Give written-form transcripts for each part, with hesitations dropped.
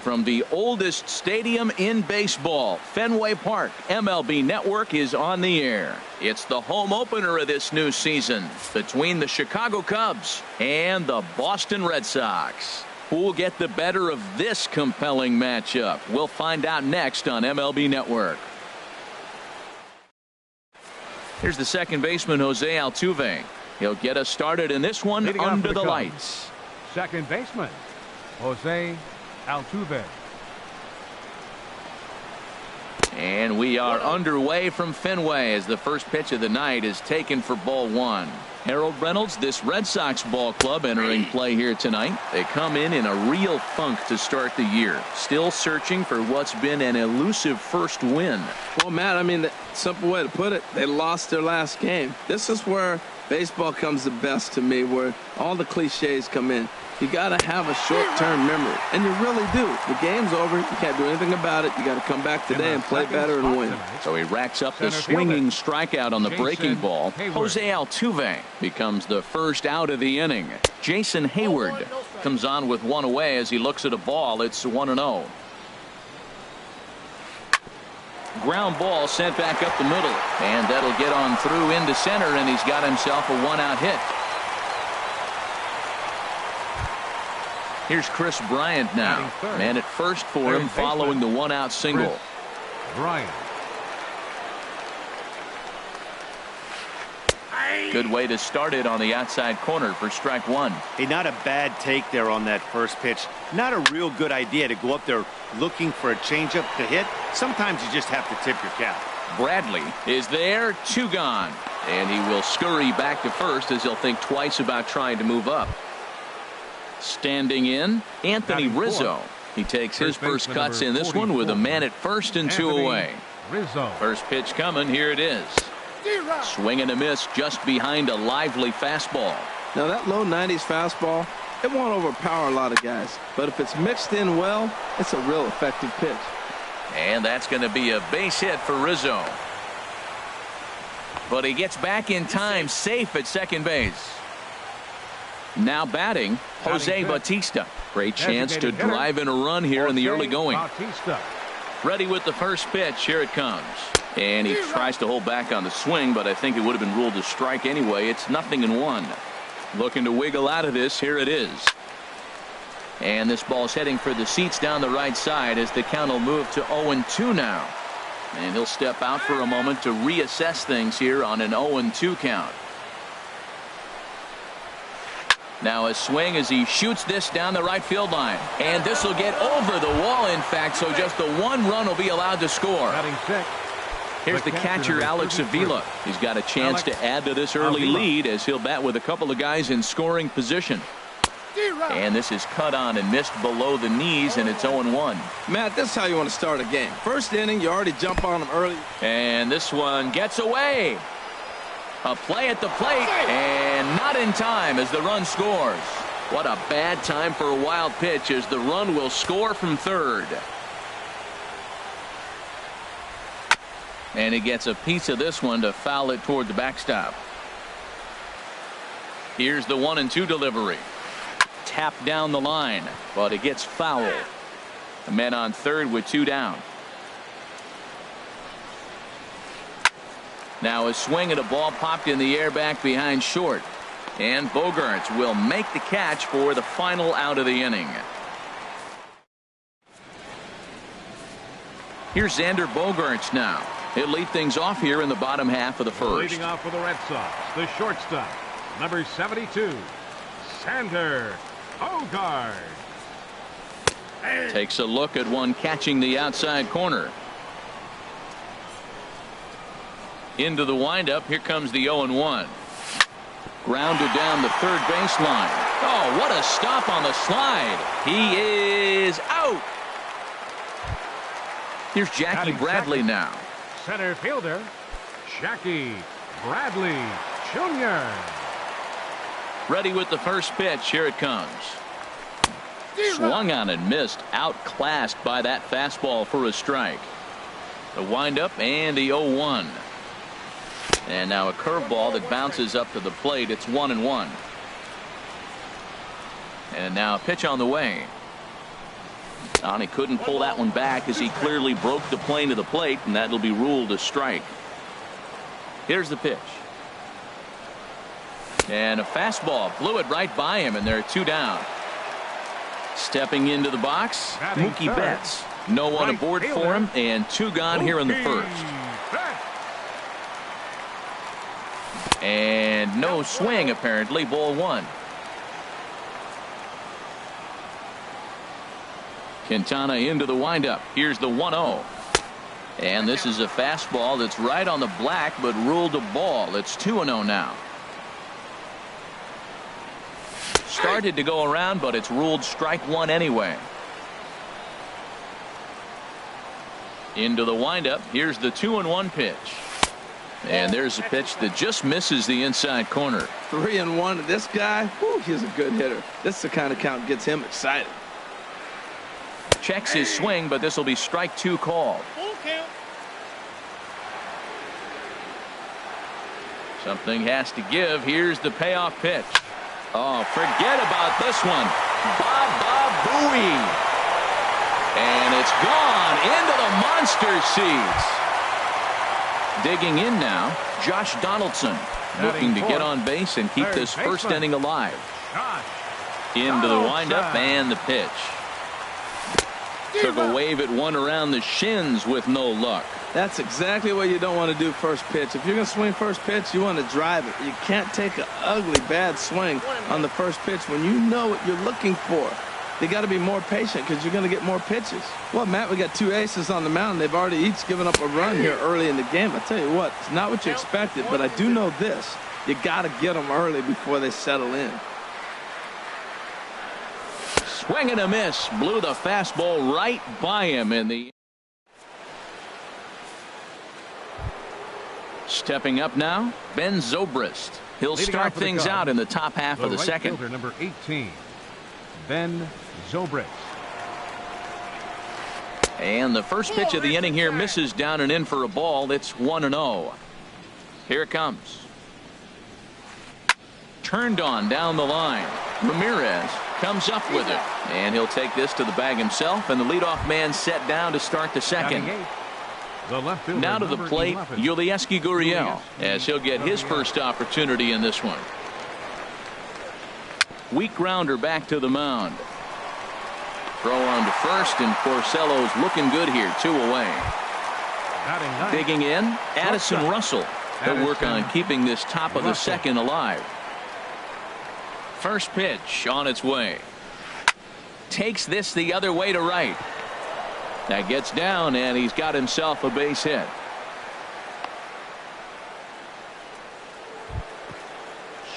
from the oldest stadium in baseball, Fenway Park. MLB Network is on the air. It's the home opener of this new season between the Chicago Cubs and the Boston Red Sox. Who will get the better of this compelling matchup? We'll find out next on MLB Network. Here's the second baseman, Jose Altuve. He'll get us started in this one under the lights. Second baseman, Jose Altuve. And we are underway from Fenway as the first pitch of the night is taken for ball one. Harold Reynolds, this Red Sox ball club entering play here tonight. They come in a real funk to start the year. Still searching for what's been an elusive first win. Well, Matt, I mean, the simple way to put it, they lost their last game. This is where baseball comes the best to me, where all the cliches come in. You got to have a short-term memory, and you really do. The game's over. You can't do anything about it. You got to come back today and play better and win. So he racks up the swinging strikeout on the breaking ball. Jose Altuve becomes the first out of the inning. Jason Hayward comes on with one away as he looks at a ball. It's 1-0. Ground ball sent back up the middle, and that'll get on through into center, and he's got himself a one-out hit. Here's Chris Bryant now. Man at first for him following the one-out single. Bryant. Good way to start it on the outside corner for strike one. Hey, not a bad take there on that first pitch. Not a real good idea to go up there looking for a changeup to hit. Sometimes you just have to tip your cap. Bradley is there, two gone. And he will scurry back to first as he'll think twice about trying to move up. Standing in, Anthony Rizzo. He takes his first cuts in this one with a man at first and two away. Rizzo. First pitch coming. Here it is. Swing and a miss just behind a lively fastball. Now that low 90s fastball, it won't overpower a lot of guys. But if it's mixed in well, it's a real effective pitch. And that's going to be a base hit for Rizzo. But he gets back in time, safe at second base. Now batting, Jose Bautista. Great chance to drive in a run here in the early going. Ready with the first pitch. Here it comes. And he tries to hold back on the swing, but I think it would have been ruled a strike anyway. It's 0-1. Looking to wiggle out of this. Here it is. And this ball's heading for the seats down the right side as the count will move to 0-2 now. And he'll step out for a moment to reassess things here on an 0-2 count. Now a swing as he shoots this down the right field line. And this will get over the wall, in fact, so just the one run will be allowed to score. Here's the catcher, Alex Avila. He's got a chance to add to this early lead as he'll bat with a couple of guys in scoring position. And this is cut on and missed below the knees, and it's 0-1. Matt, this is how you want to start a game. First inning, you already jump on them early. And this one gets away. A play at the plate, and not in time as the run scores. What a bad time for a wild pitch as the run will score from third. And he gets a piece of this one to foul it toward the backstop. Here's the 1-2 delivery. Tapped down the line, but it gets fouled. The men on third with two down. Now a swing at a ball popped in the air back behind short. And Bogaerts will make the catch for the final out of the inning. Here's Xander Bogaerts now. He'll lead things off here in the bottom half of the first. Leading off for the Red Sox, the shortstop, number 72, Xander Bogaerts. Takes a look at one catching the outside corner. Into the windup. Here comes the 0-1. Grounded down the third baseline. Oh, what a stop on the slide. He is out. Here's Jackie Bradley now. Center fielder, Jackie Bradley Jr. Ready with the first pitch. Here it comes. Swung on and missed. Outclassed by that fastball for a strike. The windup and the 0-1. And now a curveball that bounces up to the plate. It's 1-1. And now a pitch on the way. And he couldn't pull that one back as he clearly broke the plane to the plate, and that'll be ruled a strike. Here's the pitch. And a fastball blew it right by him, and there are 2 down. Stepping into the box, Mookie Betts. No one aboard for him, and 2 gone here in the first. And no swing, apparently. Ball 1. Quintana into the windup. Here's the 1-0. And this is a fastball that's right on the black, but ruled a ball. It's 2-0 now. Started to go around, but it's ruled strike 1 anyway. Into the windup. Here's the 2-1 pitch. And there's a pitch that just misses the inside corner. 3-1. This guy, whew, he's a good hitter. This is the kind of count gets him excited. Checks his swing, but this will be strike 2 called. Something has to give. Here's the payoff pitch. Oh, forget about this one. Baba Booey. And it's gone into the monster seats. Digging in now, Josh Donaldson, looking to get on base and keep this first inning alive. Into the windup and the pitch. Took a wave at one around the shins with no luck. That's exactly what you don't want to do first pitch. If you're going to swing first pitch, you want to drive it. You can't take an ugly, bad swing on the first pitch when you know what you're looking for. You got to be more patient because you're going to get more pitches. Well, Matt, we got 2 aces on the mound. They've already each given up a run here early in the game. I tell you what, it's not what you expected, but I do know this. You got to get them early before they settle in. Swing and a miss. Blew the fastball right by him in the. Stepping up now, Ben Zobrist. He'll start things out in the top half of the second. Fielder, number 18, Ben Zobrist. And the first pitch of the inning here misses down and in for a ball. It's 1-0. Here it comes. Turned on down the line. Ramirez comes up with it. And he'll take this to the bag himself. And the leadoff man set down to start the second. Now to the plate, Yulieski Gurriel, as he'll get his first opportunity in this one. Weak grounder back to the mound. Throw on to first, and Porcello's looking good here, 2 away. Digging in, Addison Russell. He'll work on keeping this top of the second alive. First pitch on its way. Takes this the other way to right. That gets down, and he's got himself a base hit.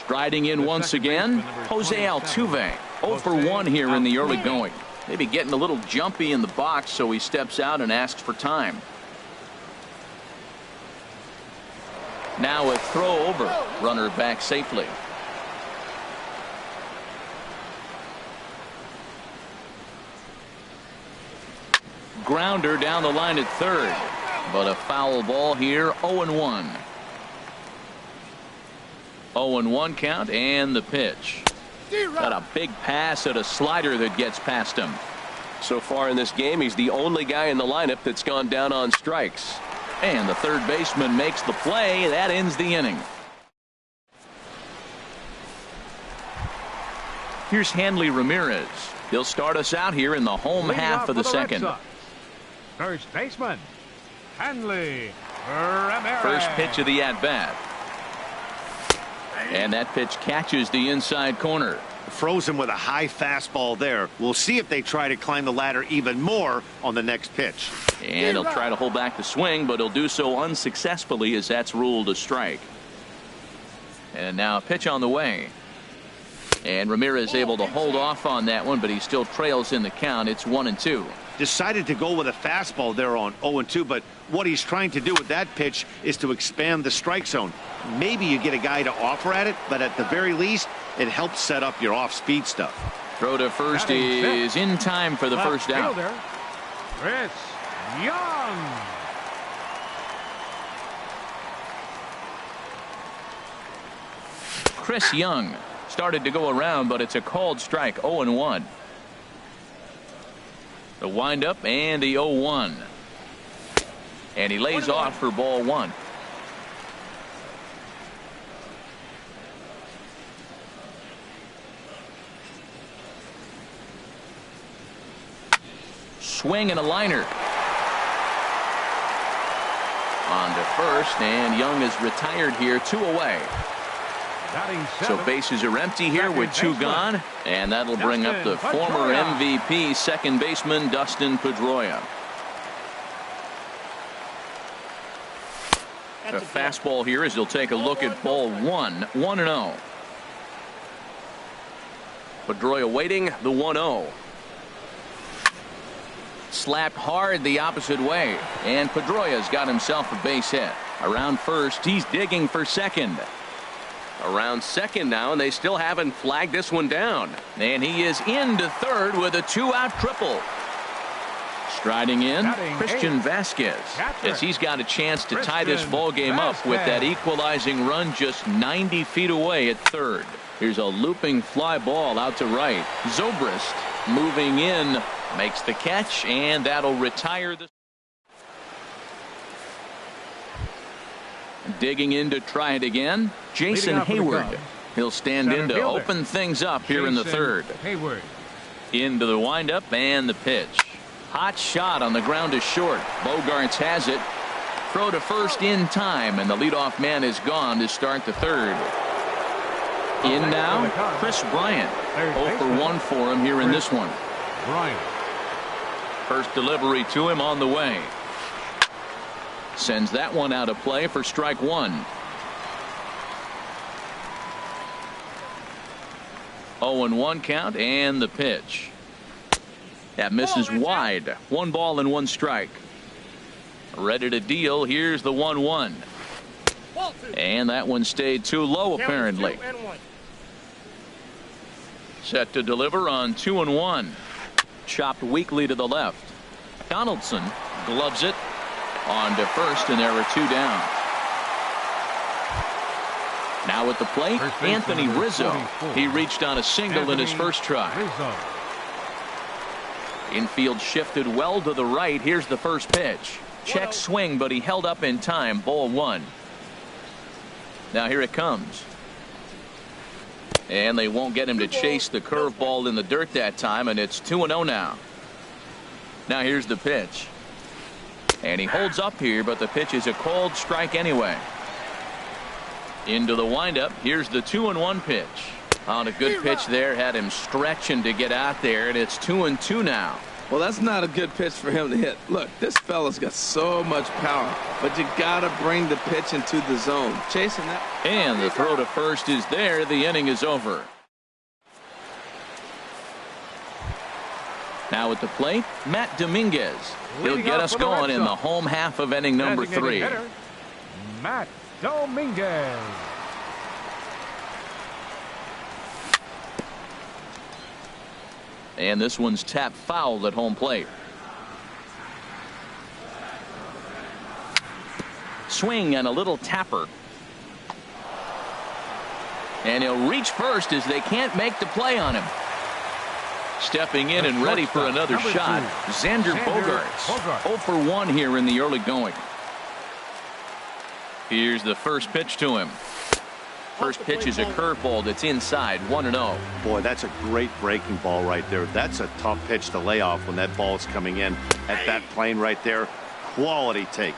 Striding in once again, Jose Altuve. 0 for 1 here in the early going. Maybe getting a little jumpy in the box, so he steps out and asks for time. Now a throw over. Runner back safely. Grounder down the line at third, but a foul ball here. 0-1. 0-1 count, and the pitch. Got a big pass at a slider that gets past him. So far in this game, he's the only guy in the lineup that's gone down on strikes. And the third baseman makes the play. That ends the inning. Here's Hanley Ramirez. He'll start us out here in the home half of the second. First baseman, Hanley Ramirez. First pitch of the at-bat. And that pitch catches the inside corner. Frozen with a high fastball there. We'll see if they try to climb the ladder even more on the next pitch. And he'll try to hold back the swing, but he'll do so unsuccessfully as that's ruled a strike. And now a pitch on the way. And Ramirez able to hold off on that one, but he still trails in the count. It's 1-2. Decided to go with a fastball there on 0-2, but what he's trying to do with that pitch is to expand the strike zone. Maybe you get a guy to offer at it, but at the very least, it helps set up your off-speed stuff. Throw to first is in time for the first out. Chris Young. Chris Young started to go around, but it's a called strike. 0-1. The windup and the 0-1. And he lays off for ball one. Swing and a liner. On to first, and Young is retired here, 2 away. So bases are empty here with 2 gone, and that'll bring up the former MVP second baseman Dustin Pedroia. A fastball here as he'll take a look at ball 1, 1-0. Pedroia waiting, the 1-0. Slapped hard the opposite way, and Pedroia's got himself a base hit. Around first, he's digging for second. Around second now, and they still haven't flagged this one down. And he is into third with a 2-out triple. Striding in, Christian Vasquez, as he's got a chance to tie this ball game up with that equalizing run just 90 feet away at third. Here's a looping fly ball out to right. Zobrist moving in, makes the catch, and that'll retire the. Digging in to try it again, Jason Hayward. He'll stand in to open things up here in the third. Into the windup and the pitch. Hot shot on the ground to short. Bogarts has it. Throw to first in time, and the leadoff man is gone to start the third. In now, Chris Bryant. 0 for 1 for him here in this one. First delivery to him on the way. Sends that one out of play for strike 1. 0-1 count, and the pitch. That misses wide. 1 ball and 1 strike. Ready to deal. Here's the 1-1. And that one stayed too low apparently. Set to deliver on 2-1. Chopped weakly to the left. Donaldson gloves it on to first, and there are 2 down. Now at the plate, Anthony Rizzo. He reached on a single in his first try. Infield shifted well to the right. Here's the first pitch. Check swing, but he held up in time. Ball 1. Now here it comes. And they won't get him to chase the curveball in the dirt that time, and it's 2-0 now. Now here's the pitch. And he holds up here, but the pitch is a cold strike anyway. Into the windup. Here's the 2-1 pitch. On a good pitch there, had him stretching to get out there, and it's 2-2 now. Well, that's not a good pitch for him to hit. Look, this fella's got so much power, but you got to bring the pitch into the zone. Chasing that. And the throw to first is there. The inning is over. Now at the plate, Matt Dominguez. He'll get us going in the home half of inning number 3. Matt Dominguez. And this one's tapped foul at home plate. Swing and a little tapper. And he'll reach first as they can't make the play on him. Stepping in and ready for another shot, Xander Bogaerts. 0 for 1 here in the early going. Here's the first pitch to him. First pitch is a curveball that's inside, 1-0. Boy, that's a great breaking ball right there. That's a tough pitch to lay off when that ball's coming in at that plane right there. Quality take.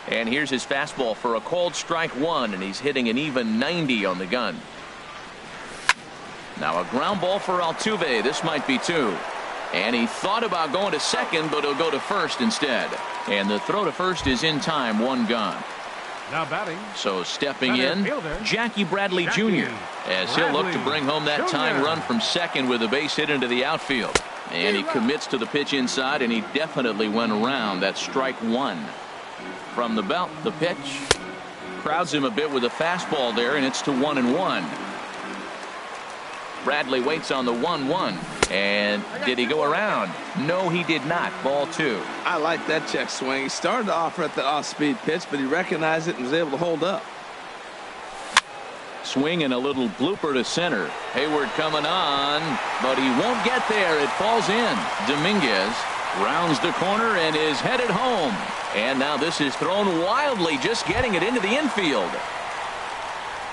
And here's his fastball for a called strike 1, and he's hitting an even 90 on the gun. Now a ground ball for Altuve. This might be 2. And he thought about going to second, but he'll go to first instead. And the throw to first is in time, 1 gone. Now batting. So stepping in, Jackie Bradley Jr. as he'll look to bring home that tying run from second with a base hit into the outfield. And he commits to the pitch inside, and he definitely went around. That's strike 1. From the belt, the pitch. Crowds him a bit with a fastball there, and it's to 1-1. Bradley waits on the 1-1. And did he go around? No, he did not. Ball 2. I like that check swing. He started off at the off-speed pitch, but he recognized it and was able to hold up. Swing and a little blooper to center. Hayward coming on, but he won't get there. It falls in. Dominguez Rounds the corner and is headed home. And now this is thrown wildly, just getting it into the infield.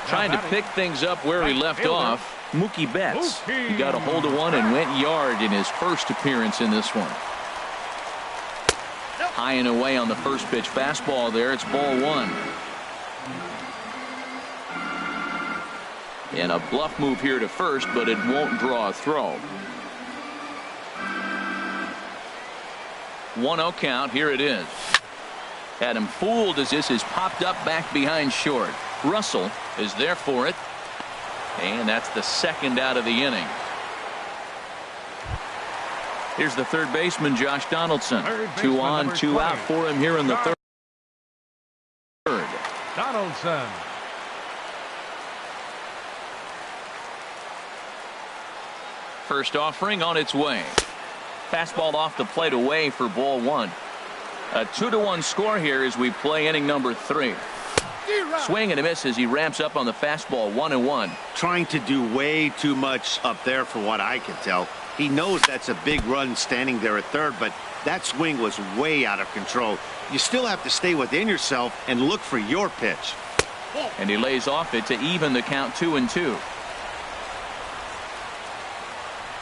Trying to pick things up where he left off. Mookie Betts. He got a hold of one and went yard in his first appearance in this one. High and away on the first pitch fastball there. It's ball one. And a bluff move here to first, but it won't draw a throw. 1-0 count. Here it is. Had him fooled as this is popped up back behind short. Russell is there for it. And that's the second out of the inning. Here's the third baseman, Josh Donaldson. 2 on, 2 out for him here in the third. Donaldson. First offering on its way. Fastball off the plate away for ball one. A 2-1 score here as we play inning number 3. Swing and a miss as he ramps up on the fastball. 1-1. Trying to do way too much up there for what I can tell. He knows that's a big run standing there at third, but that swing was way out of control. You still have to stay within yourself and look for your pitch. And he lays off it to even the count 2-2.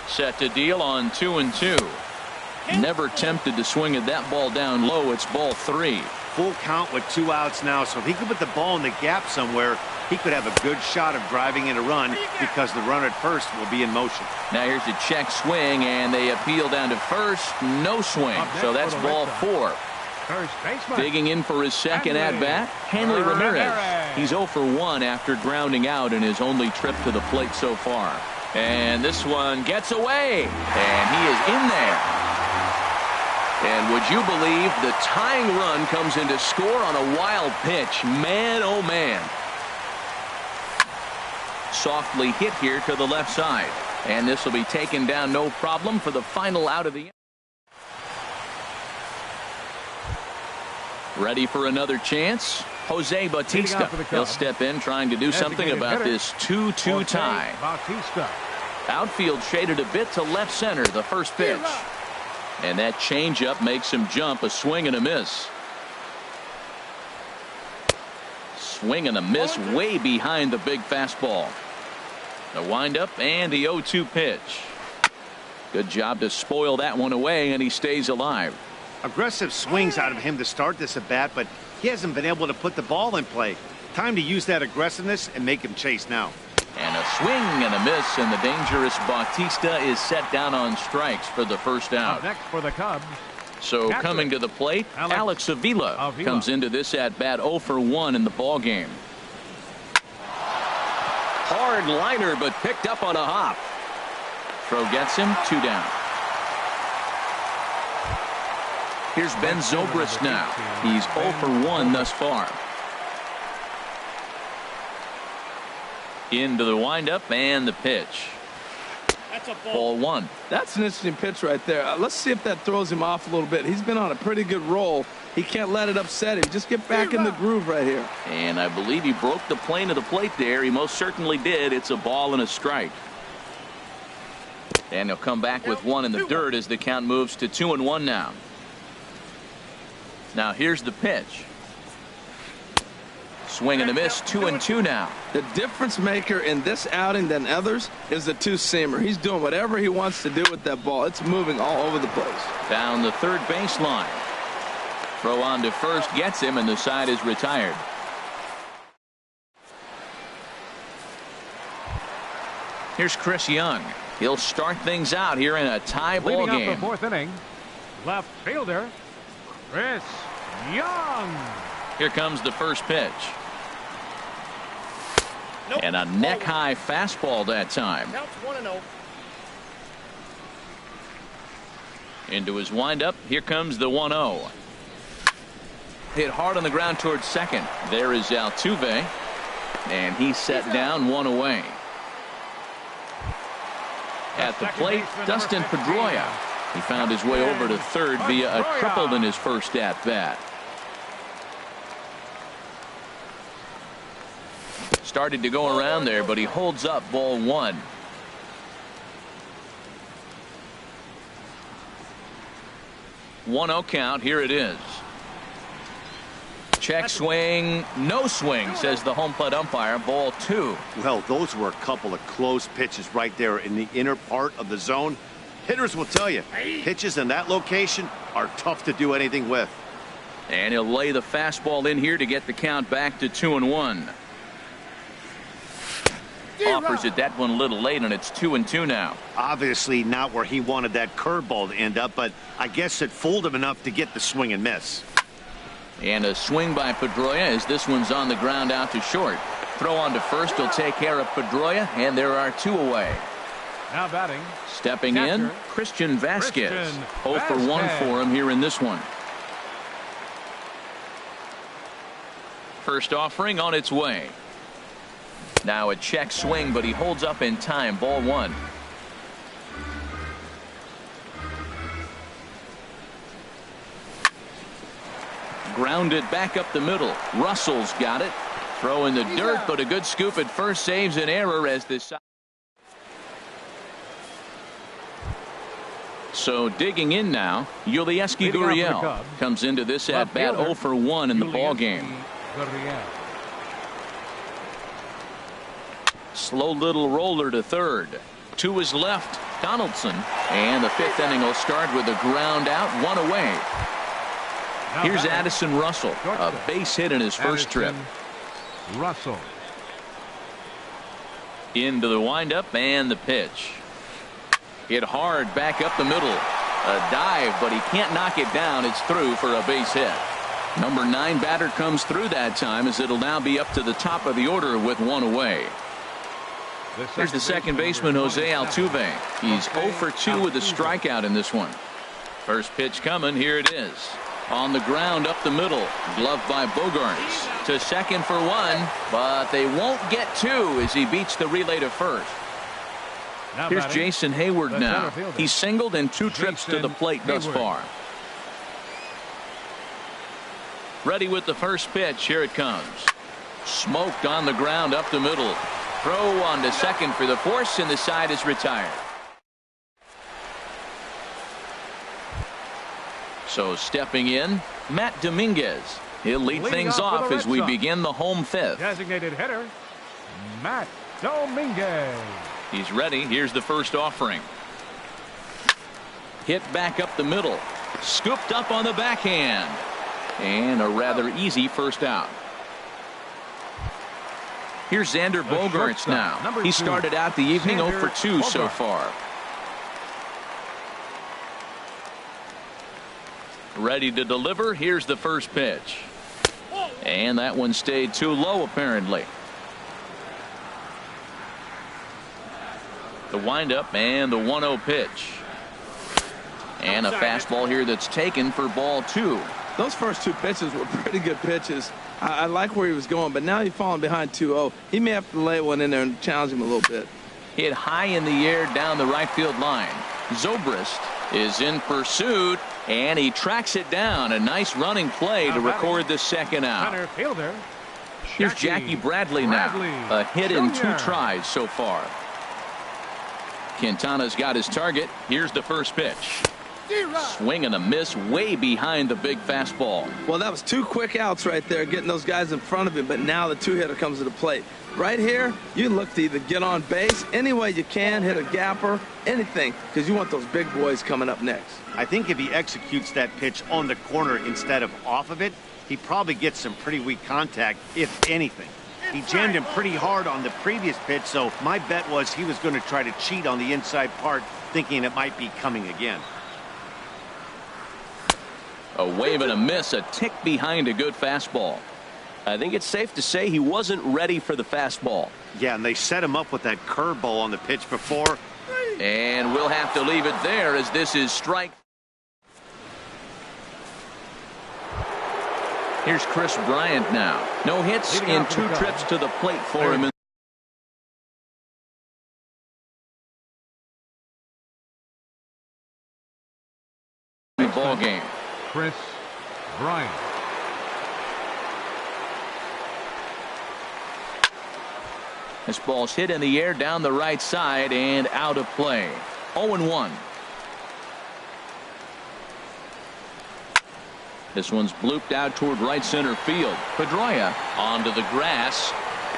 Set to deal on 2-2. Never tempted to swing at that ball down low. It's ball 3. Full count with 2 outs now, so if he could put the ball in the gap somewhere, he could have a good shot of driving in a run because the runner at first will be in motion. Now here's a check swing, and they appeal down to first. No swing, so that's ball 4. Digging in for his second at-bat, Hanley Ramirez. He's 0 for 1 after grounding out in his only trip to the plate so far. And this one gets away, and he is in there. And would you believe the tying run comes into score on a wild pitch? Man, oh man. Softly hit here to the left side. And this will be taken down no problem for the final out of the inning. Ready for another chance? Jose Bautista. He'll step in trying to do something about this 2-2 tie. Outfield shaded a bit to left center, the first pitch. And that changeup makes him jump. A swing and a miss. Swing and a miss way behind the big fastball. The windup and the 0-2 pitch. Good job to spoil that one away, and he stays alive. Aggressive swings out of him to start this at bat, but he hasn't been able to put the ball in play. Time to use that aggressiveness and make him chase now. And a swing and a miss, and the dangerous Bautista is set down on strikes for the first out. Next for the Cubs. So coming to the plate, Alex Avila comes into this at bat 0 for 1 in the ball game. Hard liner, but picked up on a hop. Throw gets him, 2 down. Here's Ben Zobrist now. He's 0 for 1 thus far. Into the windup and the pitch. That's a ball 1. That's an interesting pitch right there. Let's see if that throws him off a little bit. He's been on a pretty good roll. He can't let it upset him. Just get back in the groove right here. And I believe he broke the plane of the plate there. He most certainly did. It's a ball and a strike. And he'll come back with one in the dirt as the count moves to 2-1 now. Now here's the pitch. Swing and a miss, 2-2 now. The difference maker in this outing than others is the two-seamer. He's doing whatever he wants to do with that ball. It's moving all over the place. Down the third baseline. Throw on to first gets him, and the side is retired. Here's Chris Young. He'll start things out here in a tie ball game. Leading off the fourth inning, left fielder Chris Young. Here comes the first pitch. And a neck-high fastball that time. Into his windup. Here comes the 1-0. Hit hard on the ground towards second. There is Altuve. And he's set down, 1 away. At the plate, Dustin Pedroia. He found his way over to third via a triple in his first at-bat. Started to go around there, but he holds up ball 1. 1-0 count. Here it is. Check swing, no swing, says the home plate umpire. Ball 2. Well, those were a couple of close pitches right there in the inner part of the zone. Hitters will tell you, pitches in that location are tough to do anything with. And he'll lay the fastball in here to get the count back to 2-1. Offers it that one a little late, and it's 2-2 now. Obviously not where he wanted that curveball to end up, but I guess it fooled him enough to get the swing and miss. And a swing by Pedroia as this one's on the ground out to short. Throw on to first will take care of Pedroia, and there are 2 away. Now batting. Stepping in, Christian Vasquez. 0 for 1 for him here in this one. First offering on its way. Now a check swing, but he holds up in time. Ball 1. Grounded back up the middle. Russell's got it. Throw in the dirt, but a good scoop at first saves an error as this. So digging in now, Yulieski Gurriel comes into this at bat 0 for 1 in the ball game. Slow little roller to third. To his left, Donaldson, and the 5th inning will start with a ground out, 1 away. Here's Addison Russell, a base hit in his first trip. Russell. Into the windup and the pitch. Hit hard back up the middle. A dive, but he can't knock it down. It's through for a base hit. Number 9 batter comes through that time as it'll now be up to the top of the order with 1 away. Here's the second baseman, Jose Altuve. He's 0 for 2 with a strikeout in this one. First pitch coming. Here it is. On the ground up the middle. Gloved by Bogaerts. To second for 1, but they won't get 2 as he beats the relay to first. Here's Jason Hayward now. He's singled in 2 trips to the plate thus far. Ready with the first pitch. Here it comes. Smoked on the ground up the middle. Throw on to second for the force, and the side is retired. So stepping in, Matt Dominguez. He'll lead things off as we begin the home 5th. Designated hitter, Matt Dominguez. He's ready. Here's the first offering. Hit back up the middle. Scooped up on the backhand. And a rather easy first out. Here's Xander Bogaerts now. He started out the evening 0 for 2 so far. Ready to deliver. Here's the first pitch. And that one stayed too low apparently. The windup and the 1-0 pitch. And a fastball here that's taken for ball 2. Those first 2 pitches were pretty good pitches. I like where he was going, but now he's falling behind 2-0. He may have to lay one in there and challenge him a little bit. Hit high in the air down the right field line. Zobrist is in pursuit, and he tracks it down. A nice running play to record the second out. Here's Jackie Bradley now. A hit in 2 tries so far. Quintana's got his target. Here's the first pitch. Swing and a miss way behind the big fastball. Well, that was 2 quick outs right there, getting those guys in front of him, but now the 2-hitter comes to the plate. Right here, you look to either get on base any way you can, hit a gapper, anything, because you want those big boys coming up next. I think if he executes that pitch on the corner instead of off of it, he probably gets some pretty weak contact, if anything. He jammed him pretty hard on the previous pitch, so my bet was he was going to try to cheat on the inside part, thinking it might be coming again. A wave and a miss, a tick behind a good fastball. I think it's safe to say he wasn't ready for the fastball. Yeah, and they set him up with that curveball on the pitch before. And we'll have to leave it there as this is strike. Here's Chris Bryant now. No hits in 2 trips to the plate for him in the ball game. Chris Bryant. This ball's hit in the air down the right side and out of play. 0-1. This one's blooped out toward right center field. Pedroia onto the grass.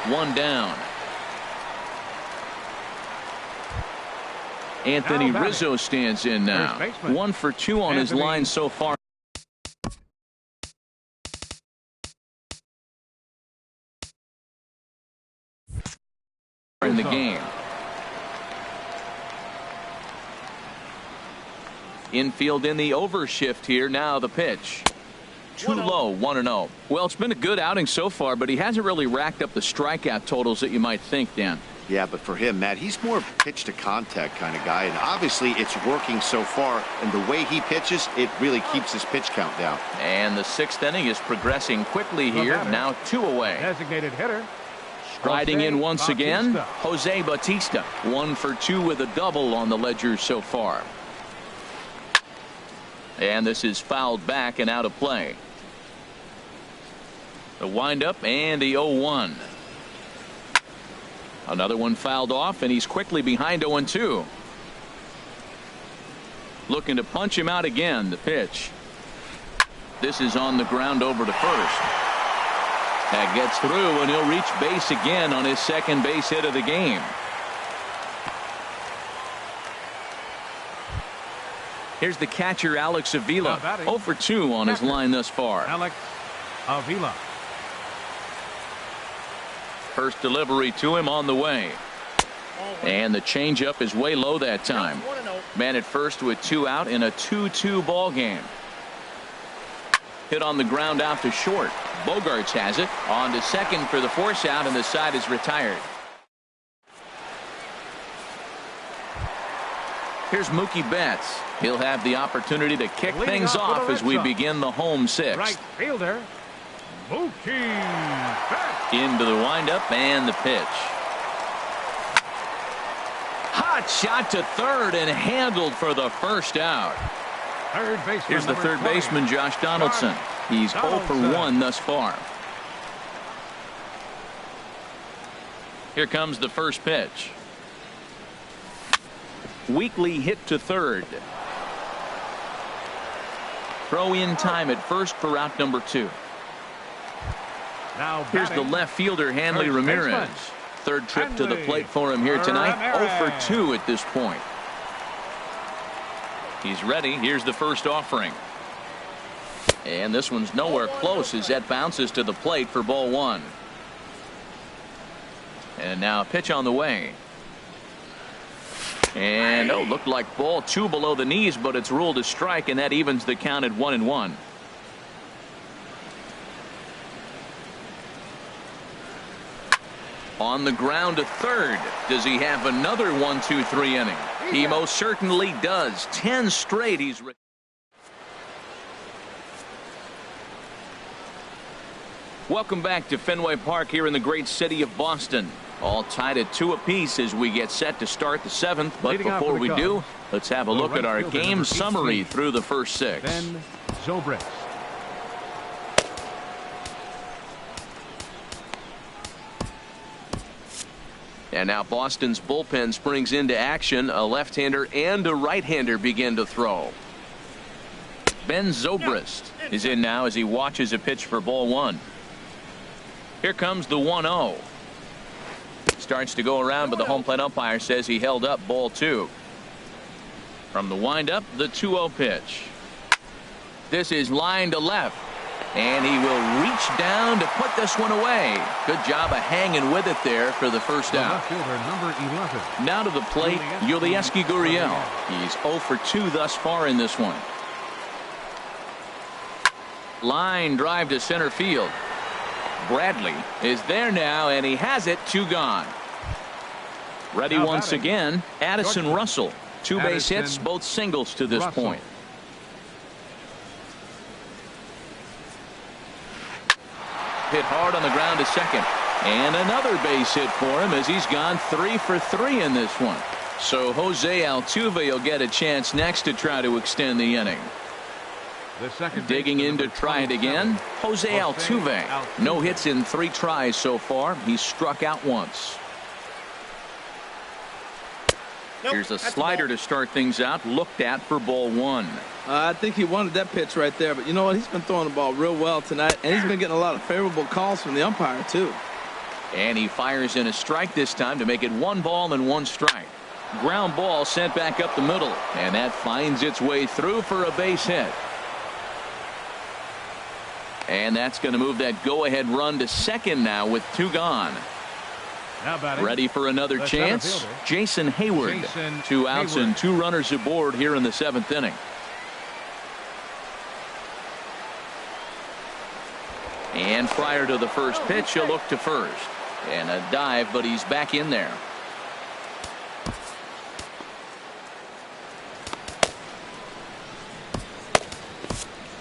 One down. Anthony Rizzo stands in now. 1 for 2 on his line so far in the game. Infield in the overshift here. Now the pitch. Too low, 1-0. Well, it's been a good outing so far, but he hasn't really racked up the strikeout totals that you might think, Dan. Yeah, but for him, Matt, he's more of a pitch to contact kind of guy, and obviously it's working so far, and the way he pitches, it really keeps his pitch count down. And the 6th inning is progressing quickly here. Now 2 away. Designated hitter. Striding in once again, Jose Bautista. 1 for 2 with a double on the ledger so far. And this is fouled back and out of play. The windup and the 0-1. Another one fouled off, and he's quickly behind 0-2. Looking to punch him out again. The pitch. This is on the ground over to first. That gets through, and he'll reach base again on his second base hit of the game. Here's the catcher, Alex Avila. 0 for 2 on his line thus far. Alex Avila. First delivery to him on the way. And the changeup is way low that time. Man at first with 2 out in a 2-2 ball game. Hit on the ground out to short. Bogarts has it. On to second for the force out, and the side is retired. Here's Mookie Betts. He'll have the opportunity to kick things off as we begin the home 6th. Right fielder, Mookie Betts. Into the windup and the pitch. Hot shot to third and handled for the first out. Third baseman. Here's the third baseman, Josh Donaldson. He's 0 for 1 thus far. Here comes the first pitch. Weakly hit to third. Throw in time at first for out number 2. Now here's the left fielder, Hanley Ramirez. Third trip to the plate for him here tonight. 0 for 2 at this point. He's ready. Here's the first offering. And this one's nowhere close as that bounces to the plate for ball 1. And now a pitch on the way. And looked like ball 2 below the knees, but it's ruled a strike, and that evens the count at 1-1. On the ground to third. Does he have another 1-2-3 inning? He most certainly does. 10 straight he's. Welcome back to Fenway Park here in the great city of Boston. All tied at 2 apiece as we get set to start the 7th. But before we do, let's have a look at our game summary through the first 6. Ben Zobrist. And now Boston's bullpen springs into action. A left-hander and a right-hander begin to throw. Ben Zobrist is in now as he watches a pitch for ball 1. Here comes the 1-0. Starts to go around, but the home plate umpire says he held up ball 2. From the windup, the 2-0 pitch. This is line to left. And he will reach down to put this one away. Good job of hanging with it there for the first out. Number 11. Now to the plate, Yulieski Gurriel. He's 0 for 2 thus far in this one. Line drive to center field. Bradley is there now, and he has it. 2 gone. Ready once again, Addison Russell. 2 base hits, both singles to this point. Hit hard on the ground to second. And another base hit for him as he's gone 3 for 3 in this one. So Jose Altuve will get a chance next to try to extend the inning. Digging in to try it again, Jose Altuve. No hits in 3 tries so far. He's struck out once. Here's a slider to start things out, looked at for ball one. I think he wanted that pitch right there, but you know what? He's been throwing the ball real well tonight, and he's been getting a lot of favorable calls from the umpire, too. And he fires in a strike this time to make it 1 ball and 1 strike. Ground ball sent back up the middle, and that finds its way through for a base hit. And that's going to move that go-ahead run to second now with 2 gone. Ready for another chance? Jason Hayward. 2 outs and 2 runners aboard here in the 7th inning. And prior to the first pitch, he'll look to first. And a dive, but he's back in there.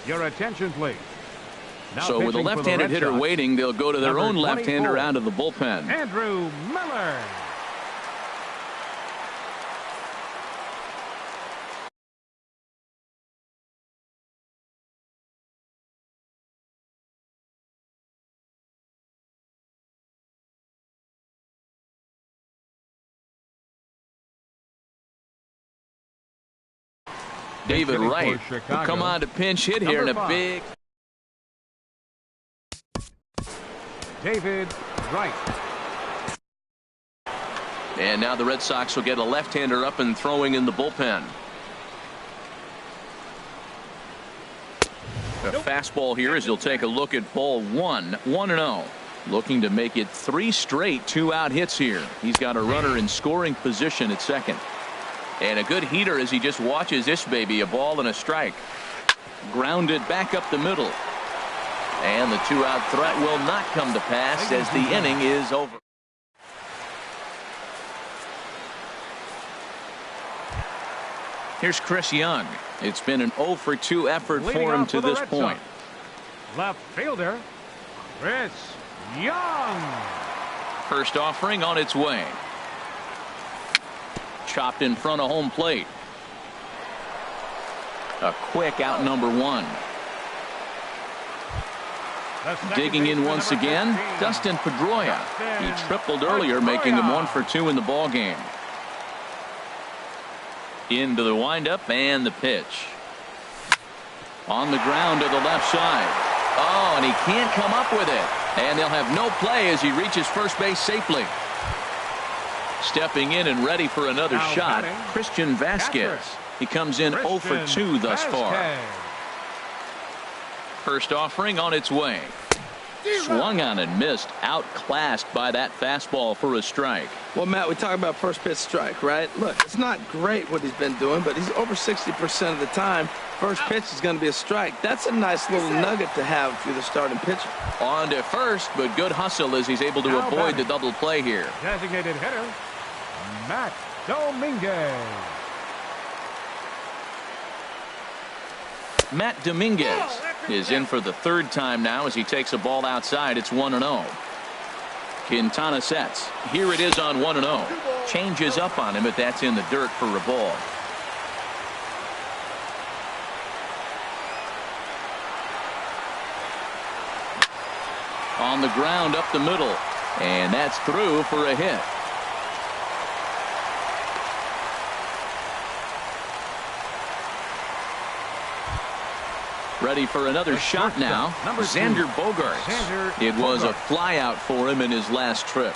Your attention, please. Now so with a left-handed hitter waiting, they'll go to their own left-hander out of the bullpen. Andrew Miller. David Wright will come on to pinch hit here in a big. David Wright. And now the Red Sox will get a left-hander up and throwing in the bullpen. A fastball here as he'll take a look at ball 1, 1-0. Looking to make it 3 straight 2-out hits here. He's got a runner in scoring position at second. And a good heater as he just watches this baby, a ball and a strike. Grounded back up the middle. And the 2-out threat will not come to pass as the inning is over. Here's Chris Young. It's been an 0 for 2 effort for him to this point. Left fielder, Chris Young. First offering on its way. Chopped in front of home plate. A quick out number 1. Digging in once again, Dustin Pedroia. He tripled earlier, making him 1 for 2 in the ball game. Into the windup and the pitch. On the ground to the left side. Oh, and he can't come up with it. And they'll have no play as he reaches first base safely. Stepping in and ready for another shot, Christian Vasquez. He comes in 0 for 2 thus far. First offering on its way. Swung on and missed. Outclassed by that fastball for a strike. Well, Matt, we talk about first pitch strike, right? Look, it's not great what he's been doing, but he's over 60% of the time. First pitch is going to be a strike. That's a nice little nugget to have if you're the starting pitcher. On to first, but good hustle as he's able to avoid the double play here. Designated hitter, Matt Dominguez. Matt Dominguez is in for the 3rd time now as he takes a ball outside. It's 1-0. Quintana sets. Here it is on 1-0. Changes up on him, but that's in the dirt for a ball. On the ground up the middle, and that's through for a hit. Ready for another shot now. Xander Bogaerts. It was a flyout for him in his last trip.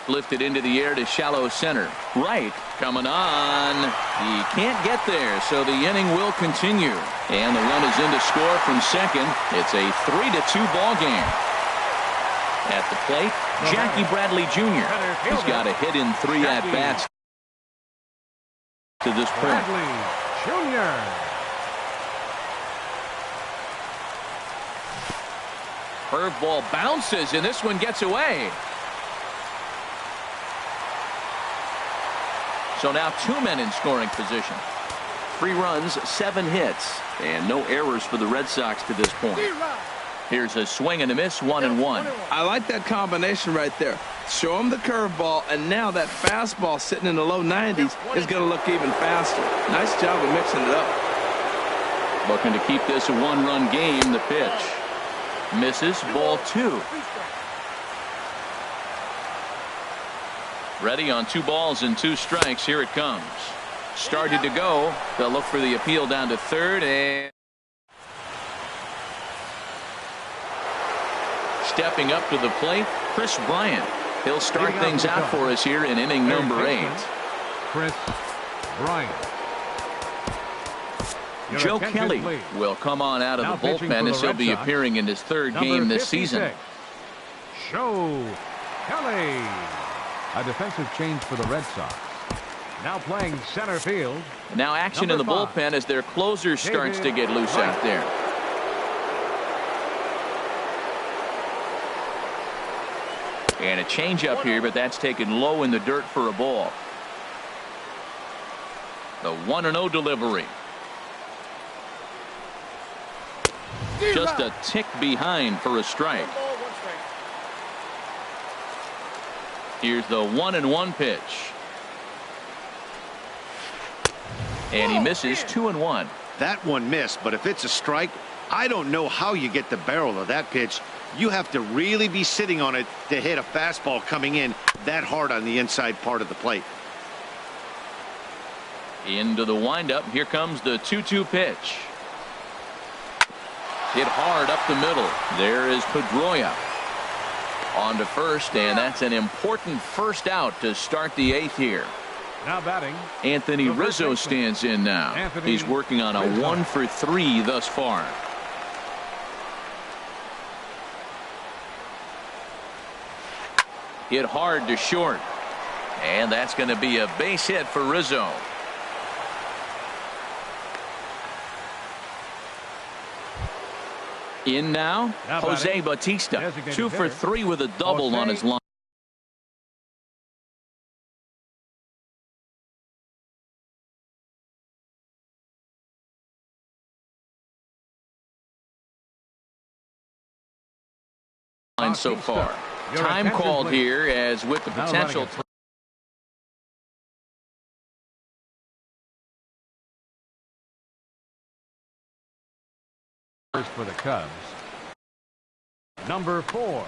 Lifted into the air to shallow center. Right coming on. He can't get there, so the inning will continue. And the run is in to score from second. It's a 3-2 ball game. At the plate, Jackie Bradley Jr. He's got a hit in 3 at-bats to this point. Bradley Jr. Curveball bounces, and this one gets away. So now 2 men in scoring position. 3 runs, 7 hits, and no errors for the Red Sox to this point. Here's a swing and a miss, 1-1. I like that combination right there. Show him the curveball, and now that fastball sitting in the low 90s is going to look even faster. Nice job of mixing it up. Looking to keep this a 1-run game. The pitch misses, ball 2. Ready on 2 balls and 2 strikes. Here it comes. Started to go. They'll look for the appeal down to third. And stepping up to the plate, Chris Bryant. He'll start things out for us here in inning number 8. Chris Bryant. Joe Kelly will come on out of the bullpen as he'll be appearing in his 3rd game this season. Joe Kelly. A defensive change for the Red Sox. Now playing center field. Now action in the bullpen as their closer starts to get loose out there. And a changeup here, but that's taken low in the dirt for a ball. The 1-0 delivery. Just a tick behind for a strike. Here's the 1-1 pitch. And he misses 2-1. That one missed, but if it's a strike, I don't know how you get the barrel of that pitch. You have to really be sitting on it to hit a fastball coming in that hard on the inside part of the plate. Into the windup. Here comes the 2-2 pitch. Hit hard up the middle. There is Pedroia on to first, and that's an important first out to start the 8th here. Now batting, Anthony Rizzo stands in now. He's working on a 1-for-3 thus far. Hit hard to short, and that's going to be a base hit for Rizzo. In now, Jose Bautista, 2 for 3 with a double on his line. So far. Time called here as with the potential. For the Cubs, number 4.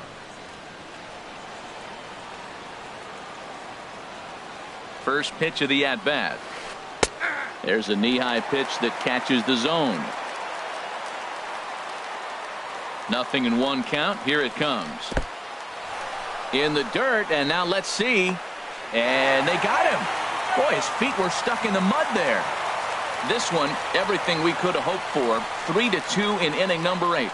First pitch of the at-bat. There's a knee-high pitch that catches the zone. 0-1 count. Here it comes. In the dirt, and now let's see. And they got him. Boy, his feet were stuck in the mud there. This one, everything we could have hoped for. 3-2 in inning number 8.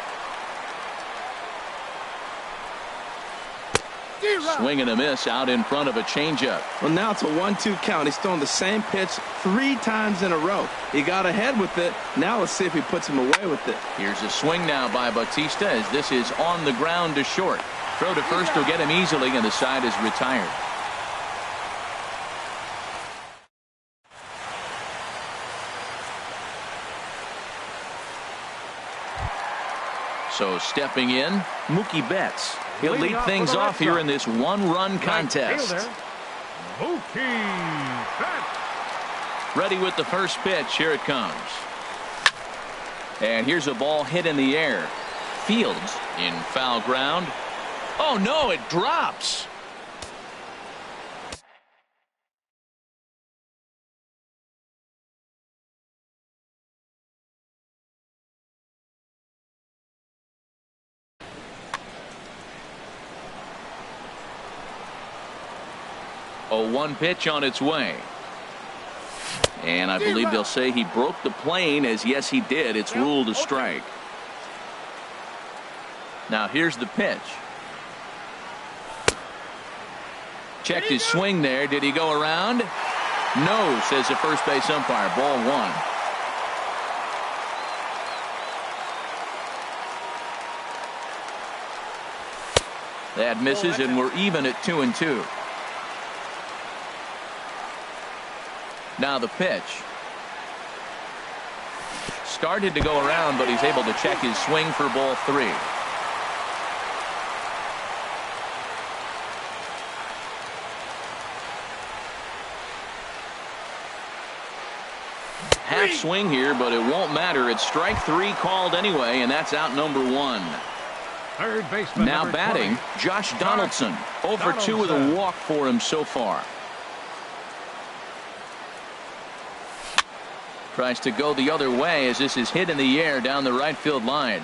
Swing and a miss out in front of a changeup. Well, now it's a 1-2 count. He's thrown the same pitch 3 times in a row. He got ahead with it. Now let's see if he puts him away with it. Here's a swing now by Bautista as this is on the ground to short. Throw to first will get him easily, and the side is retired. So stepping in, Mookie Betts. He'll lead things off here in this 1-run contest. Mookie Betts. Ready with the first pitch. Here it comes. And here's a ball hit in the air. Fields in foul ground. Oh no, it drops. A 1 pitch on its way. And I believe they'll say he broke the plane, as yes he did. It's ruled a strike. Now here's the pitch. Checked his swing there. Did he go around? No, says the first base umpire. Ball 1. That misses, and we're even at 2-2. Now the pitch. Started to go around, but he's able to check his swing for ball 3. Half swing here, but it won't matter. It's strike 3 called anyway, and that's out number 1. Third baseman. Now number batting, 20. Josh Donaldson. 0 for 2 with a walk for him so far. Tries to go the other way as this is hit in the air down the right field line.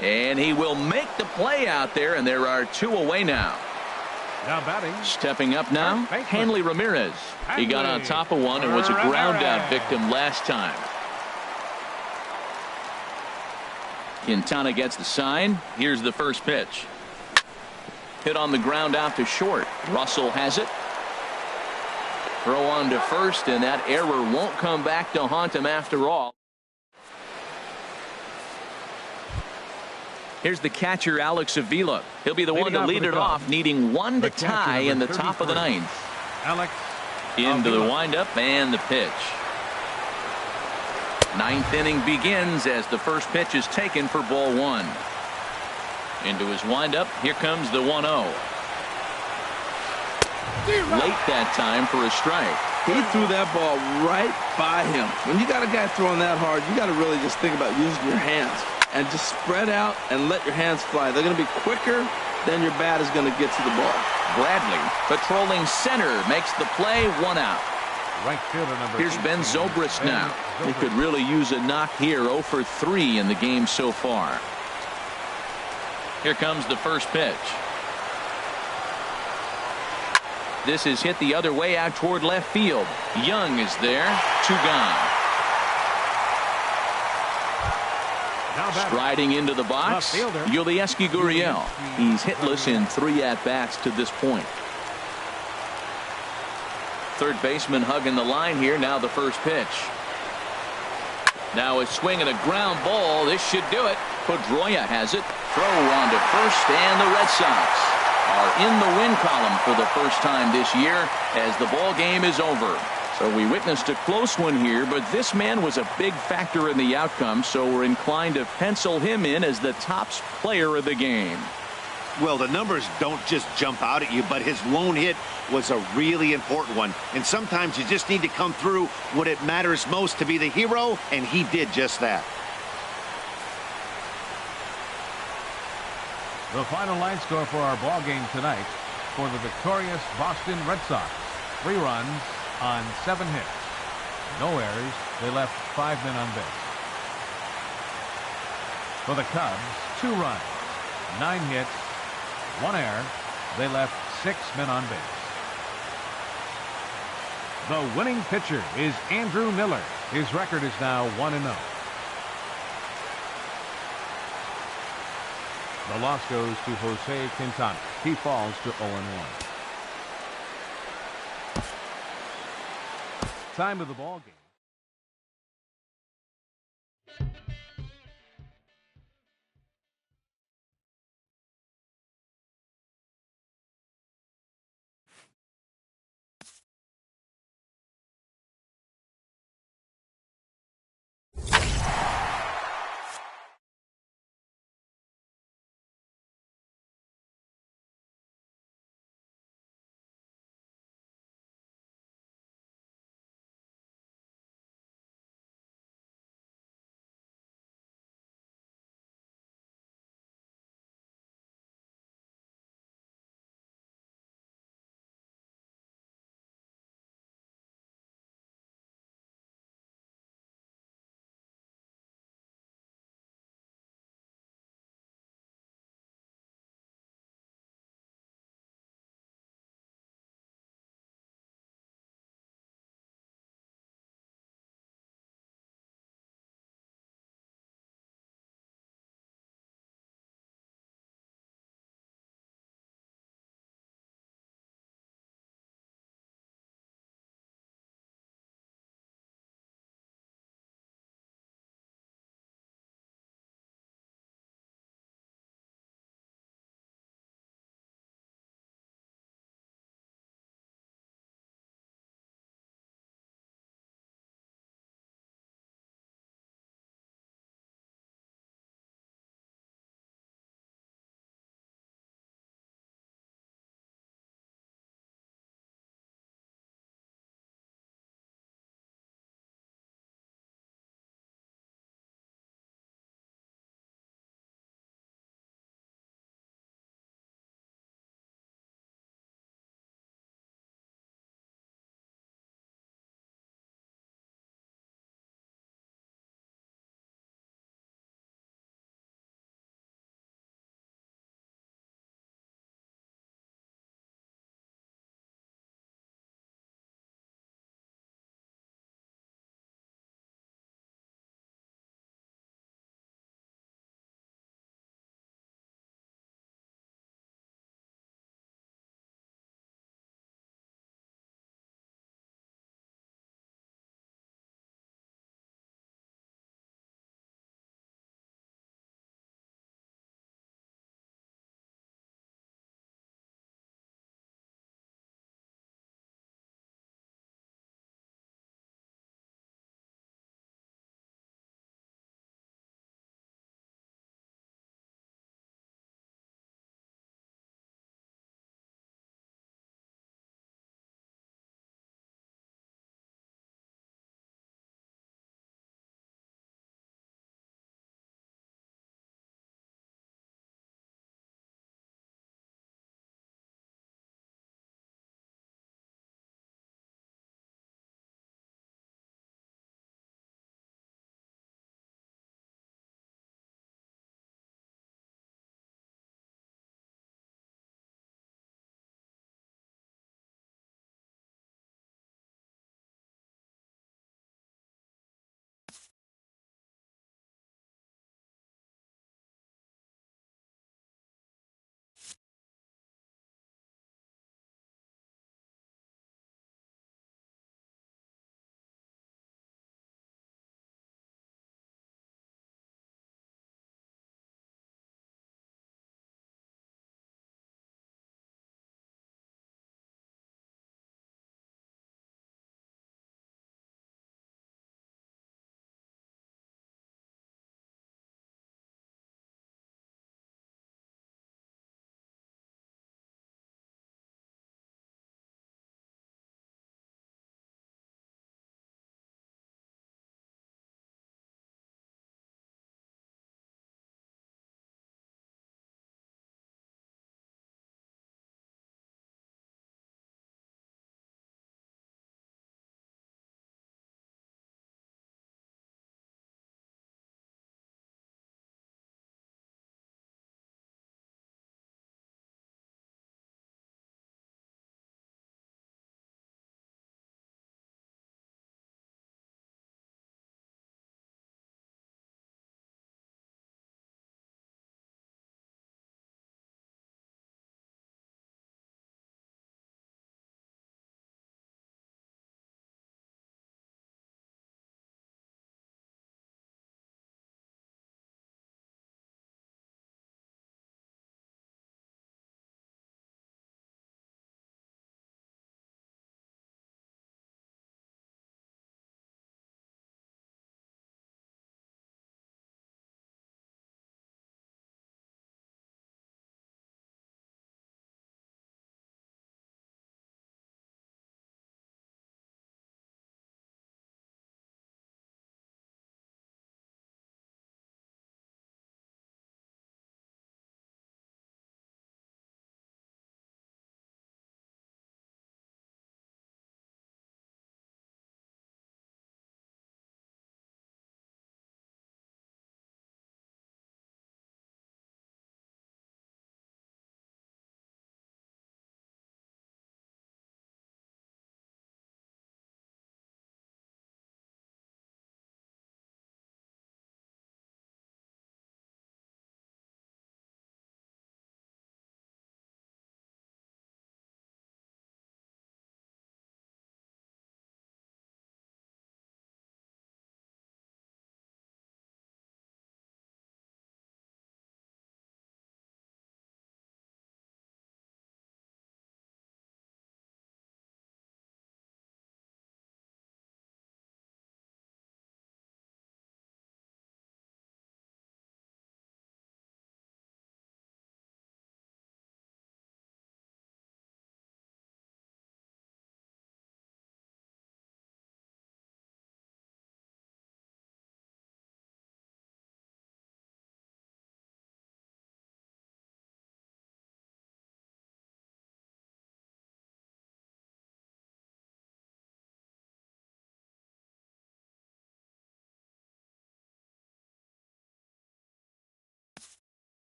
And he will make the play out there, and there are 2 away now. Now batting. Stepping up now, Hanley Ramirez. He got on top of one and was a ground out victim last time. Quintana gets the sign. Here's the first pitch. Hit on the ground out to short. Russell has it. Throw on to first, and that error won't come back to haunt him after all. Here's the catcher, Alex Avila. He'll be the one to lead it off, needing one to tie in the top of the ninth. Alex Into the windup and the pitch. Ninth inning begins as the first pitch is taken for ball 1. Into his windup. Here comes the 1-0. Late that time for a strike. He threw that ball right by him. When you got a guy throwing that hard, you got to really just think about using your hands and just spread out and let your hands fly. They're going to be quicker than your bat is going to get to the ball. Bradley patrolling center makes the play, 1 out. Right fielder number. Here's Ben Zobrist now. He could really use a knock here. 0 for 3 in the game so far. Here comes the first pitch. This is hit the other way out toward left field. Young is there. 2 gone. Striding into the box, Yulieski Gurriel. He's hitless in 3 at-bats to this point. Third baseman hugging the line here. Now the first pitch. Now a swing and a ground ball. This should do it. Pedroia has it. Throw on to first, and the Red Sox are in the win column for the first time this year as the ball game is over. So we witnessed a close one here, but this man was a big factor in the outcome, so we're inclined to pencil him in as the top player of the game. Well, the numbers don't just jump out at you, but his lone hit was a really important one. And sometimes you just need to come through when it matters most to be the hero, and he did just that. The final line score for our ball game tonight for the victorious Boston Red Sox. 3 runs on 7 hits. No errors. They left 5 men on base. For the Cubs, 2 runs, 9 hits, 1 error. They left 6 men on base. The winning pitcher is Andrew Miller. His record is now 1-0. The loss goes to Jose Quintana. He falls to 0-1. Time of the ball game.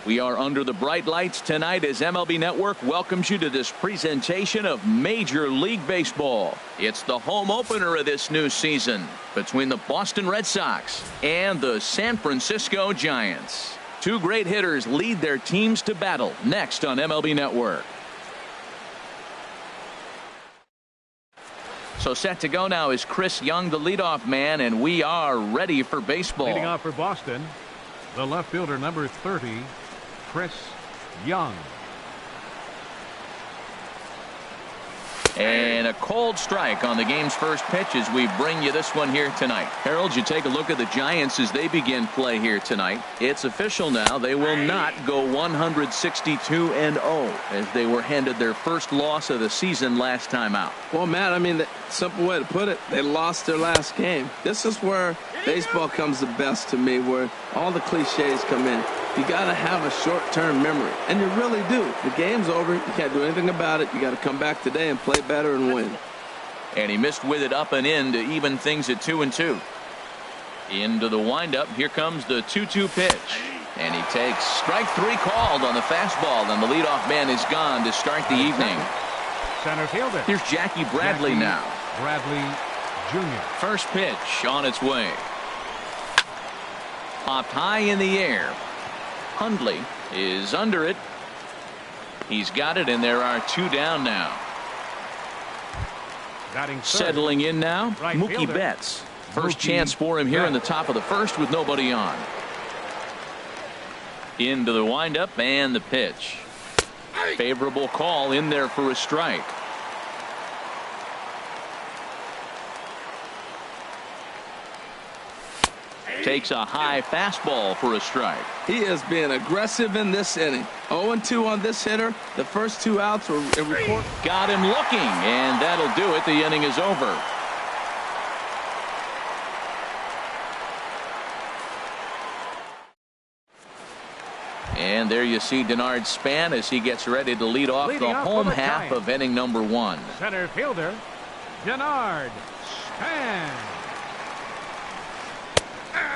We are under the bright lights tonight as MLB Network welcomes you to this presentation of Major League Baseball. It's the home opener of this new season between the Boston Red Sox and the San Francisco Giants. Two great hitters lead their teams to battle next on MLB Network. So set to go now is Chris Young, the leadoff man, and we are ready for baseball. Leading off for Boston, the left fielder, number 30, Chris Young. And a cold strike on the game's first pitch as we bring you this one here tonight. Harold, you take a look at the Giants as they begin play here tonight. It's official now. They will not go 162-0 as they were handed their first loss of the season last time out. Well, Matt, I mean, the simple way to put it, they lost their last game. This is where baseball comes the best to me, where all the cliches come in. You got to have a short-term memory, and you really do. The game's over. You can't do anything about it. You got to come back today and play better and win. And he missed with it up and in to even things at 2-2. Into the windup. Here comes the 2-2 pitch. And he takes strike three called on the fastball, and the leadoff man is gone to start the evening. Center fielder. Here's Jackie Bradley now. Bradley Jr. First pitch on its way. Popped high in the air. Hundley is under it. He's got it, and there are two down now. Settling in now, right Mookie fielder. Betts. First Mookie chance for him here Betts. in the top of the first with nobody on. Into the windup and the pitch. Favorable call in there for a strike. Takes a high fastball for a strike. He is being aggressive in this inning. 0-2 on this hitter. The first two outs were recorded. Got him looking, and that'll do it. The inning is over. And there you see Denard Span as he gets ready to lead off the home half of inning number one. Center fielder, Denard Span.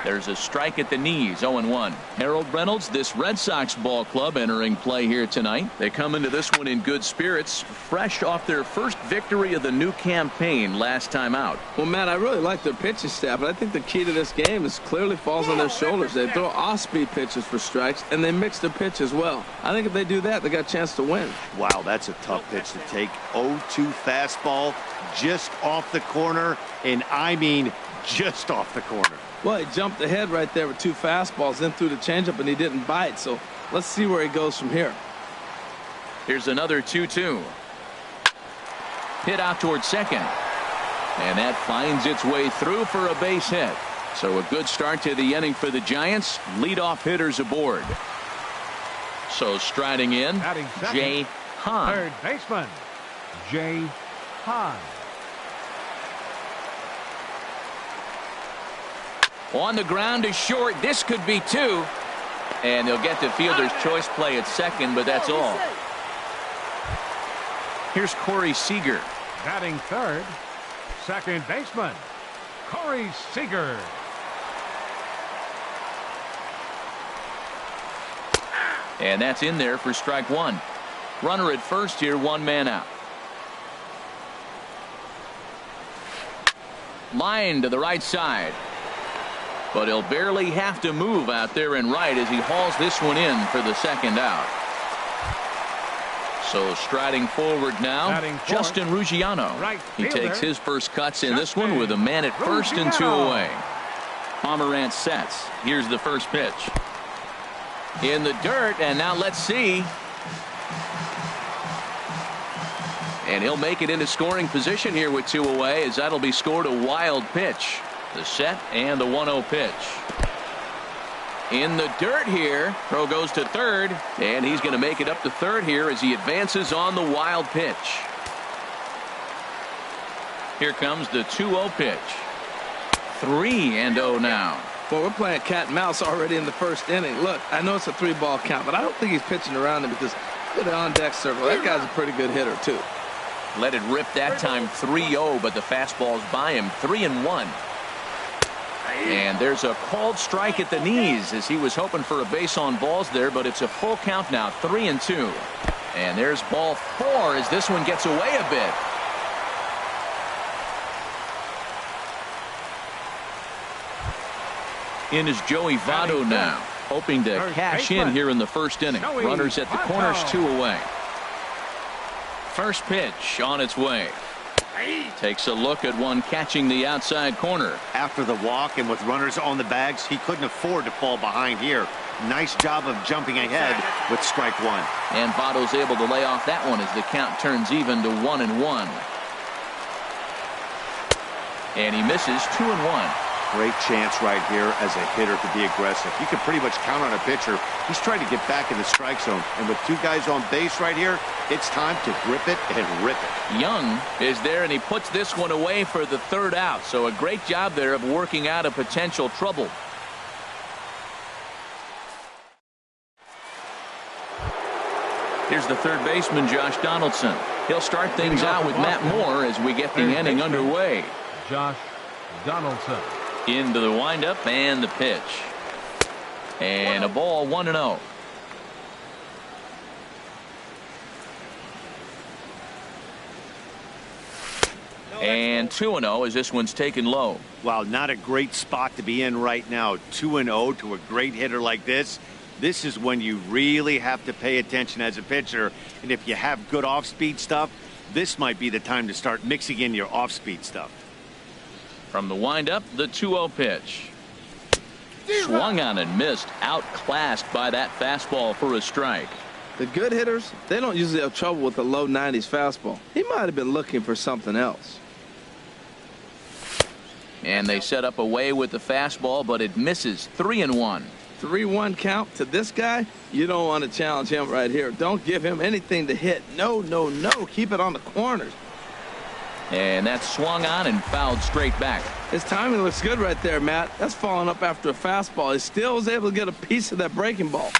There's a strike at the knees, 0-1. Harold Reynolds, this Red Sox ball club entering play here tonight. They come into this one in good spirits, fresh off their first victory of the new campaign last time out. Well, Matt, I really like their pitching staff, but I think the key to this game is clearly falls on their shoulders. They throw off-speed pitches for strikes, and they mix their pitch as well. I think if they do that, they got a chance to win. Wow, that's a tough pitch to take. 0-2 fastball just off the corner, and I mean just off the corner. Well, he jumped ahead right there with two fastballs, then threw the changeup, and he didn't bite. So let's see where he goes from here. Here's another 2-2. Hit out towards second. And that finds its way through for a base hit. So a good start to the inning for the Giants. Leadoff hitters aboard. So striding in, Jay Hahn. Third baseman, Jay Hahn. On the ground is short. This could be two. And they'll get the fielder's choice play at second, but that's all. Here's Corey Seager. Batting third, second baseman, Corey Seager. And that's in there for strike one. Runner at first here, one man out. Line to the right side. But he'll barely have to move out there in right as he hauls this one in for the second out. So striding forward now, Justin Ruggiano. Right He fielder, takes his first cuts in this one Justin with a man at first and two Ruggiano. away. Pomerantz sets. Here's the first pitch. In the dirt, and now let's see. And he'll make it into scoring position here with two away, as that'll be scored a wild pitch. The set and the 1-0 pitch. In the dirt here. Throw goes to third, and he's going to make it up to third here as he advances on the wild pitch. Here comes the 2-0 pitch. 3-0 now. Well, we're playing cat and mouse already in the first inning. Look, I know it's a 3-ball count, but I don't think he's pitching around him because look at the on-deck circle. That guy's a pretty good hitter, too. Let it rip that time, 3-0, but the fastball's by him. 3-1. And there's a called strike at the knees as he was hoping for a base on balls there, but it's a full count now, 3-2. And there's ball 4 as this one gets away a bit. In is Joey Votto now, hoping to cash in here in the first inning. Runners at the corners, 2 away. First pitch on its way. Takes a look at one catching the outside corner. After the walk and with runners on the bags, he couldn't afford to fall behind here. Nice job of jumping ahead with strike 1. And Votto's able to lay off that one as the count turns even to 1-1. And he misses 2-1. Great chance right here as a hitter to be aggressive. You can pretty much count on a pitcher. He's trying to get back in the strike zone. And with 2 guys on base right here, it's time to grip it and rip it. Young is there, and he puts this one away for the 3rd out. So a great job there of working out a potential trouble. Here's the third baseman, Josh Donaldson. He'll start things out with Matt Moore as we get the inning underway. Josh Donaldson. Into the windup and the pitch. And a ball, 1-0. And 2-0 as this one's taken low. Wow, not a great spot to be in right now. 2-0 to a great hitter like this. This is when you really have to pay attention as a pitcher. And if you have good off-speed stuff, this might be the time to start mixing in your off-speed stuff. From the windup, the 2-0 pitch. Swung on and missed. Outclassed by that fastball for a strike. The good hitters, they don't usually have trouble with the low 90s fastball. He might have been looking for something else. And they set up away with the fastball, but it misses. 3-1. 3-1 count to this guy. You don't want to challenge him right here. Don't give him anything to hit. No, no, no. Keep it on the corners. And that's swung on and fouled straight back. His timing looks good right there, Matt. That's following up after a fastball. He still was able to get a piece of that breaking ball.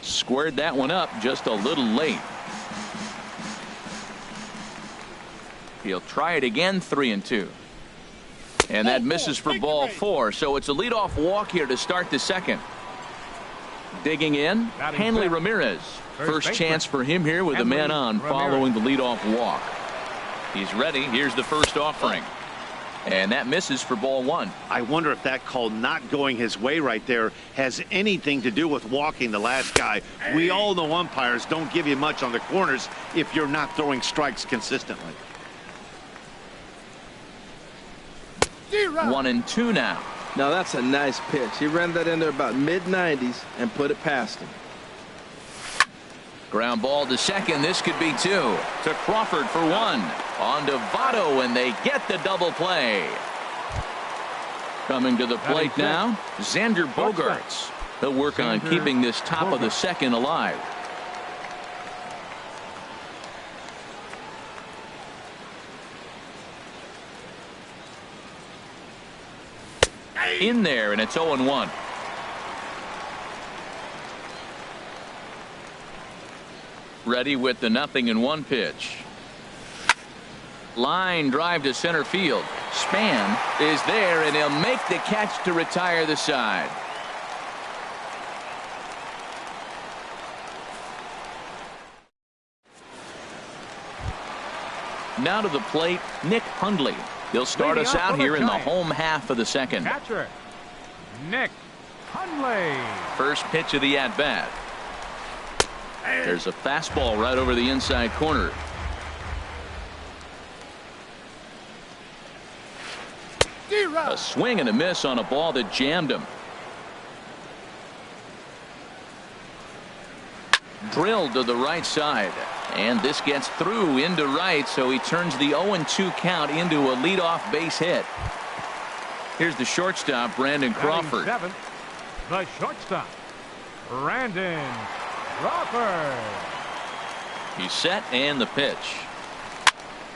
Squared that one up just a little late. He'll try it again, 3-2. And that misses for ball 4. So it's a leadoff walk here to start the second. Digging in, Hanley Ramirez. First chance for him here with a man on following the leadoff walk. He's ready. Here's the first offering. And that misses for ball 1. I wonder if that call not going his way right there has anything to do with walking the last guy. We all know umpires don't give you much on the corners if you're not throwing strikes consistently. 1-2 now. Now that's a nice pitch. He ran that in there about mid-90s and put it past him. Ground ball to second. This could be 2. To Crawford for 1. On to Votto, and they get the double play. Coming to the plate now, Xander Bogaerts. He'll work on keeping this top of the second alive. In there, and it's 0-1. Ready with the 0-1 pitch. Line drive to center field. Span is there, and he'll make the catch to retire the side. Now to the plate, Nick Hundley. He'll start us out here in the home half of the second. Catcher, Nick Hundley. First pitch of the at-bat. There's a fastball right over the inside corner. A swing and a miss on a ball that jammed him. Drilled to the right side. And this gets through into right, so he turns the 0-2 count into a leadoff base hit. Here's the shortstop, Brandon Crawford. The shortstop, Brandon Crawford. He's set, and the pitch.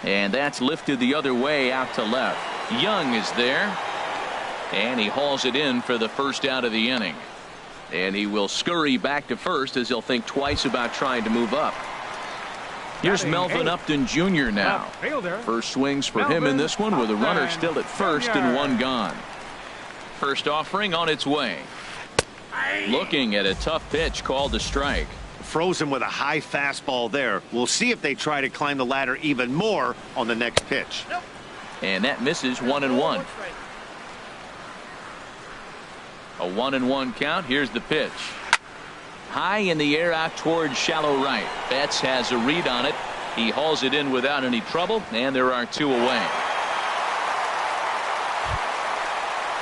And that's lifted the other way out to left. Young is there. And he hauls it in for the first out of the inning. And he will scurry back to first as he'll think twice about trying to move up. Here's Melvin Upton Jr. now. First swings for him in this one with a runner still at first and 1 gone. First offering on its way. Looking at a tough pitch called a strike. Frozen with a high fastball there. We'll see if they try to climb the ladder even more on the next pitch. And that misses 1-1. A 1-1 count. Here's the pitch. High in the air out towards shallow right. Betts has a read on it. He hauls it in without any trouble, and there are 2 away.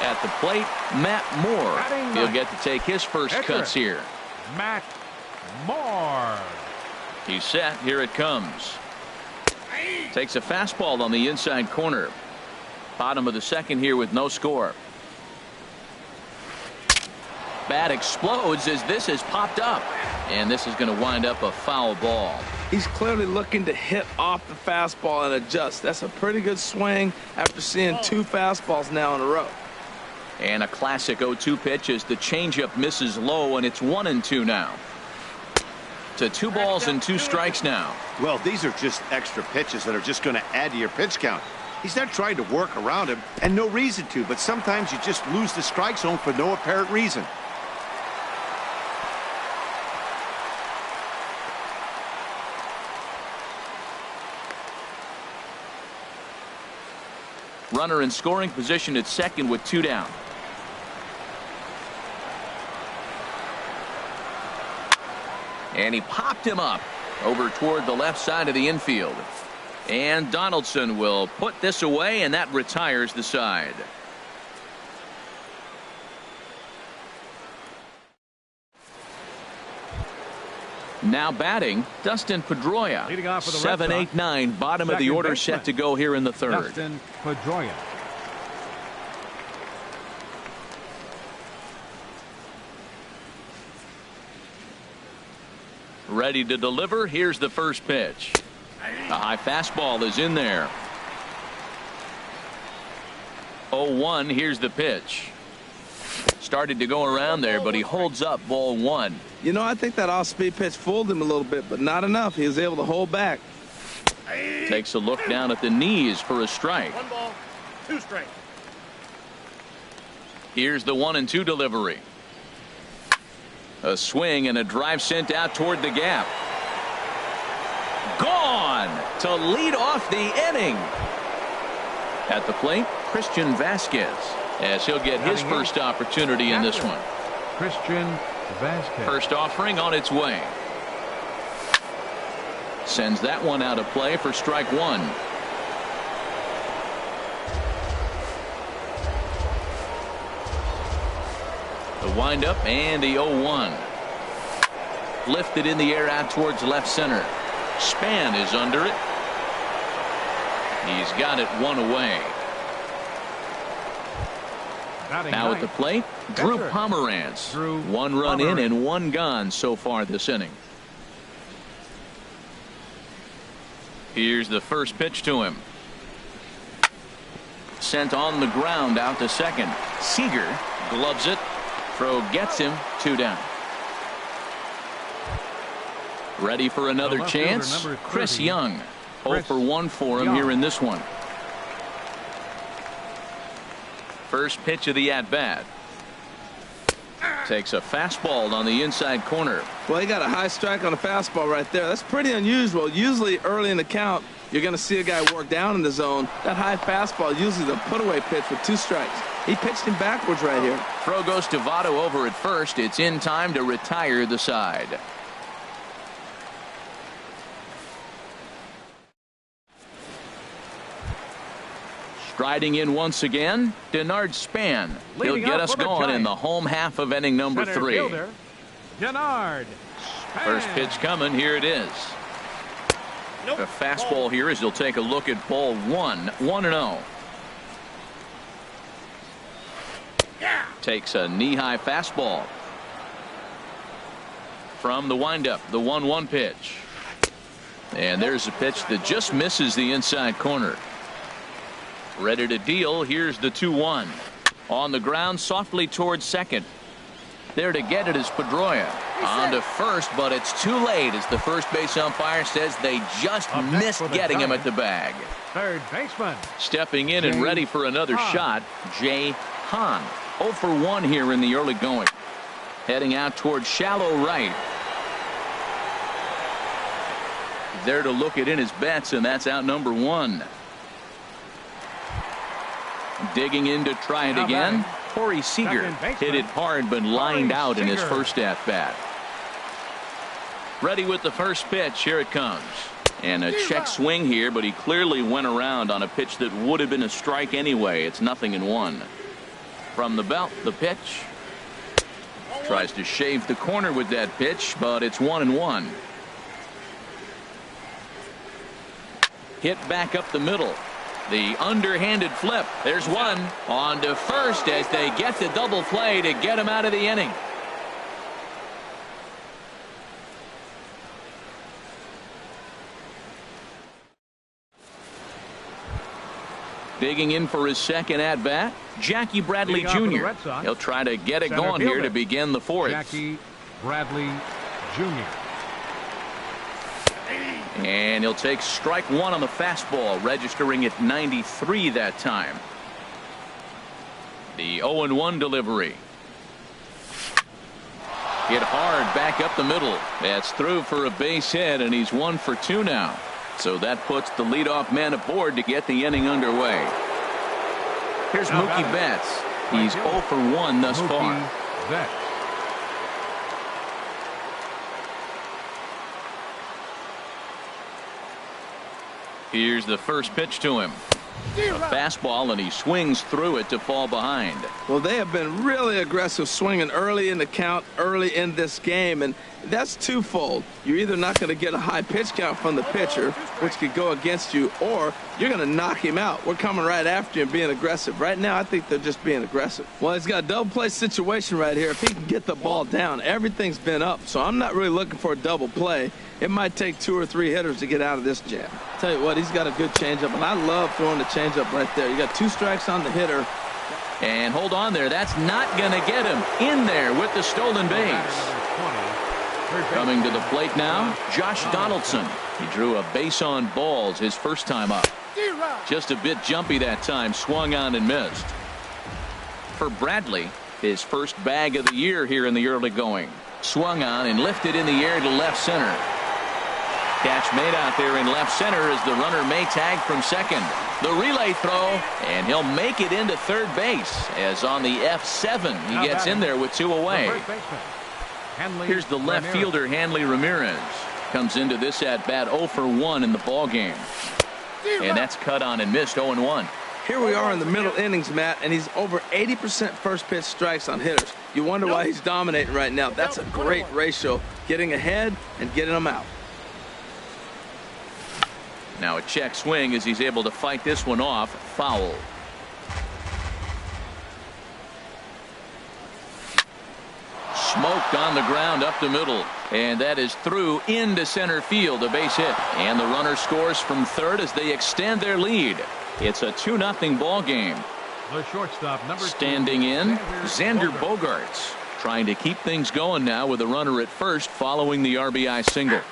At the plate, Matt Moore. He'll get to take his first cuts here. Matt Moore. He's set. Here it comes. Takes a fastball on the inside corner. Bottom of the second here with no score. Bat explodes as this has popped up, and this is going to wind up a foul ball. He's clearly looking to hit off the fastball and adjust. That's a pretty good swing after seeing 2 fastballs now in a row. And a classic 0-2 pitch as the changeup misses low, and it's 1-2 now. To 2 balls and 2 strikes now. Well, these are just extra pitches that are just going to add to your pitch count. He's not trying to work around him, and no reason to, but sometimes you just lose the strike zone for no apparent reason. Runner in scoring position at second with 2 down. And he popped him up over toward the left side of the infield. And Donaldson will put this away, and that retires the side. Now batting, Dustin Pedroia. 7-8-9, bottom of the order, set to go here in the third. Dustin Pedroia. Ready to deliver. Here's the first pitch. A high fastball is in there. 0-1. Here's the pitch. Started to go around there, but he holds up ball 1. You know, I think that off-speed pitch fooled him a little bit, but not enough. He was able to hold back. Takes a look down at the knees for a strike. 1 ball, 2 strikes. Here's the 1-2 delivery. A swing and a drive sent out toward the gap. Gone to lead off the inning. At the plate, Christian Vasquez, as he'll get his first opportunity in this one. Christian Vasquez. First offering on its way. Sends that one out of play for strike 1. The windup and the 0-1. Lifted in the air out towards left center. Span is under it. He's got it 1 away. Now at the plate, Drew Pomeranz. 1 run in and 1 gone so far this inning. Here's the first pitch to him. Sent on the ground out to second. Seager gloves it. Throw gets him 2 down. Ready for another chance. Chris Young. 0 for 1 for him here in this one. First pitch of the at-bat. Takes a fastball on the inside corner. Well, he got a high strike on a fastball right there. That's pretty unusual. Usually early in the count, you're going to see a guy work down in the zone. That high fastball usually the put-away pitch with 2 strikes. He pitched him backwards right here. Throw goes to Votto over at first. It's in time to retire the side. Striding in once again, Denard Span. He'll get us going in the home half of inning number 3. Denard Span. First pitch coming. Here it is. The fastball here as he'll take a look at ball 1. 1-0. Takes a knee-high fastball. From the windup, the 1-1 pitch. And there's a pitch that just misses the inside corner. Ready to deal. Here's the 2-1. On the ground, softly towards second. There to get it is Pedroia. On to first, but it's too late as the first base umpire says they just missed getting him at the bag. Third baseman. Stepping in and ready for another shot, Jay Hahn. 0 for 1 here in the early going. Heading out towards shallow right. There to look it in his bets, and that's out number 1. Digging in to try it again. Corey Seager hit it hard but lined out in his first at-bat. Ready with the first pitch. Here it comes. And a check swing here, but he clearly went around on a pitch that would have been a strike anyway. It's 0-1. From the belt, the pitch. Tries to shave the corner with that pitch, but it's 1-1. Hit back up the middle. The underhanded flip. There's one. On to first as they get the double play to get him out of the inning. Digging in for his second at-bat, Jackie Bradley Jr. He'll try to get it going here to begin the fourth. Jackie Bradley Jr. And he'll take strike 1 on the fastball, registering at 93 that time. The 0-1 delivery. Hit hard back up the middle. That's through for a base hit, and he's 1 for 2 now. So that puts the leadoff man aboard to get the inning underway. Here's Mookie Betts. He's 0 for 1 thus far. Betts. Here's the first pitch to him. A fastball, and he swings through it to fall behind. Well, they have been really aggressive swinging early in the count, early in this game, and that's twofold. You're either not going to get a high pitch count from the pitcher, which could go against you, or you're going to knock him out. We're coming right after you and being aggressive. Right now, I think they're just being aggressive. Well, he's got a double play situation right here. If he can get the ball down, everything's been up, so I'm not really looking for a double play. It might take 2 or 3 hitters to get out of this jam. Tell you what, he's got a good changeup, and I love throwing the changeup right there. You got 2 strikes on the hitter. And hold on there. That's not going to get him in there with the stolen base. Coming to the plate now, Josh Donaldson. He drew a base on balls his first time up. Just a bit jumpy that time, swung on and missed. For Bradley, his first bag of the year here in the early going. Swung on and lifted in the air to left center. Catch made out there in left center as the runner may tag from second. The relay throw, and he'll make it into third base as on the F7 he gets in there with 2 away. Here's the left fielder, Hanley Ramirez. Comes into this at-bat 0 for 1 in the ball game. And that's cut on and missed 0-1. Here we are in the middle innings, Matt, and he's over 80% first pitch strikes on hitters. You wonder why he's dominating right now. That's a great ratio, getting ahead and getting them out. Now a check swing as he's able to fight this one off. Foul. Smoked on the ground up the middle, and that is through into center field, a base hit, and the runner scores from third as they extend their lead. It's a 2-0 ball game. The shortstop, number 2, standing in, Xander Bogaerts, trying to keep things going now with a runner at first following the RBI single.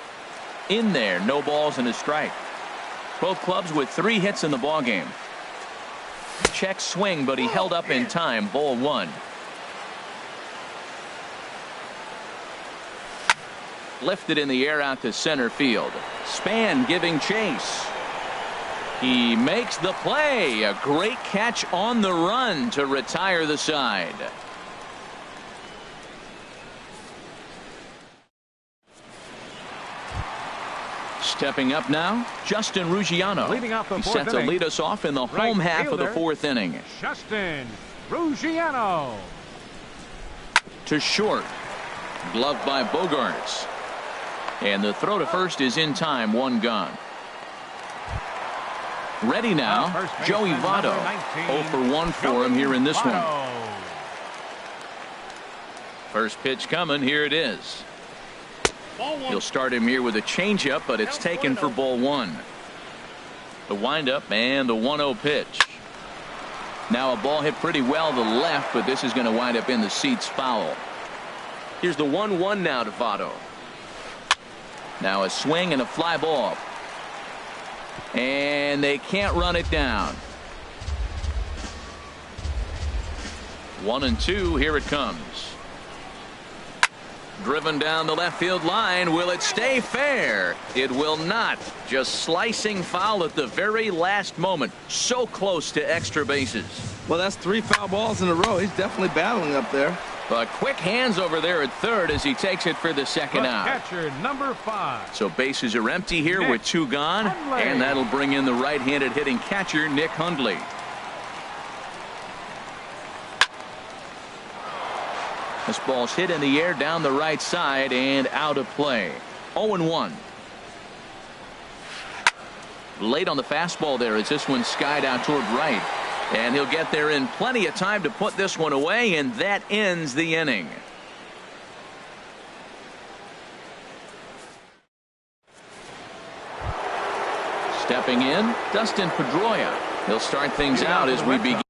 In there, no balls and a strike. Both clubs with 3 hits in the ball game. Check swing, but he held up in time. Ball 1. Lifted in the air out to center field. Span giving chase. He makes the play. A great catch on the run to retire the side. Stepping up now, Justin Ruggiano. Leading off the He's fourth set to inning. lead us off in the home half of the 4th inning. Justin Ruggiano. To short. Gloved by Bogaerts. And the throw to first is in time. 1 gone. Ready now, Joey Votto. 0 for 1 for him here in this one. First pitch coming. Here it is. He'll start him here with a changeup, but it's taken for ball 1. The windup and the 1-0 pitch. Now a ball hit pretty well to the left, but this is going to wind up in the seats foul. Here's the 1-1 now to Votto. Now a swing and a fly ball. And they can't run it down. 1-2. Here it comes. Driven down the left field line. Will it stay fair? It will not. Just slicing foul at the very last moment. So close to extra bases. Well, that's 3 foul balls in a row. He's definitely battling up there. But quick hands over there at third as he takes it for the second out. Catcher number 5. So bases are empty here with 2 gone. Hundley. And that'll bring in the right-handed hitting catcher, Nick Hundley. This ball's hit in the air down the right side and out of play. 0-1. Late on the fastball there as this one skied out toward right. And he'll get there in plenty of time to put this one away, and that ends the inning. Stepping in, Dustin Pedroia. He'll start things out as we begin.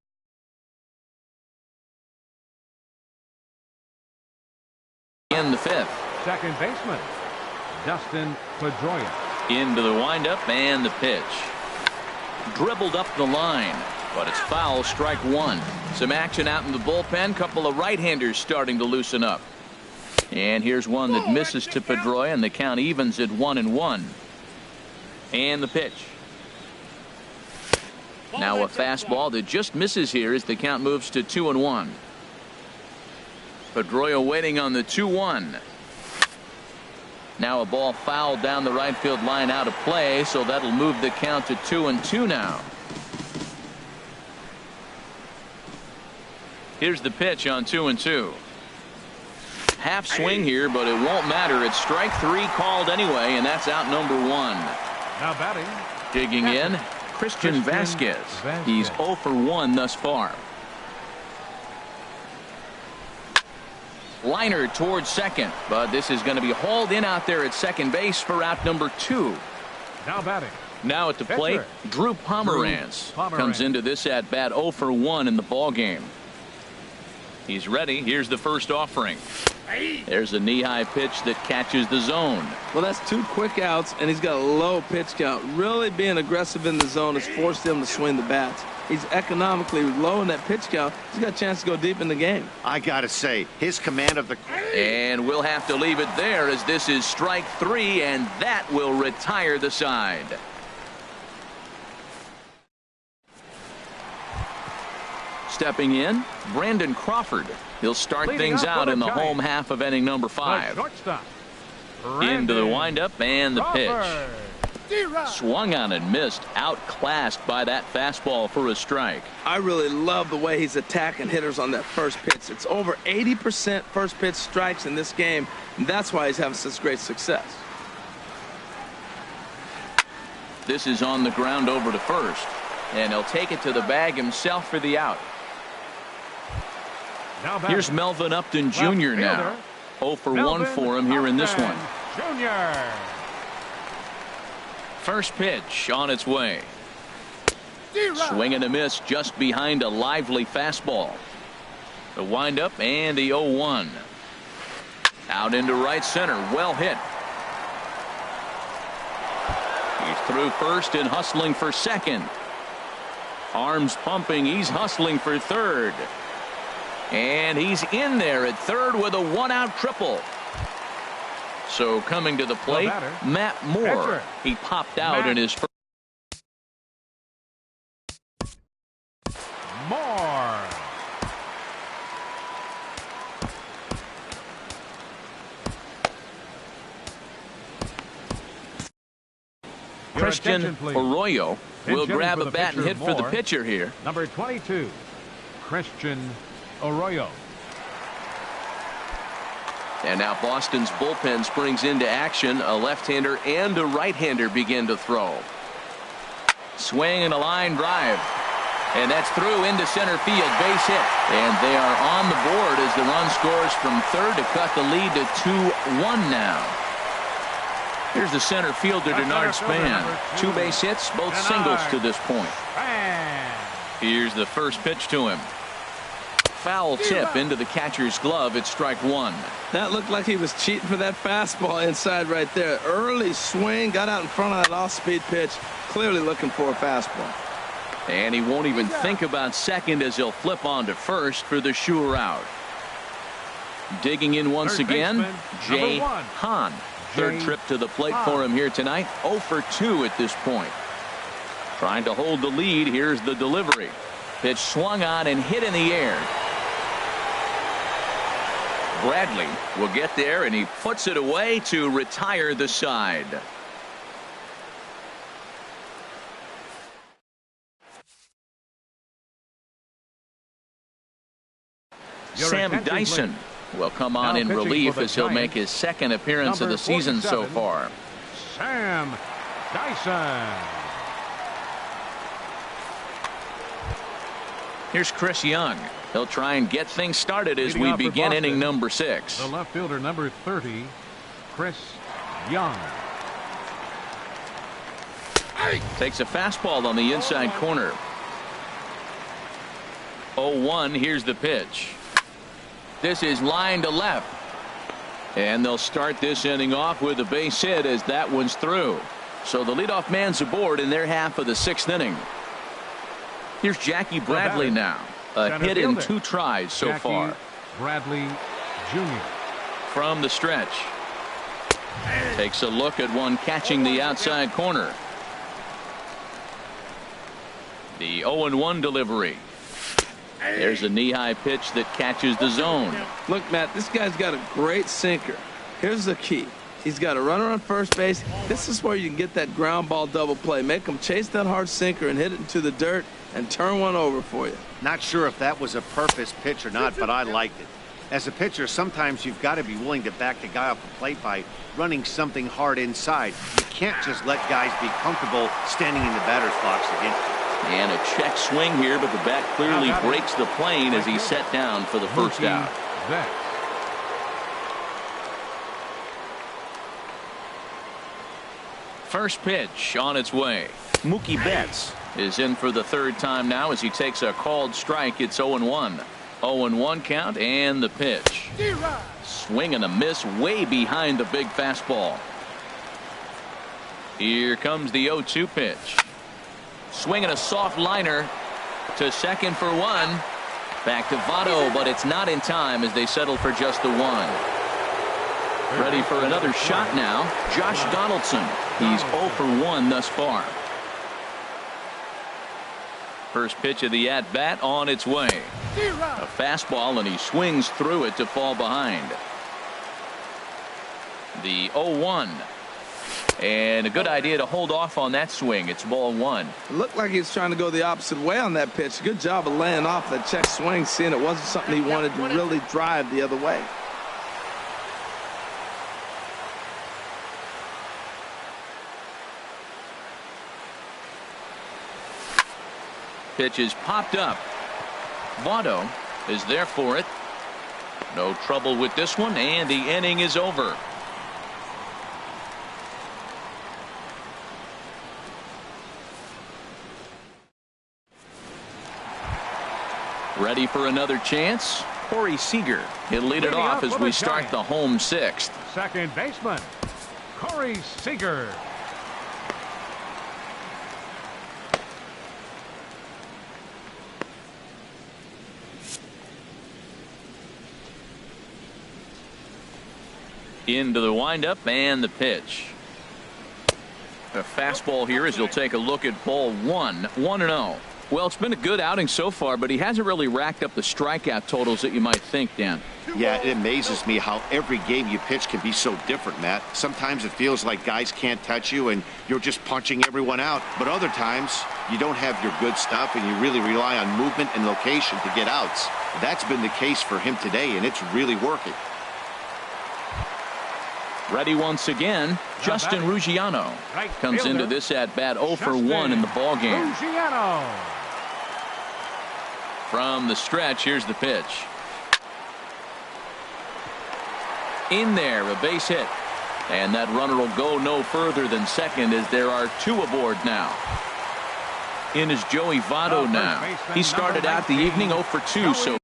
In the 5th. Second baseman, Dustin Pedroia. Into the windup and the pitch. Dribbled up the line, but it's foul, strike 1. Some action out in the bullpen. Couple of right-handers starting to loosen up. And here's one that misses to Pedroia, and the count evens at 1-1. And the pitch. Now a fastball that just misses here as the count moves to 2-1. Pedroia waiting on the 2-1. Now a ball fouled down the right field line out of play, so that'll move the count to 2-2 now. Here's the pitch on 2-2. Half swing here, but it won't matter. It's strike 3 called anyway, and that's out number 1. Now batting. Digging in, Christian Vasquez. He's 0 for 1 thus far. Liner towards second, but this is going to be hauled in out there at second base for out number 2. Now batting. Now at the plate, Drew Pomeranz comes into this at bat 0 for 1 in the ball game. He's ready. Here's the first offering. There's a knee-high pitch that catches the zone. Well, that's 2 quick outs, and he's got a low pitch count. Really being aggressive in the zone has forced him to swing the bats. He's economically low in that pitch count. He's got a chance to go deep in the game. I got to say, his command of the... And we'll have to leave it there as this is strike 3, and that will retire the side. Stepping in, Brandon Crawford. He'll start things out in the home half of inning number 5. Into the windup and the pitch. Swung on and missed, outclassed by that fastball for a strike. I really love the way he's attacking hitters on that first pitch. It's over 80% first pitch strikes in this game, and that's why he's having such great success. This is on the ground over to first, and he'll take it to the bag himself for the out. Here's Melvin Upton Jr. now. 0 for 1 for him here in this one. Jr. First pitch on its way. Swing and a miss just behind a lively fastball. The windup and the 0-1. Out into right center. Well hit. He's through first and hustling for second. Arms pumping. He's hustling for third. And he's in there at third with a 1-out triple. So coming to the plate, Matt Moore. He popped out in his first. Moore. Christian Arroyo will grab a bat and hit for the pitcher here. Number 22, Christian Arroyo. And now Boston's bullpen springs into action. A left-hander and a right-hander begin to throw. Swing and a line drive. And that's through into center field. Base hit. And they are on the board as the run scores from third to cut the lead to 2-1 now. Here's the center fielder, Denard Span. 2 base hits, both singles to this point. Here's the first pitch to him. Foul tip into the catcher's glove. It's strike 1. That looked like he was cheating for that fastball inside right there. Early swing, got out in front of that off-speed pitch, clearly looking for a fastball. And he won't even think about second as he'll flip on to first for the sure out. Digging in once again, Jay Hahn. Third trip to the plate for him here tonight. 0 for 2 at this point. Trying to hold the lead. Here's the delivery. Pitch swung on and hit in the air. Bradley will get there, and he puts it away to retire the side. Sam Dyson will come on in relief as he'll make his second appearance of the season so far. Sam Dyson. Here's Chris Young. He'll try and get things started as we begin inning number 6. The left fielder, number 30, Chris Young. Takes a fastball on the inside corner. 0-1. Here's the pitch. This is line to left. And they'll start this inning off with a base hit as that one's through. So the leadoff man's aboard in their half of the 6th inning. Here's Jackie Bradley now. A hit in 2 tries so far. Bradley Jr. From the stretch. Takes a look at one catching the outside corner. The 0-1 delivery. There's a knee-high pitch that catches the zone. Look, Matt, this guy's got a great sinker. Here's the key. He's got a runner on first base. This is where you can get that ground ball double play. Make him chase that hard sinker and hit it into the dirt and turn one over for you. Not sure if that was a purpose pitch or not, but I liked it. As a pitcher, sometimes you've got to be willing to back the guy off the plate by running something hard inside. You can't just let guys be comfortable standing in the batter's box against you. And a check swing here, but the bat clearly breaks the plane as he's set down for the first out. First pitch on its way. Mookie Betts is in for the 3rd time now as he takes a called strike. It's 0-1. 0-1 count, and the pitch. Swing and a miss way behind the big fastball. Here comes the 0-2 pitch. Swinging a soft liner to second for 1. Back to Votto, but it's not in time as they settle for just the 1. Ready for another shot now. Josh Donaldson. He's 0 for 1 thus far. First pitch of the at-bat on its way. A fastball, and he swings through it to fall behind. The 0-1. And a good idea to hold off on that swing. It's ball 1. It looked like he was trying to go the opposite way on that pitch. Good job of laying off that check swing, seeing it wasn't something he wanted to really drive the other way. Pitch is popped up. Votto is there for it. No trouble with this one, and the inning is over. Ready for another chance? Corey Seager. He'll lead it off as we start the home 6th. Second baseman, Corey Seager. Into the windup and the pitch. A fastball here as he'll take a look at ball 1. 1-0. Well, it's been a good outing so far, but he hasn't really racked up the strikeout totals that you might think, Dan. Yeah, it amazes me how every game you pitch can be so different, Matt. Sometimes it feels like guys can't touch you and you're just punching everyone out. But other times you don't have your good stuff and you really rely on movement and location to get outs. That's been the case for him today, and it's really working. Ready once again, Justin Ruggiano comes into this at bat 0 for 1 in the ball game. From the stretch, here's the pitch. In there, a base hit. And that runner will go no further than second as there are 2 aboard now. In is Joey Votto now. He started out the evening 0 for 2 so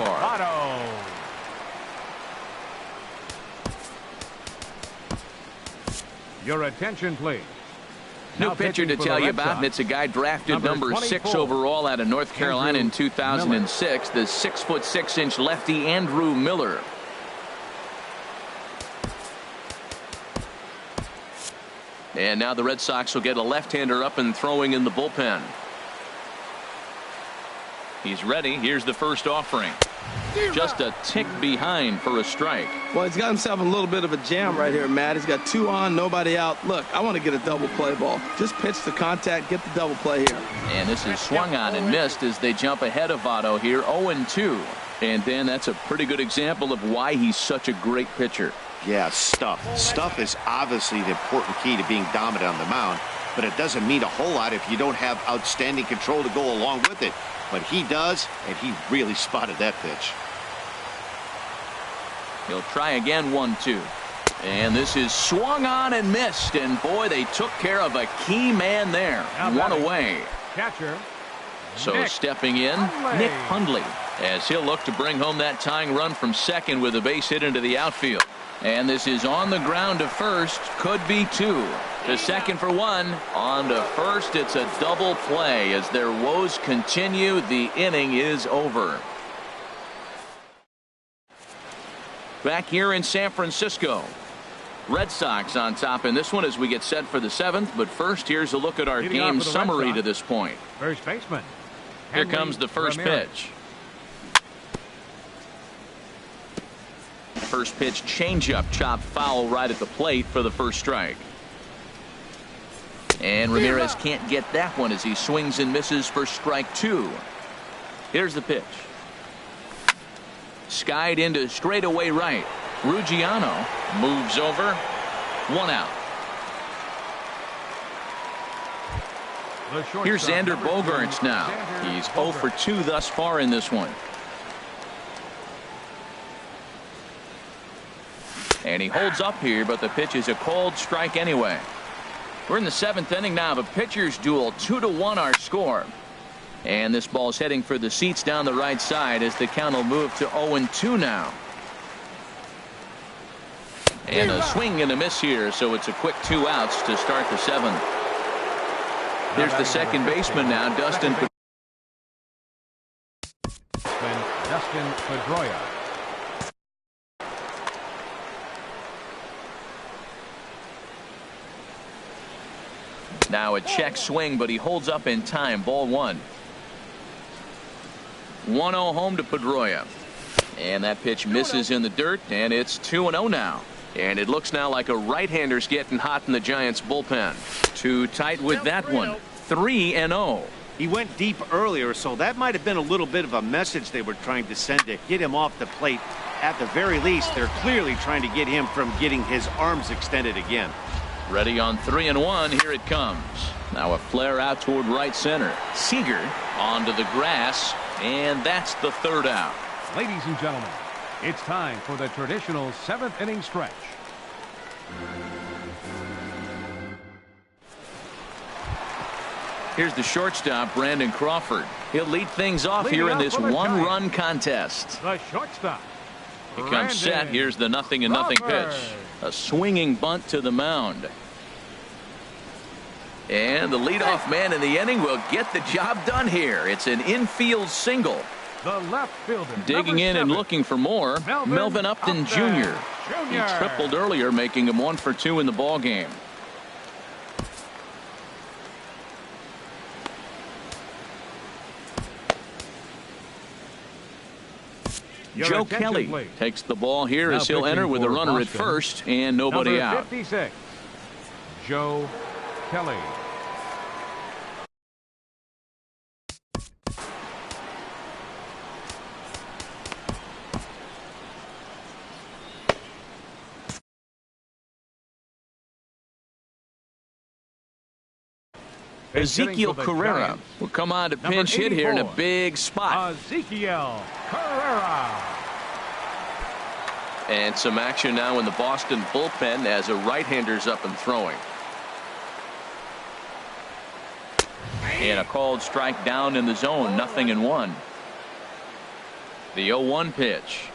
far. Votto. Your attention, please. New pitcher to tell you about, and it's a guy drafted number 6 overall out of North Carolina in 2006, the 6'6" lefty Andrew Miller. And now the Red Sox will get a left-hander up and throwing in the bullpen. He's ready. Here's the first offering. Just a tick behind for a strike. Well, he's got himself a little bit of a jam right here, Matt. He's got 2 on, nobody out. Look, I want to get a double play ball. Just pitch the contact, get the double play here. And this is swung on and missed as they jump ahead of Votto here, 0-2. And Dan, that's a pretty good example of why he's such a great pitcher. Yeah, stuff. Stuff is obviously the important key to being dominant on the mound, but it doesn't mean a whole lot if you don't have outstanding control to go along with it. But he does, and he really spotted that pitch. He'll try again, 1-2. And this is swung on and missed. And boy, they took care of a key man there. One away. Catcher. So Nick stepping in, Hundley. Nick Hundley, as he'll look to bring home that tying run from second with a base hit into the outfield. And this is on the ground to first. Could be 2. To second for 1. On to first. It's a double play as their woes continue. The inning is over. Back here in San Francisco. Red Sox on top in this one as we get set for the 7th. But first, here's a look at our game summary to this point. First baseman. Here comes the first pitch. First pitch changeup, chopped foul right at the plate for the first strike. And Ramirez can't get that one as he swings and misses for strike 2. Here's the pitch. Skied into straightaway right. Ruggiano moves over. 1 out. Here's Xander Bogaerts now. He's 0 for 2 thus far in this one. And he holds up here, but the pitch is a cold strike anyway. We're in the 7th inning now of a pitcher's duel. 2-1 our score. And this ball's heading for the seats down the right side as the count will move to 0-2 now. And a swing and a miss here, so it's a quick 2 outs to start the 7th. Here's the second baseman now, Dustin Pedroia. Now a check swing, but he holds up in time. Ball 1. 1-0 home to Pedroia. And that pitch misses in the dirt, and it's 2-0 now. And it looks now like a right-hander's getting hot in the Giants bullpen. Too tight with that one. 3-0. He went deep earlier, so that might have been a little bit of a message they were trying to send to get him off the plate. At the very least, they're clearly trying to get him from getting his arms extended again. Ready on 3-1. Here it comes. Now a flare out toward right center. Seager onto the grass, and that's the 3rd out. Ladies and gentlemen, it's time for the traditional 7th inning stretch. Here's the shortstop, Brandon Crawford. He'll lead things off here in this 1-run contest. The shortstop. He comes set. Here's the 0-0 pitch. A swinging bunt to the mound. And the leadoff man in the inning will get the job done here. It's an infield single. The left fielder. Digging in and looking for more, Melvin Upton Jr. He tripled earlier, making him 1 for 2 in the ball game. Joe Kelly takes the ball here as he'll enter with a runner at first and nobody out. 56, Joe Kelly. Ezekiel Carrera will come on to pinch hit here in a big spot. Ezekiel Carrera. And some action now in the Boston bullpen as a right-hander's up and throwing. And a called strike down in the zone, 0-1. The 0-1 pitch.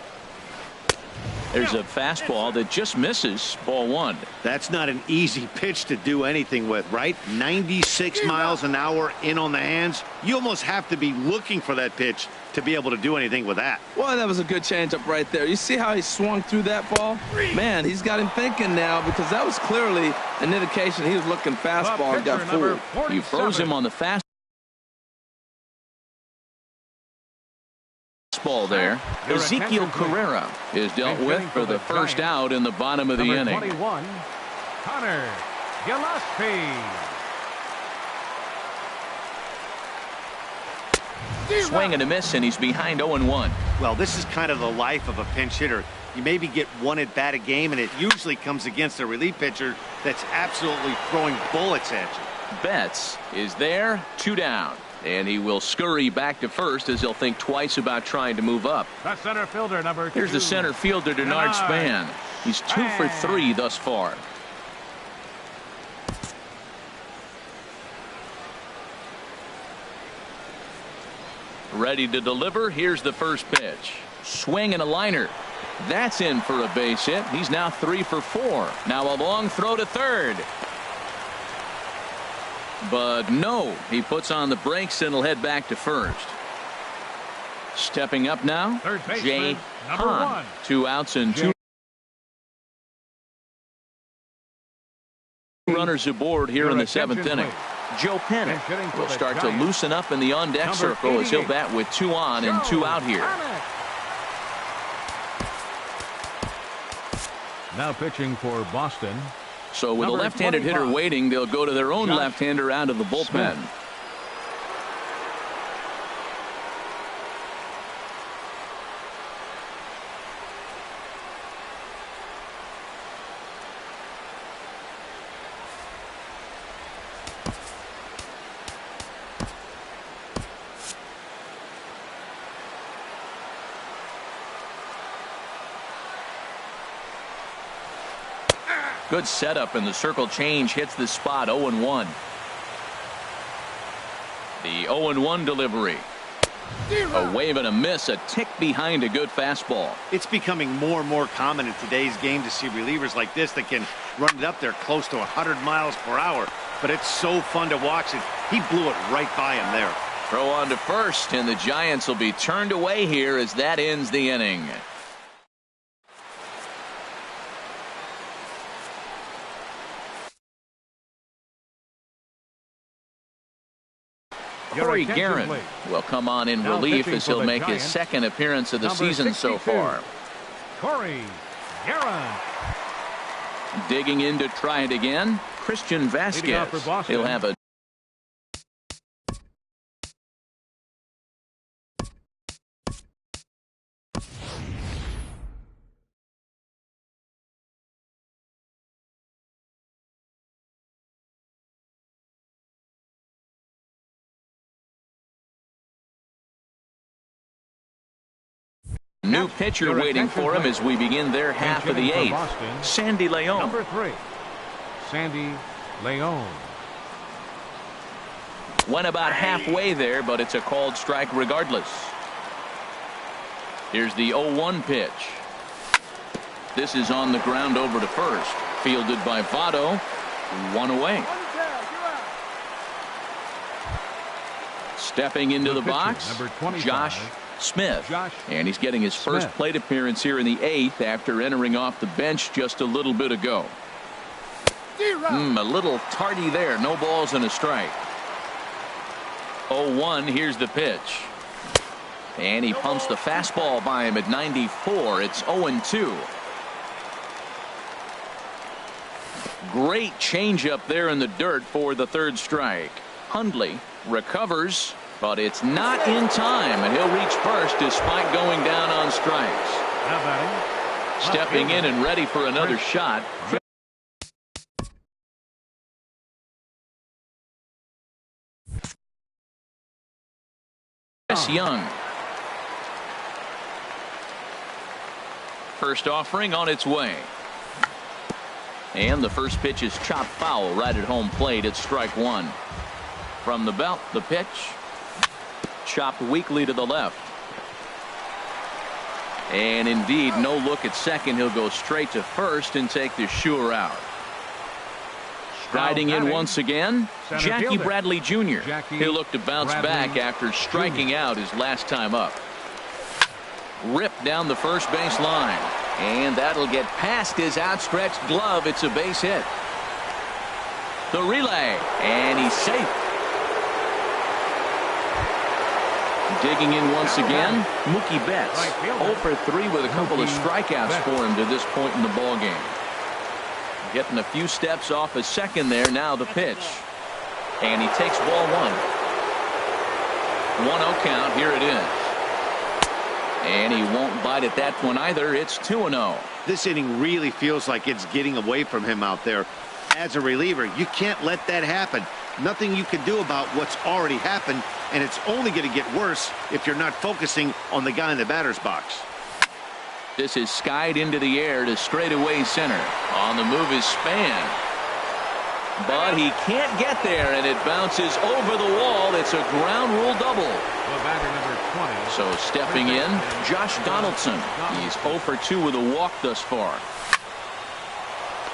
There's a fastball that just misses. Ball one. That's not an easy pitch to do anything with, right? 96 miles an hour in on the hands. You almost have to be looking for that pitch to be able to do anything with that. Well, that was a good changeup right there. You see how he swung through that ball? Man, he's got him thinking now, because that was clearly an indication he was looking fastball and got fooled. He froze him on the fastball there. Ezekiel Carrera is dealt with for the first out in the bottom of the inning. 21, Connor Gillespie. Swing and a miss, and he's behind 0-1. Well, this is kind of the life of a pinch hitter. You maybe get one at bat a game, and it usually comes against a relief pitcher that's absolutely throwing bullets at you. Betts is there, 2 down. And he will scurry back to first as he'll think twice about trying to move up. The center fielder, number 2. Here's the center fielder, Denard Span. He's 2 for 3 thus far. Ready to deliver. Here's the first pitch. Swing and a liner. That's in for a base hit. He's now 3 for 4. Now a long throw to third. But no, he puts on the brakes and will head back to first. Stepping up now, Jay Hahn. 2 outs and 2 runners aboard here in the 7th inning. Joe Penn will start to loosen up in the on-deck circle as he'll bat with 2 on and 2 out here. Now pitching for Boston. So with a left-handed hitter waiting, they'll go to their own left-hander out of the bullpen. Good setup, and the circle change hits the spot. 0-1. The 0-1 delivery. A wave and a miss, a tick behind a good fastball. It's becoming more and more common in today's game to see relievers like this that can run it up there close to 100 miles per hour. But it's so fun to watch it. He blew it right by him there. Throw on to first, and the Giants will be turned away here as that ends the inning. Corey Guerin will come on in relief as he'll make his 2nd appearance of the season so far. Corey Guerin. Digging in to try it again, Christian Vasquez. He'll have a new pitcher waiting for him as we begin their half of the 8th. Sandy Leon. Number 3, Sandy Leon. Went about halfway there, but it's a called strike regardless. Here's the 0-1 pitch. This is on the ground over to first. Fielded by Votto. 1 away. Stepping into the box, Josh Smith. And he's getting his first plate appearance here in the 8th after entering off the bench just a little bit ago. A little tardy there. No balls and a strike. 0-1. Here's the pitch. And he pumps the fastball by him at 94. It's 0-2. Great changeup there in the dirt for the 3rd strike. Hundley recovers, but it's not in time, and he'll reach first despite going down on strikes. Stepping in and ready for another shot. Chris Young. First offering on its way. And the first pitch is chopped foul right at home plate. It's strike 1. From the belt, the pitch. Chopped weakly to the left. And indeed, no look at second. He'll go straight to first and take the sure out. Riding in once again, Jackie Bradley Jr. He'll look to bounce back after striking out his last time up. Ripped down the first base line. And that'll get past his outstretched glove. It's a base hit. The relay. And he's safe. Digging in once again, Mookie Betts. 0 for 3 with a couple of strikeouts for him to this point in the ballgame. Getting a few steps off his second there. Now the pitch. And he takes ball 1. 1-0 count. Here it is. And he won't bite at that one either. It's 2-0. This inning really feels like it's getting away from him out there. As a reliever, you can't let that happen. Nothing you can do about what's already happened, and it's only going to get worse if you're not focusing on the guy in the batter's box. This is skied into the air to straightaway center. On the move is Span. But he can't get there, and it bounces over the wall. It's a ground rule double. The batter, number 20. So stepping in, Josh Donaldson. He's 0 for 2 with a walk thus far.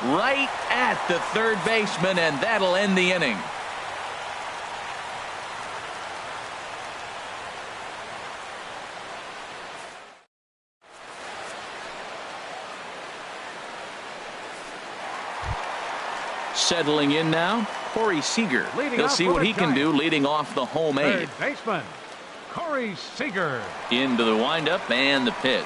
Right at the third baseman, and that'll end the inning. Settling in now, Corey Seager. He'll see what he can do leading off the home eight. Third baseman, Corey Seager. Into the windup and the pitch.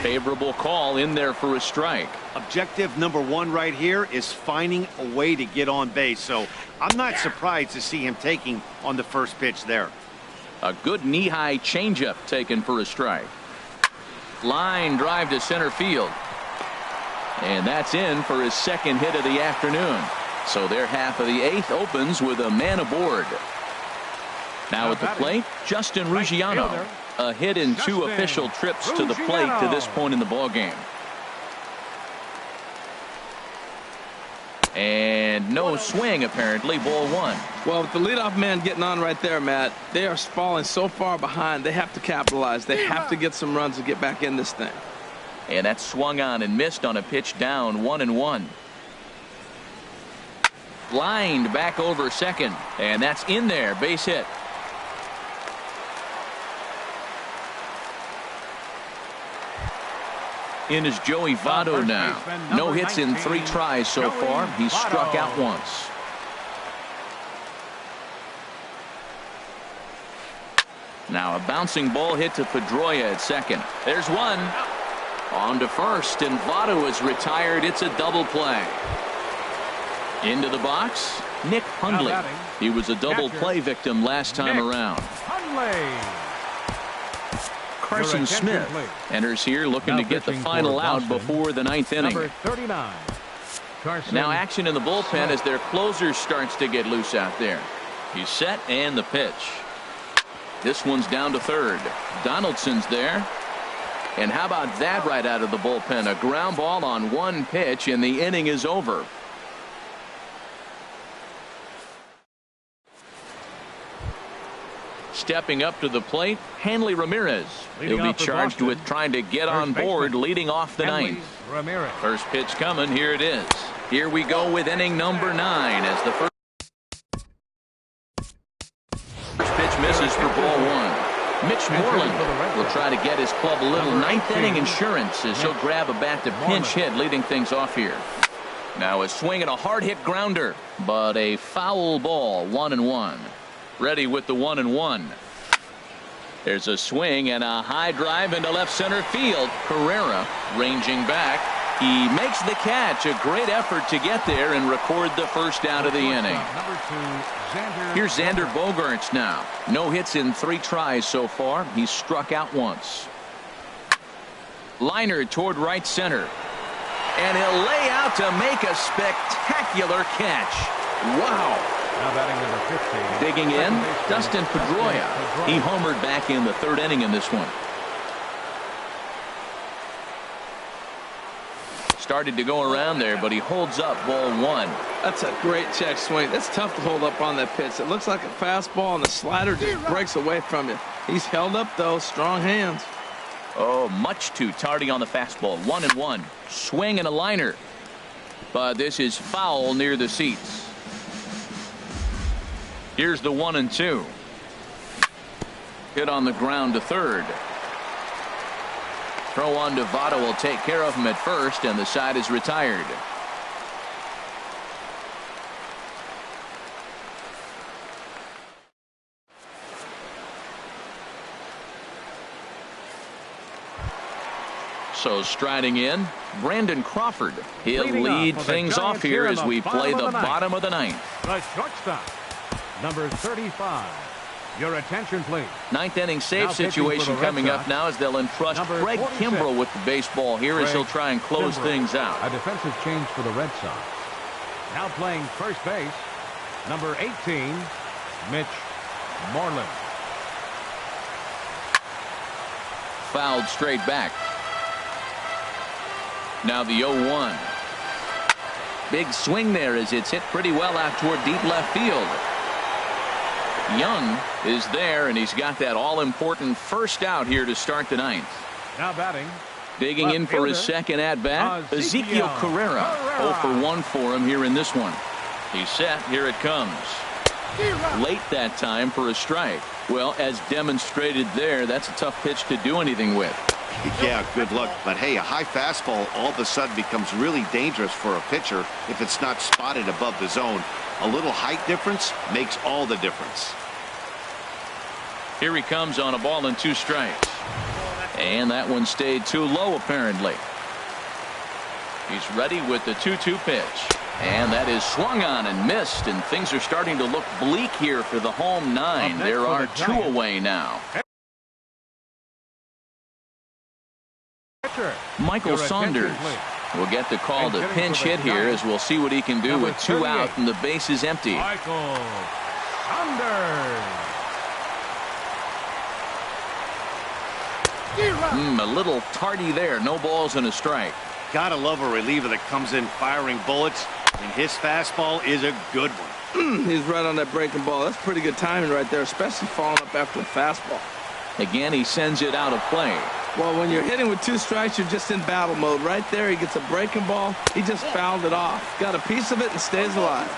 Favorable call in there for a strike. Objective number 1 right here is finding a way to get on base. So I'm not surprised to see him taking on the first pitch there. A good knee-high changeup taken for a strike. Line drive to center field. And that's in for his second hit of the afternoon. So their half of the 8th opens with a man aboard. Now at the plate, Justin Ruggiano. A hit in 2 official trips to the plate to this point in the ballgame. And no swing, apparently. Ball 1. Well, with the leadoff man getting on right there, Matt, they are falling so far behind. They have to capitalize. They have to get some runs to get back in this thing. And that swung on and missed on a pitch down 1-1. Lined back over second. And that's in there. Base hit. In is Joey Votto now. No hits in 3 tries so far. He's struck out once. Now a bouncing ball hit to Pedroia at second. There's one. On to first, and Votto is retired. It's a double play. Into the box, Nick Hundley. He was a double play victim last time around. Carson Smith enters here looking to get the final out before the 9th inning. Number 39. Now action in the bullpen as their closer starts to get loose out there. He's set and the pitch. This one's down to third. Donaldson's there. And how about that right out of the bullpen? A ground ball on 1 pitch and the inning is over. Stepping up to the plate, Hanley Ramirez. He'll be charged with trying to get on board leading off the 9th. First pitch coming. Here it is. Here we go with inning number 9 as the first pitch misses for ball 1. Mitch Moreland will try to get his club a little 9th inning insurance as he'll grab a bat to pinch hit leading things off here. Now a swing and a hard hit grounder, but a foul ball. 1-1. Ready with the 1-1. There's a swing and a high drive into left center field. Carrera ranging back. He makes the catch. A great effort to get there and record the first out of the inning. Here's Xander Bogaerts now. No hits in 3 tries so far. He's struck out once. Liner toward right center. And he'll lay out to make a spectacular catch. Wow. Now batting number 15. Digging in, Dustin Pedroia. He homered back in the 3rd inning in this one. Started to go around there, but he holds up ball 1. That's a great check swing. That's tough to hold up on that pitch. It looks like a fastball, and the slider just breaks away from you. He's held up, though. Strong hands. Oh, much too tardy on the fastball. 1-1. Swing and a liner. But this is foul near the seats. Here's the 1-2. Hit on the ground to third. Throw on to Votto will take care of him at first, and the side is retired. So striding in, Brandon Crawford. He'll lead things off here as we play the bottom of the ninth. The shortstop, number 35. Your attention, please. Ninth inning save situation coming up now as they'll entrust Craig Kimbrell with the baseball here as he'll try and close things out. A defensive change for the Red Sox. Now playing first base, number 18, Mitch Moreland. Fouled straight back. Now the 0-1. Big swing there as it's hit pretty well out toward deep left field. Young is there, and he's got that all-important first out here to start the ninth. Now batting. Digging in for his second at-bat, Ezekiel Carrera. 0 for 1 for him here in this one. He's set. Here it comes. Late that time for a strike. Well, as demonstrated there, that's a tough pitch to do anything with. Yeah, good luck. But hey, a high fastball all of a sudden becomes really dangerous for a pitcher if it's not spotted above the zone. A little height difference makes all the difference. Here he comes on a ball and 2 strikes. And that one stayed too low, apparently. He's ready with the 2-2 pitch. And that is swung on and missed, and things are starting to look bleak here for the home 9. There are 2 away now. Michael Saunders will get the call to pinch hit here as we'll see what he can do with 2 out and the base is empty. Michael Saunders. A little tardy there. No balls and a strike. Gotta love a reliever that comes in firing bullets, and his fastball is a good one. He's right on that breaking ball. That's pretty good timing right there, especially falling up after a fastball. Again, he sends it out of play. Well, when you're hitting with 2 strikes, you're just in battle mode. Right there, he gets a breaking ball. He just fouled it off. Got a piece of it and stays alive.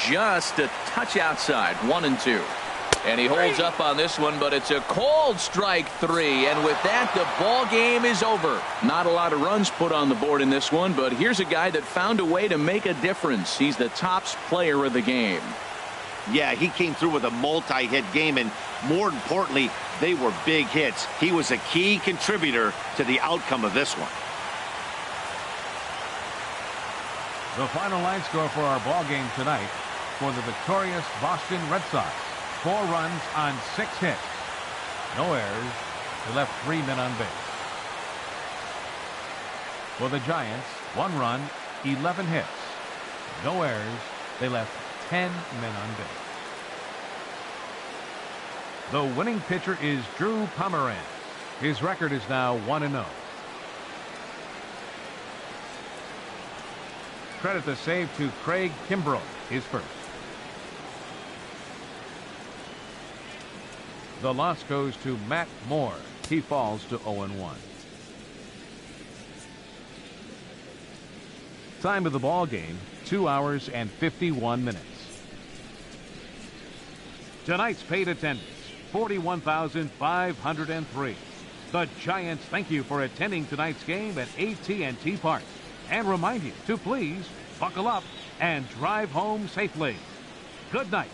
Just a touch outside. 1-2. And he holds up on this one, but it's a cold strike 3. And with that, the ball game is over. Not a lot of runs put on the board in this one, but here's a guy that found a way to make a difference. He's the tops player of the game. Yeah, he came through with a multi-hit game, and more importantly, they were big hits. He was a key contributor to the outcome of this one. The final line score for our ball game tonight for the victorious Boston Red Sox. 4 runs on 6 hits. No errors. They left 3 men on base. For the Giants, 1 run, 11 hits. No errors. They left 10 men on base. The winning pitcher is Drew Pomeranz. His record is now 1-0. Credit the save to Craig Kimbrell, his first. The loss goes to Matt Moore. He falls to 0-1. Time of the ball game, 2 hours and 51 minutes. Tonight's paid attendance, 41,503. The Giants thank you for attending tonight's game at AT&T Park and remind you to please buckle up and drive home safely. Good night.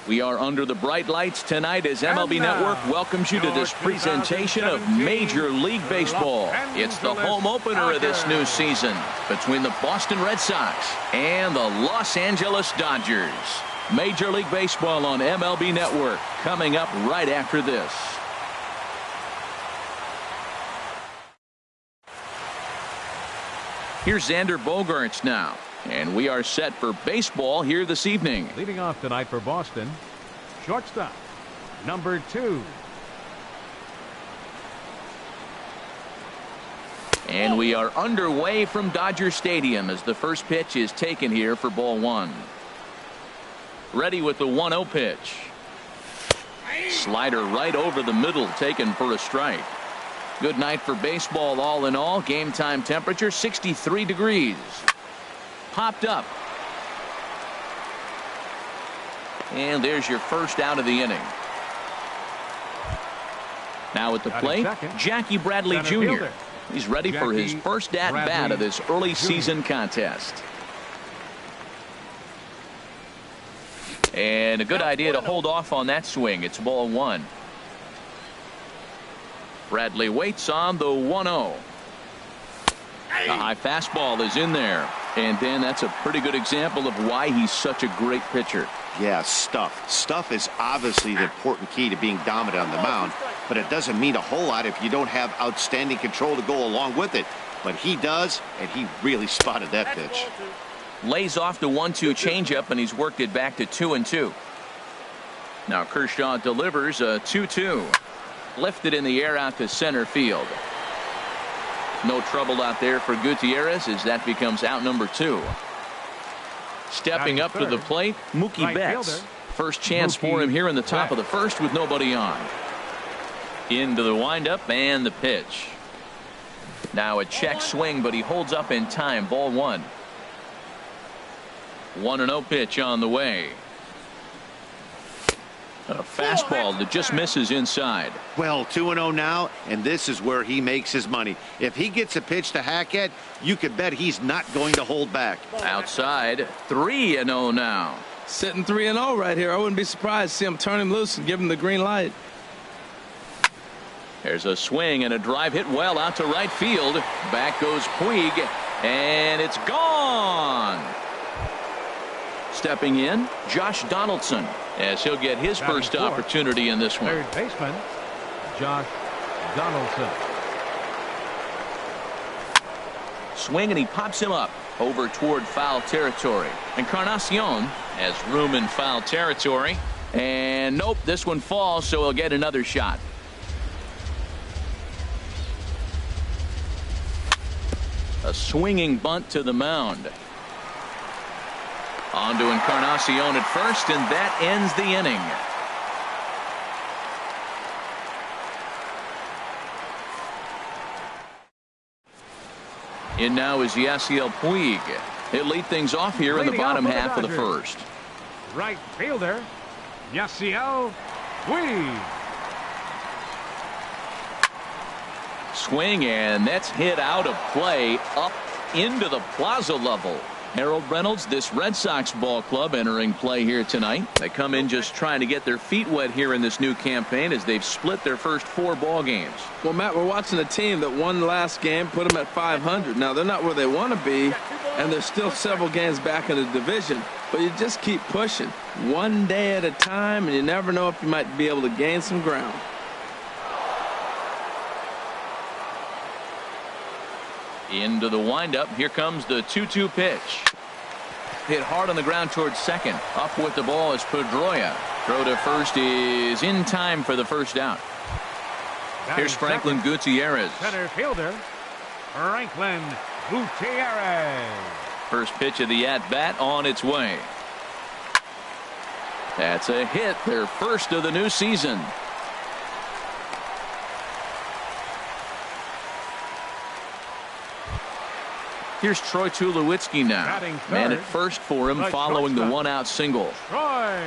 We are under the bright lights tonight as MLB Network welcomes you to this presentation of Major League Baseball. It's the home opener of this new season between the Boston Red Sox and the Los Angeles Dodgers. Major League Baseball on MLB Network coming up right after this. Here's Xander Bogaerts now. And we are set for baseball here this evening. Leading off tonight for Boston, shortstop, number 2. And we are underway from Dodger Stadium as the first pitch is taken here for ball 1. Ready with the 1-0 pitch. Slider right over the middle, taken for a strike. Good night for baseball all in all. Game time temperature 63 degrees. Popped up. And there's your first out of the inning. Now at the plate, Jackie Bradley Jr. He's ready for his first at-bat of this early season contest. And a good idea to hold off on that swing. It's ball 1. Bradley waits on the 1-0. A high fastball is in there. And then that's a pretty good example of why he's such a great pitcher. Yeah, stuff. Stuff is obviously the important key to being dominant on the mound, but it doesn't mean a whole lot if you don't have outstanding control to go along with it. But he does, and he really spotted that pitch. Lays off the 1-2 changeup, and he's worked it back to 2-2. Now Kershaw delivers a 2-2. Lifted in the air out to center field. No trouble out there for Gutierrez as that becomes out number 2. Stepping up to the plate, Mookie Betts. First chance for him here in the top of the first with nobody on. Into the windup and the pitch. Now a check swing, but he holds up in time. Ball 1. 1-0 pitch on the way. A fastball that just misses inside. Well, 2-0 now, and this is where he makes his money. If he gets a pitch to hack at, you could bet he's not going to hold back. Outside, 3-0 now. Sitting 3-0 right here. I wouldn't be surprised to see him turn him loose and give him the green light. There's a swing and a drive hit well out to right field. Back goes Puig, and it's gone. Stepping in, Josh Donaldson, as he'll get his first opportunity in this one. Third baseman, Josh Donaldson. Swing, and he pops him up over toward foul territory. Encarnacion has room in foul territory. And nope, this one falls, so he'll get another shot. A swinging bunt to the mound. On to Encarnacion at first, and that ends the inning. In now is Yasiel Puig. He'll lead things off here in the bottom half of the first. Right fielder, Yasiel Puig. Swing, and that's hit out of play up into the plaza level. Harold Reynolds, this Red Sox ball club entering play here tonight. They come in just trying to get their feet wet here in this new campaign as they've split their first 4 ball games. Well, Matt, we're watching a team that won the last game, put them at 500. Now, they're not where they want to be, and there's still several games back in the division. But you just keep pushing one day at a time, and you never know if you might be able to gain some ground. Into the windup. Here comes the 2-2 pitch. Hit hard on the ground towards second. Up with the ball is Pedroia. Throw to first is in time for the first out. Here's Franklin Gutierrez. Center fielder, Franklin Gutierrez. First pitch of the at-bat on its way. That's a hit. Their first of the new season. Here's Troy Tulowitzki now. Man at first for him following the 1-out single. Troy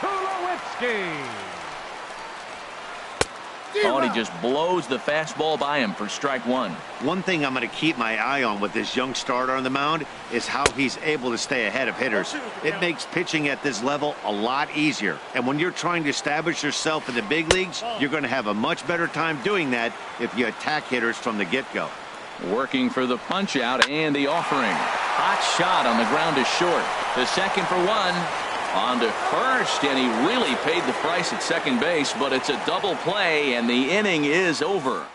Tulowitzki. Oh, and he just blows the fastball by him for strike one. One thing I'm going to keep my eye on with this young starter on the mound is how he's able to stay ahead of hitters. It makes pitching at this level a lot easier. And when you're trying to establish yourself in the big leagues, you're going to have a much better time doing that if you attack hitters from the get-go. Working for the punch out and the offering. Hot shot on the ground is short. The second for one. On to first, and he really paid the price at second base, but it's a double play, and the inning is over.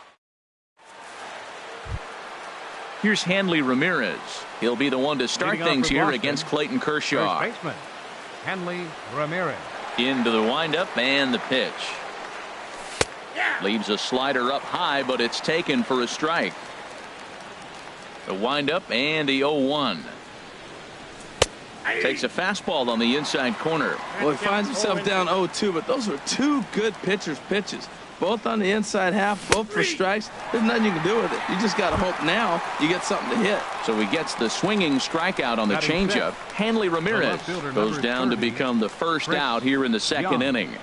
Here's Hanley Ramirez. He'll be the one to start things here against Clayton Kershaw. First baseman, Hanley Ramirez. Into the windup and the pitch. Leaves a slider up high, but it's taken for a strike. The windup and the 0-1. Takes a fastball on the inside corner. Well, he finds himself down 0-2, but those are two good pitchers' pitches. Both on the inside half, both for strikes. There's nothing you can do with it. You just got to hope now you get something to hit. So he gets the swinging strikeout on the changeup. Hanley Ramirez goes down to become the first out here in the second inning.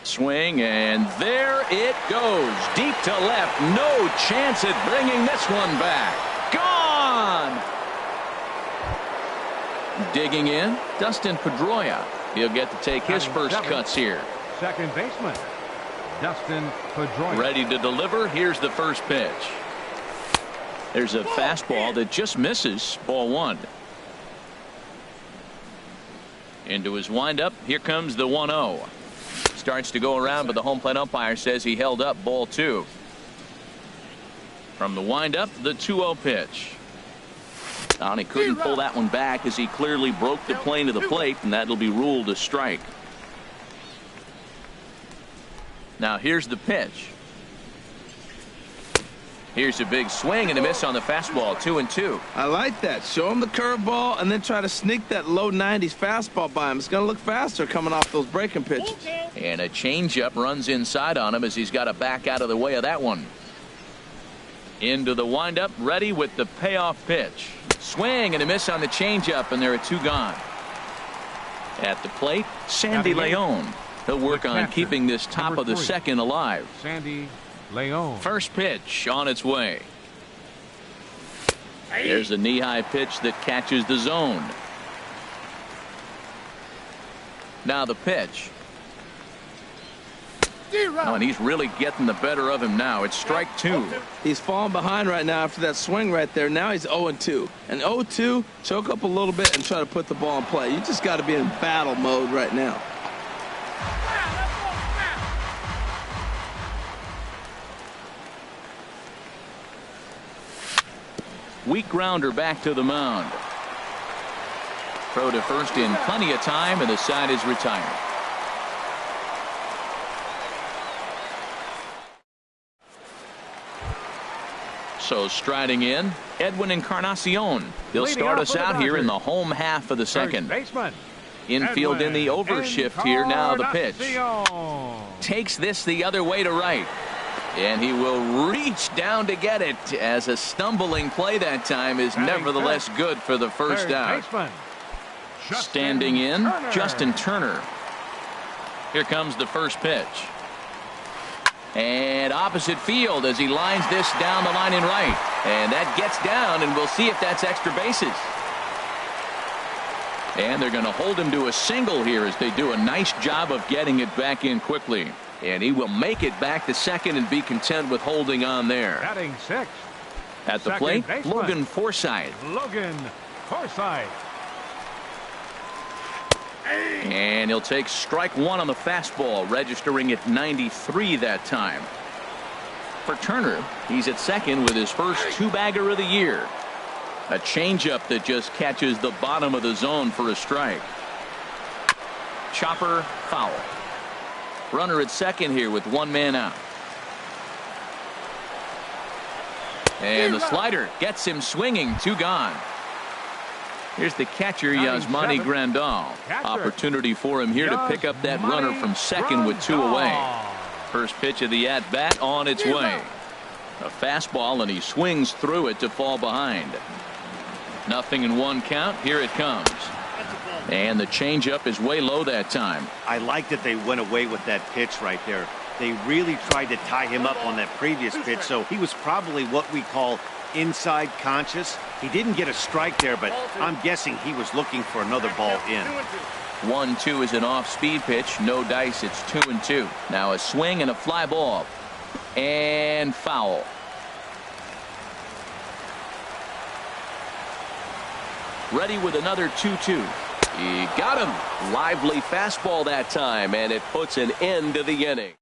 Swing, and there it goes. Deep to left. No chance at bringing this one back. Gone! Digging in, Dustin Pedroia. He'll get to take his first cuts here. Second baseman, Dustin Pedroia. Ready to deliver. Here's the first pitch. There's a fastball that just misses. Ball one. Into his windup. Here comes the 1-0. Starts to go around, but the home plate umpire says he held up. Ball two. From the windup, the 2-0 pitch. And he couldn't pull that one back as he clearly broke the plane to the plate, and that'll be ruled a strike. Now here's the pitch. Here's a big swing and a miss on the fastball. 2-2. I like that. Show him the curveball and then try to sneak that low 90s fastball by him. It's going to look faster coming off those breaking pitches. And a changeup runs inside on him as he's got to back out of the way of that one. Into the windup, ready with the payoff pitch. Swing and a miss on the changeup, and there are two gone. At the plate, Sandy Leon. He'll work on keeping this top of the second alive. Sandy Leon. First pitch on its way. There's a knee-high pitch that catches the zone. Now the pitch. Oh, and he's really getting the better of him now. It's strike two. He's falling behind right now after that swing right there. Now he's 0-2. And 0-2, choke up a little bit and try to put the ball in play. You just got to be in battle mode right now. Weak grounder back to the mound. Throw to first in plenty of time, and the side is retired. So striding in, Edwin Encarnacion. He'll start us out here in the home half of the second. Infield in the overshift here. Now the pitch. Takes this the other way to right. And he will reach down to get it, as a stumbling play that time is nevertheless good for the first out. Standing in, Justin Turner. Here comes the first pitch. And opposite field as he lines this down the line in right. And that gets down, and we'll see if that's extra bases. And they're going to hold him to a single here as they do a nice job of getting it back in quickly. And he will make it back to second and be content with holding on there. Batting sixth. At the plate, Logan Forsythe. Logan Forsythe. And he'll take strike one on the fastball, registering at 93 that time. For Turner, he's at second with his first two-bagger of the year. A changeup that just catches the bottom of the zone for a strike. Chopper foul. Runner at second here with one man out. And the slider gets him swinging. Two gone. Here's the catcher, Yasmani Grandal. Opportunity for him here to pick up that runner from second with two away. First pitch of the at-bat on its way. A fastball, and he swings through it to fall behind. Nothing in one count. Here it comes. And the changeup is way low that time. I like that they went away with that pitch right there. They really tried to tie him up on that previous pitch, so he was probably what we call inside conscious. He didn't get a strike there, but I'm guessing he was looking for another ball in. 1-2 is an off-speed pitch. No dice. It's 2-2. Now a swing and a fly ball. And foul. Ready with another 2-2. He got him. Lively fastball that time, and it puts an end to the inning.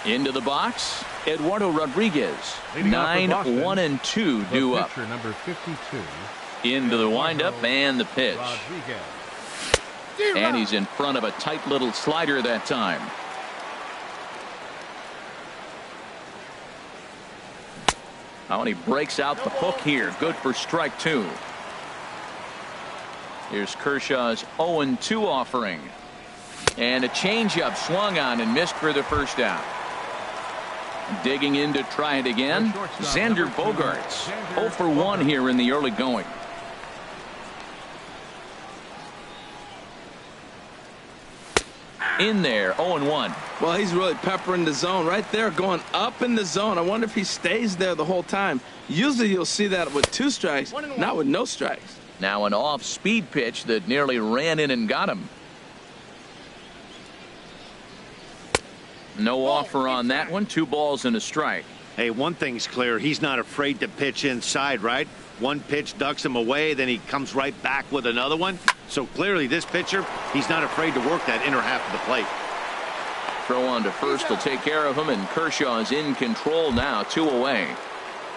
Into the box, Eduardo Rodriguez. 9-1-2 due up. Number 52. Into the windup and the pitch. And he's in front of a tight little slider that time. Oh, and he breaks out the hook here. Good for strike 2. Here's Kershaw's 0-2 offering. And a changeup swung on and missed for the first out. Digging in to try it again. Xander Bogaerts. 0 for 1 here in the early going. In there, 0-1. Well, he's really peppering the zone right there, going up in the zone. I wonder if he stays there the whole time. Usually you'll see that with 2 strikes, not with no strikes. Now an off-speed pitch that nearly ran in and got him. No offer on that one. 2 balls and a strike. Hey, one thing's clear. He's not afraid to pitch inside, right? One pitch ducks him away, then he comes right back with another one. So clearly this pitcher, he's not afraid to work that inner half of the plate. Throw on to first will take care of him, and Kershaw is in control now. 2 away.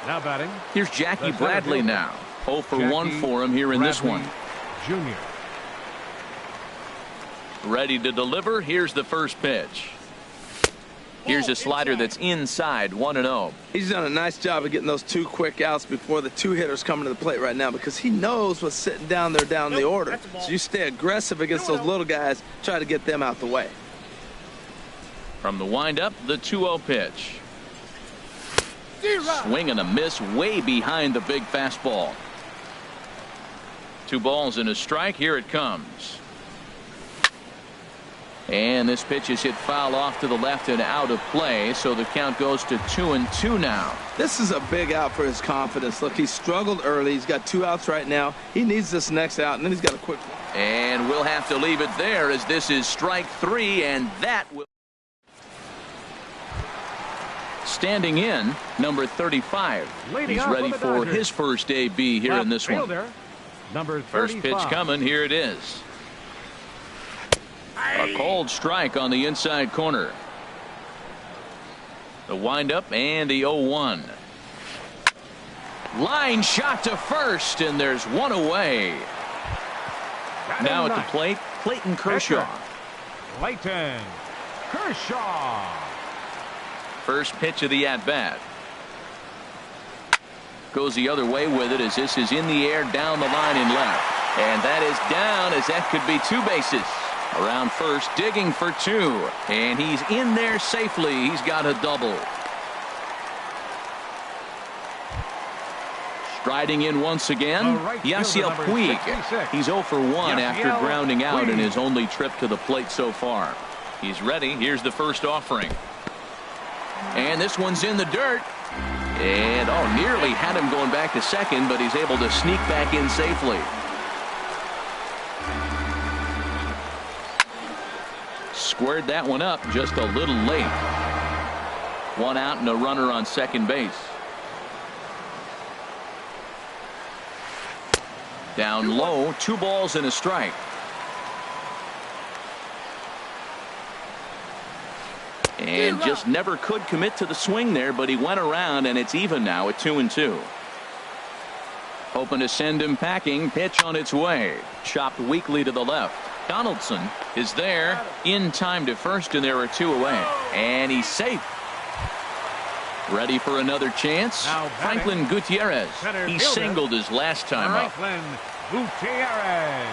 Now batting. Here's Jackie Bradley now. 0 for 1 for him here in this one. Junior. Ready to deliver. Here's the first pitch. Here's a slider that's inside. 1-0. He's done a nice job of getting those 2 quick outs before the 2 hitters coming to the plate right now, because he knows what's sitting down there down the order. So you stay aggressive against those little guys, try to get them out the way. From the windup, the 2-0 pitch. Swing and a miss way behind the big fastball. 2 balls and a strike. Here it comes. And this pitch is hit foul off to the left and out of play, so the count goes to 2-2 now. This is a big out for his confidence. Look, he struggled early. He's got 2 outs right now. He needs this next out, and then he's got a quick one. And we'll have to leave it there, as this is strike 3, and that will. Standing in, number 35. He's ready for his first AB here in this one. Number 35. First pitch coming. Here it is. A cold strike on the inside corner. The windup and the 0-1. Line shot to first, and there's 1 away. Now at the plate, Clayton Kershaw. Clayton Kershaw. First pitch of the at-bat. Goes the other way with it, as this is in the air down the line and left. And that is down, as that could be 2 bases. Around first, digging for 2. And he's in there safely. He's got a double. Striding in once again, Yasiel Puig. He's 0 for 1 after grounding out in his only trip to the plate so far. He's ready. Here's the first offering. And this one's in the dirt. And, nearly had him going back to second, but he's able to sneak back in safely. Squared that one up just a little late. 1 out and a runner on second base. Down low, 2 balls and a strike. And just never could commit to the swing there, but he went around, and it's even now at 2-2. Hoping to send him packing. Pitch on its way. Chopped weakly to the left. Donaldson is there in time to first, and there are 2 away. And he's safe. Ready for another chance. Franklin Gutierrez. He singled his last time up. Franklin Gutierrez.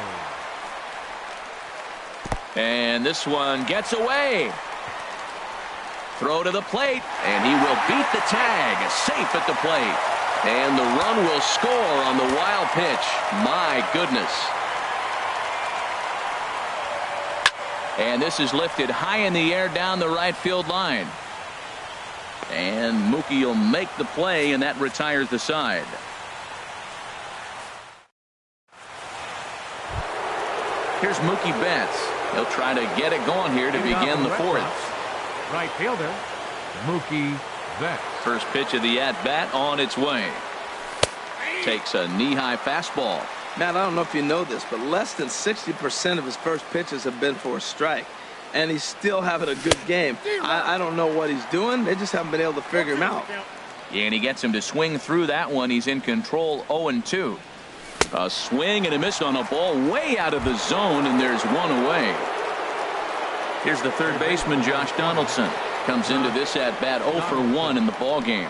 And this one gets away. Throw to the plate, and he will beat the tag. Safe at the plate. And the run will score on the wild pitch. My goodness. And this is lifted high in the air down the right field line. And Mookie will make the play, and that retires the side. Here's Mookie Betts. He'll try to get it going here to begin the fourth. Right fielder, Mookie Betts. First pitch of the at-bat on its way. Takes a knee-high fastball. Matt, I don't know if you know this, but less than 60% of his first pitches have been for a strike. And he's still having a good game. I don't know what he's doing. They just haven't been able to figure him out. And he gets him to swing through that one. He's in control, 0-2. A swing and a miss on a ball way out of the zone, and there's one away. Here's the third baseman, Josh Donaldson. Comes into this at-bat 0 for 1 in the ball game.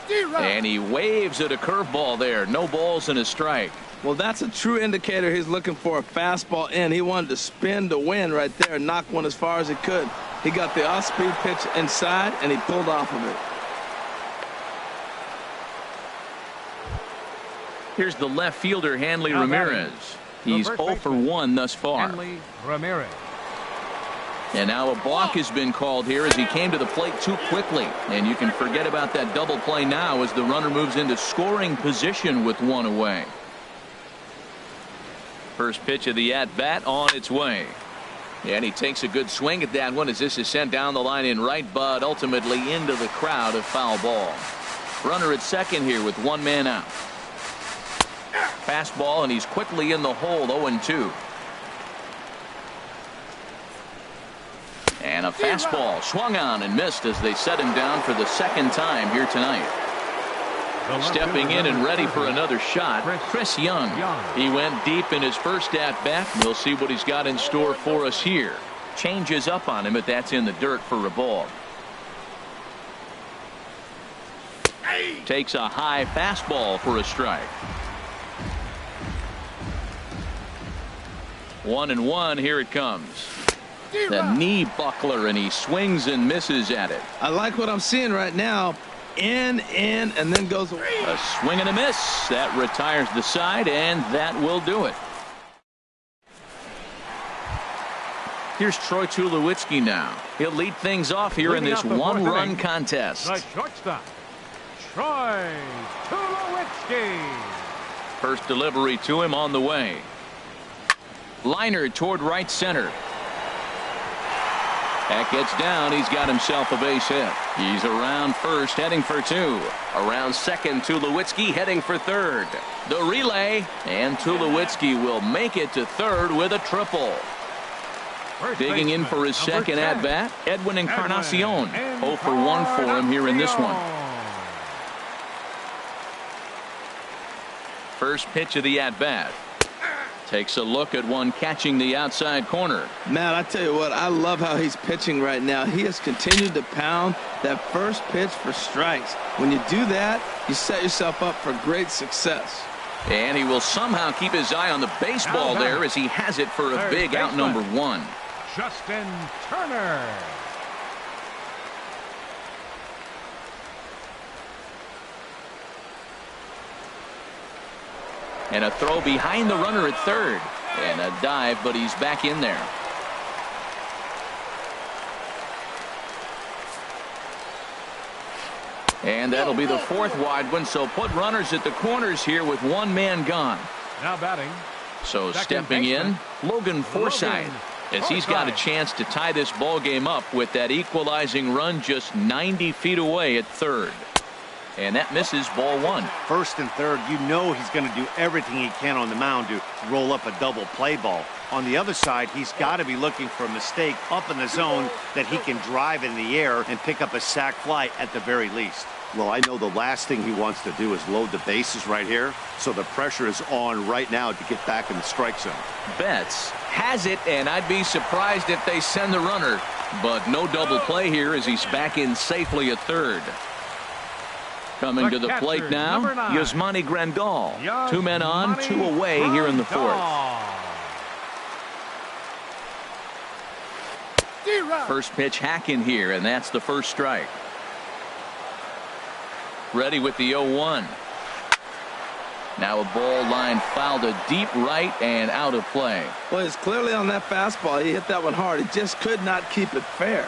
And he waves at a curveball there. No balls and a strike. Well, that's a true indicator he's looking for a fastball in. He wanted to spin to win right there and knock one as far as he could. He got the off-speed pitch inside, and he pulled off of it. Here's the left fielder, Hanley Ramirez. He's 0 for 1 thus far. Hanley Ramirez. And now a balk has been called here as he came to the plate too quickly. And you can forget about that double play now as the runner moves into scoring position with one away. First pitch of the at-bat on its way. And he takes a good swing at that one as this is sent down the line in right, but ultimately into the crowd, a foul ball. Runner at second here with one man out. Fastball, and he's quickly in the hole, 0-2. And a fastball swung on and missed as they set him down for the second time here tonight. Stepping in and ready for another shot, Chris Young. He went deep in his first at-bat. We'll see what he's got in store for us here. Changes up on him, but that's in the dirt for a ball. Takes a high fastball for a strike. 1-1, here it comes. The knee buckler, and he swings and misses at it. I like what I'm seeing right now. In, and then goes away. A swing and a miss. That retires the side, and that will do it. Here's Troy Tulowitzki now. He'll lead things off here in this one-run contest. The shortstop, Troy Tulowitzki. First delivery to him on the way. Liner toward right center. That gets down. He's got himself a base hit. He's around first, heading for two. Around second, Tulowitzki heading for third. The relay, and Tulowitzki will make it to third with a triple. Digging in for his second at-bat, Edwin Encarnacion. 0 for 1 for him here in this one. First pitch of the at-bat. Takes a look at one catching the outside corner. Matt, I tell you what, I love how he's pitching right now. He has continued to pound that first pitch for strikes. When you do that, you set yourself up for great success. And he will somehow keep his eye on the baseball there as he has it for a big out number one. Justin Turner. And a throw behind the runner at third. And a dive, but he's back in there. And that'll be the fourth wide one, so put runners at the corners here with one man gone. Now batting. So stepping in, Logan Forsythe, as he's got a chance to tie this ball game up with that equalizing run just 90 feet away at third. And that misses, ball one. First and third, you know he's going to do everything he can on the mound to roll up a double play ball. On the other side, he's got to be looking for a mistake up in the zone that he can drive in the air and pick up a sac fly at the very least. Well, I know the last thing he wants to do is load the bases right here, so the pressure is on right now to get back in the strike zone. Betts has it, and I'd be surprised if they send the runner. But no double play here as he's back in safely at third. Coming to the plate now, Yasmani Grandal. 2 men on, 2 away here in the fourth. First pitch hack in here, and that's the first strike. Ready with the 0-1. Now a ball line fouled to deep right and out of play. Well, it's clearly on that fastball. He hit that one hard. He just could not keep it fair.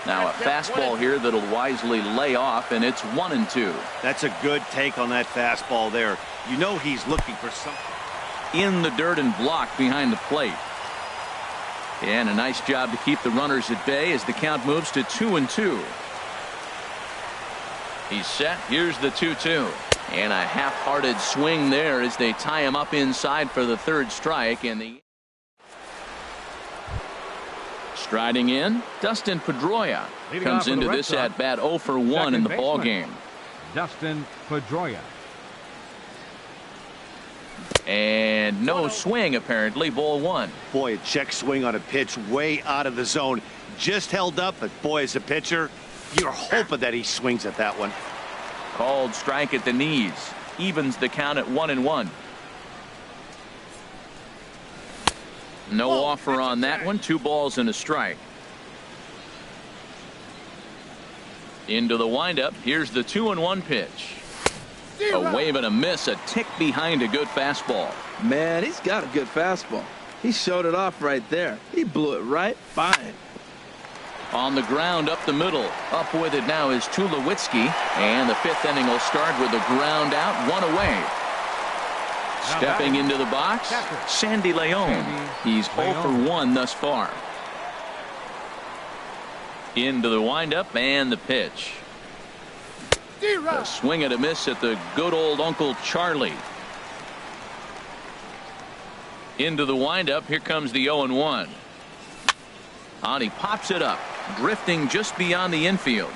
Now a fastball here that'll wisely lay off, and it's 1-2. That's a good take on that fastball there. You know he's looking for something. In the dirt and blocked behind the plate. And a nice job to keep the runners at bay as the count moves to 2-2. He's set. Here's the 2-2. And a half-hearted swing there as they tie him up inside for the third strike. And the striding in, Dustin Pedroia comes into this at bat 0 for 1 in the ball game. Dustin Pedroia. And no swing apparently. Ball 1. Boy, a check swing on a pitch way out of the zone. Just held up, but boy, as a pitcher, you're hoping that he swings at that one. Called strike at the knees. Evens the count at 1-1. No offer on that one. 2 balls and a strike. Into the windup. Here's the 2-1 pitch. A wave and a miss. A tick behind a good fastball. Man, he's got a good fastball. He showed it off right there. He blew it right by him. On the ground up the middle. Up with it now is Tulowitzki. And the 5th inning will start with a ground out, 1 away. Stepping into the box, Sandy Leon. He's 0 for 1 thus far. Into the windup and the pitch. A swing and a miss at the good old Uncle Charlie. Into the windup. Here comes the 0-1. And he pops it up, drifting just beyond the infield.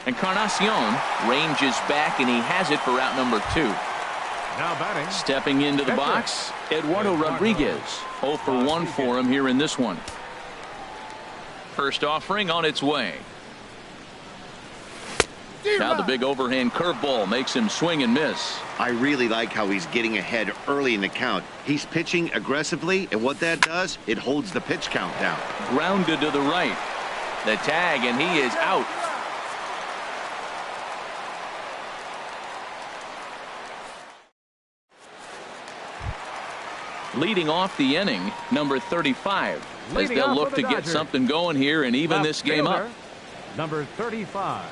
Encarnacion ranges back, and he has it for out number 2. Now batting. Stepping into the box, Eduardo Rodriguez. 0 for 1 for him here in this one. First offering on its way. Now the big overhand curveball makes him swing and miss. I really like how he's getting ahead early in the count. He's pitching aggressively, and what that does, it holds the pitch count down. Grounded to the right. The tag, and he is out. Leading off the inning, number 35. As they'll look to get something going here and even this game up. Number 35.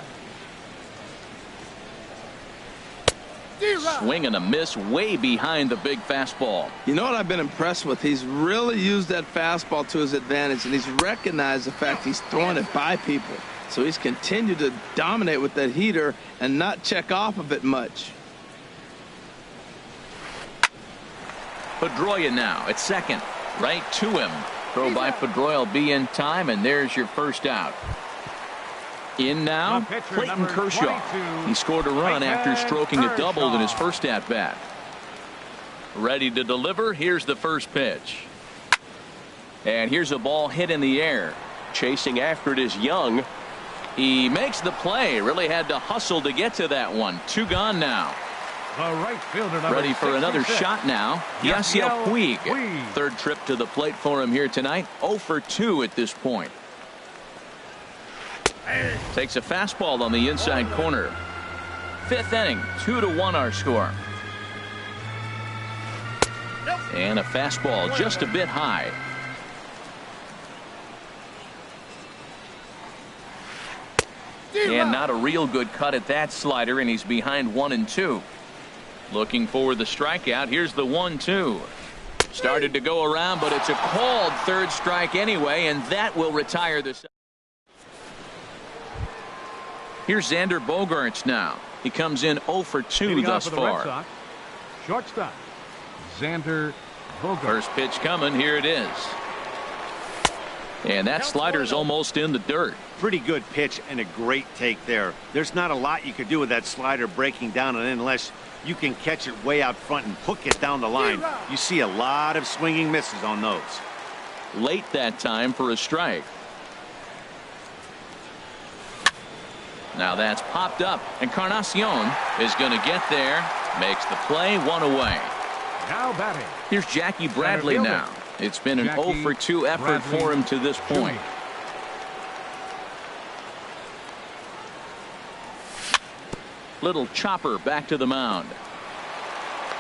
Swing and a miss way behind the big fastball. You know what I've been impressed with? He's really used that fastball to his advantage, and he's recognized the fact he's throwing it by people. So he's continued to dominate with that heater and not check off of it much. Pedroia now at second. Right to him. Throw by Pedroia will be in time, and there's your first out. In now, Clayton Kershaw. He scored a run after stroking a double in his first at-bat. Ready to deliver. Here's the first pitch. And here's a ball hit in the air. Chasing after it is Young. He makes the play. Really had to hustle to get to that one. 2 gone now. The right fielder, ready for another shot now. Yasiel Puig. Third trip to the plate for him here tonight. 0 for 2 at this point. Takes a fastball on the inside corner. 5th inning, 2-1 our score. And a fastball just a bit high. And not a real good cut at that slider, and he's behind 1-2. Looking for the strikeout. Here's the 1-2. Started to go around, but it's a called third strike anyway, and that will retire the. Here's Xander Bogaerts now. He comes in 0 for 2 thus far. Shortstop, Xander Bogaerts. First pitch coming. Here it is. And that slider's almost in the dirt. Pretty good pitch and a great take there. There's not a lot you could do with that slider breaking down and in unless you can catch it way out front and hook it down the line. You see a lot of swinging misses on those. Late that time for a strike. Now that's popped up. Encarnacion is going to get there. Makes the play. 1 away. Now batting. Here's Jackie Bradley now. It's been an 0 for 2 effort for him to this point. Little chopper back to the mound.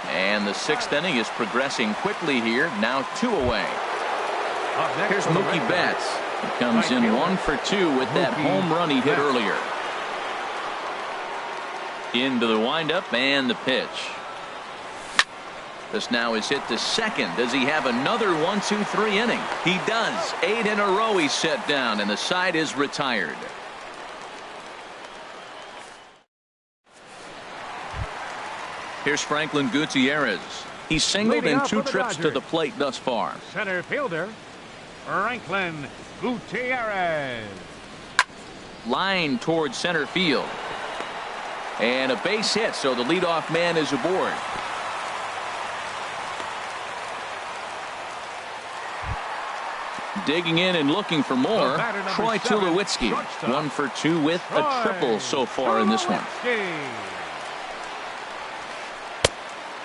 And the 6th inning is progressing quickly here. Now 2 away. Here's Mookie Betts. He comes in 1 for 2 with that home run he hit earlier. Into the windup and the pitch. This now is hit to second. Does he have another 1-2-3 inning? He does. 8 in a row he's set down, and the side is retired. Here's Franklin Gutierrez. He's singled in 2 trips to the plate thus far. Center fielder, Franklin Gutierrez. Line towards center field. And a base hit, so the leadoff man is aboard. Digging in and looking for more, Troy Tulowitzki. 1 for 2 with a triple so far in this one.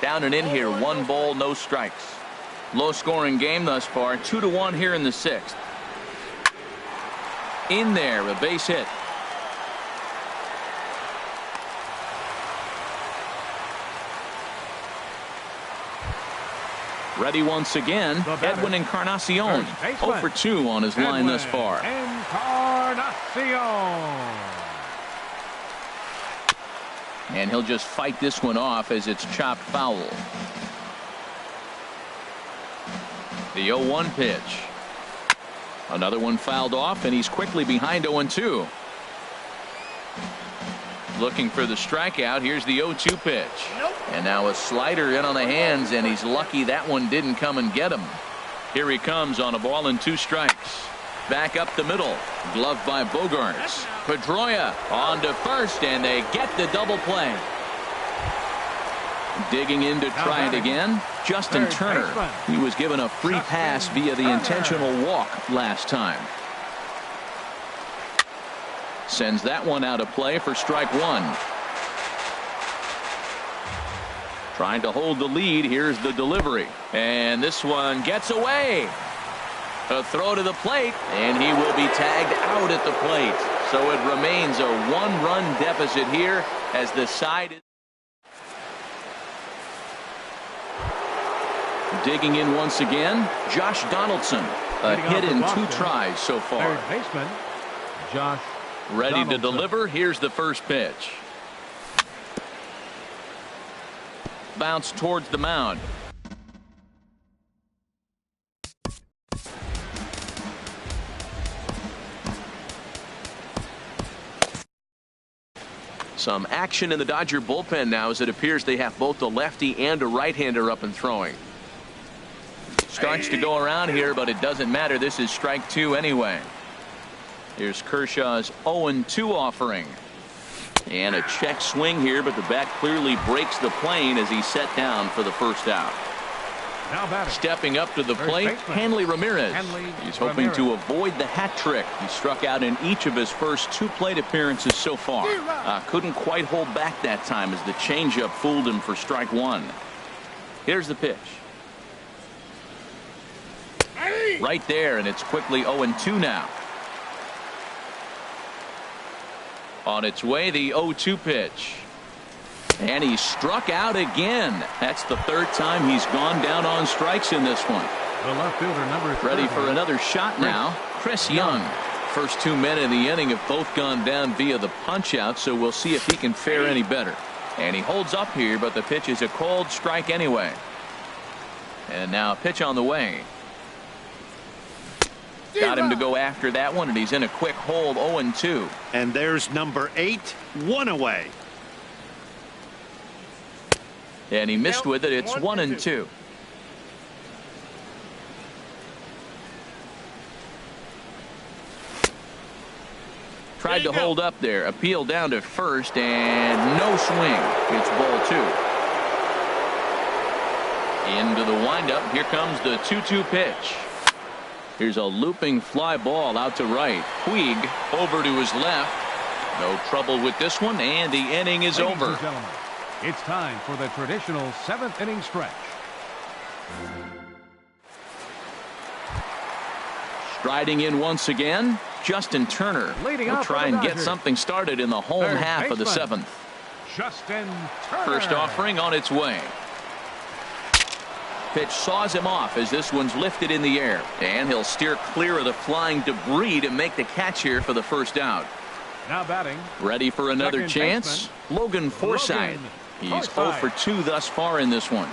Down and in here, 1 ball, no strikes. Low scoring game thus far, 2-1 here in the 6th. In there, a base hit. Ready once again, Edwin Encarnacion. 0 for 2 on his line thus far. Encarnacion. And he'll just fight this one off as it's chopped foul. The 0-1 pitch. Another one fouled off, and he's quickly behind 0-2. Looking for the strikeout. Here's the 0-2 pitch. And now a slider in on the hands, and he's lucky that one didn't come and get him. Here he comes on a ball and 2 strikes. Back up the middle. Gloved by Bogaerts. Pedroia on to first, and they get the double play. Digging in to try it again, Justin Turner. He was given a free pass via the intentional walk last time. Sends that one out of play for strike 1. Trying to hold the lead. Here's the delivery. And this one gets away. A throw to the plate, and he will be tagged out at the plate. So it remains a 1-run deficit here as the side is digging in once again. Josh Donaldson, a hit in 2 tries so far. Third baseman, Josh ready Donaldson. to deliver. Here's the first pitch. Bounce towards the mound. Some action in the Dodger bullpen now as it appears they have both a lefty and a right-hander up and throwing. Starts to go around here, but it doesn't matter. This is strike 2 anyway. Here's Kershaw's 0-2 offering. And a check swing here, but the bat clearly breaks the plane as he's set down for the first out. Stepping up to the plate, Hanley Ramirez. He's hoping to avoid the hat trick. He struck out in each of his first 2 plate appearances so far. Couldn't quite hold back that time as the changeup fooled him for strike 1. Here's the pitch. Right there, and it's quickly 0-2 now. On its way, the 0-2 pitch. And he struck out again. That's the 3rd time he's gone down on strikes in this one. The left fielder, number 30. Ready for another shot now. Chris Young. First 2 men in the inning have both gone down via the punch out, so we'll see if he can fare any better. And he holds up here, but the pitch is a cold strike anyway. And now a pitch on the way. Got him to go after that one, and he's in a quick hold. 0-2. And there's number 8, 1 away. And he missed with it. It's 1-2. Tried to hold up there. Appeal down to first, and no swing. It's ball 2. Into the windup. Here comes the 2-2 pitch. Here's a looping fly ball out to right. Puig over to his left. No trouble with this one, and the inning is over. Ladies and gentlemen, it's time for the traditional 7th inning stretch. Striding in once again, Justin Turner will try and get something started in the home half of the 7th. Justin Turner. First offering on its way. Pitch saws him off as this one's lifted in the air. And he'll steer clear of the flying debris to make the catch here for the first out. Now batting. Ready for another chance. Logan Forsythe. He's 0 for 2 thus far in this one.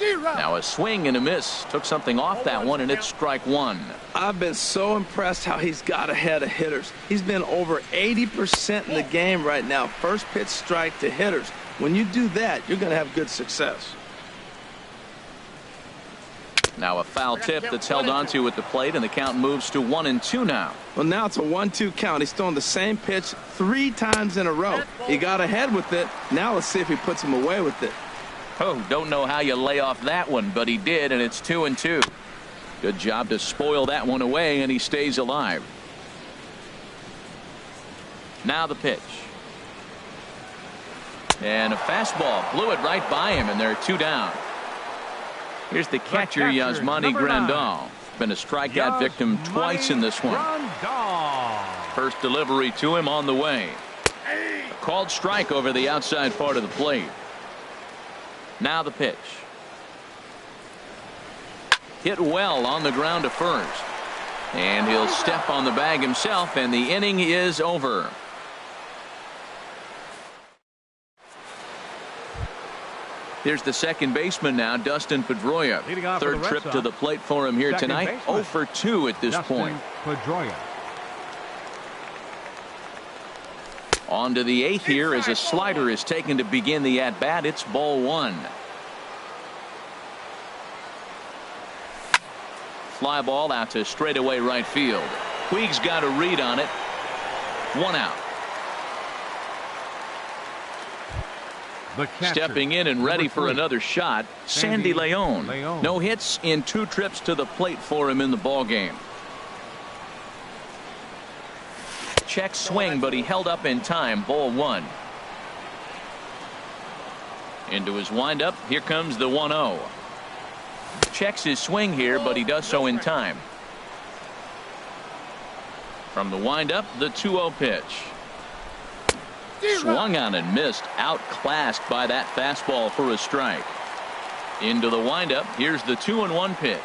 Now a swing and a miss. Took something off that one, and it's strike one. I've been so impressed how he's got ahead of hitters. He's been over 80% in the game right now. First pitch strike to hitters. When you do that, you're going to have good success. Now a foul tip that's held onto at the plate, and the count moves to 1-2 now. Well, now it's a 1-2 count. He's throwing the same pitch 3 times in a row. He got ahead with it. Now let's see if he puts him away with it. Oh, don't know how you lay off that one, but he did, and it's 2-2. Good job to spoil that one away, and he stays alive. Now the pitch. And a fastball blew it right by him, and they're 2 down. Here's the catcher, Yasmani Grandal. Been a strikeout victim twice in this one. First delivery to him on the way. A called strike over the outside part of the plate. Now the pitch. Hit well on the ground to first. And he'll step on the bag himself, and the inning is over. Here's the second baseman now, Dustin Pedroia. Third trip to the plate for him here tonight. 0 for 2 at this point. Pedroia. On to the 8th here as a slider is taken to begin the at-bat. It's ball 1. Fly ball out to straightaway right field. Puig's got a read on it. 1 out. Stepping in and ready for another shot, Sandy Leon. No hits in 2 trips to the plate for him in the ball game. Check swing, but he held up in time. Ball 1. Into his windup. Here comes the 1-0. Checks his swing here, but he does so in time. From the windup, the 2-0 pitch. Swung on and missed. Outclassed by that fastball for a strike. Into the windup. Here's the 2-1 pitch.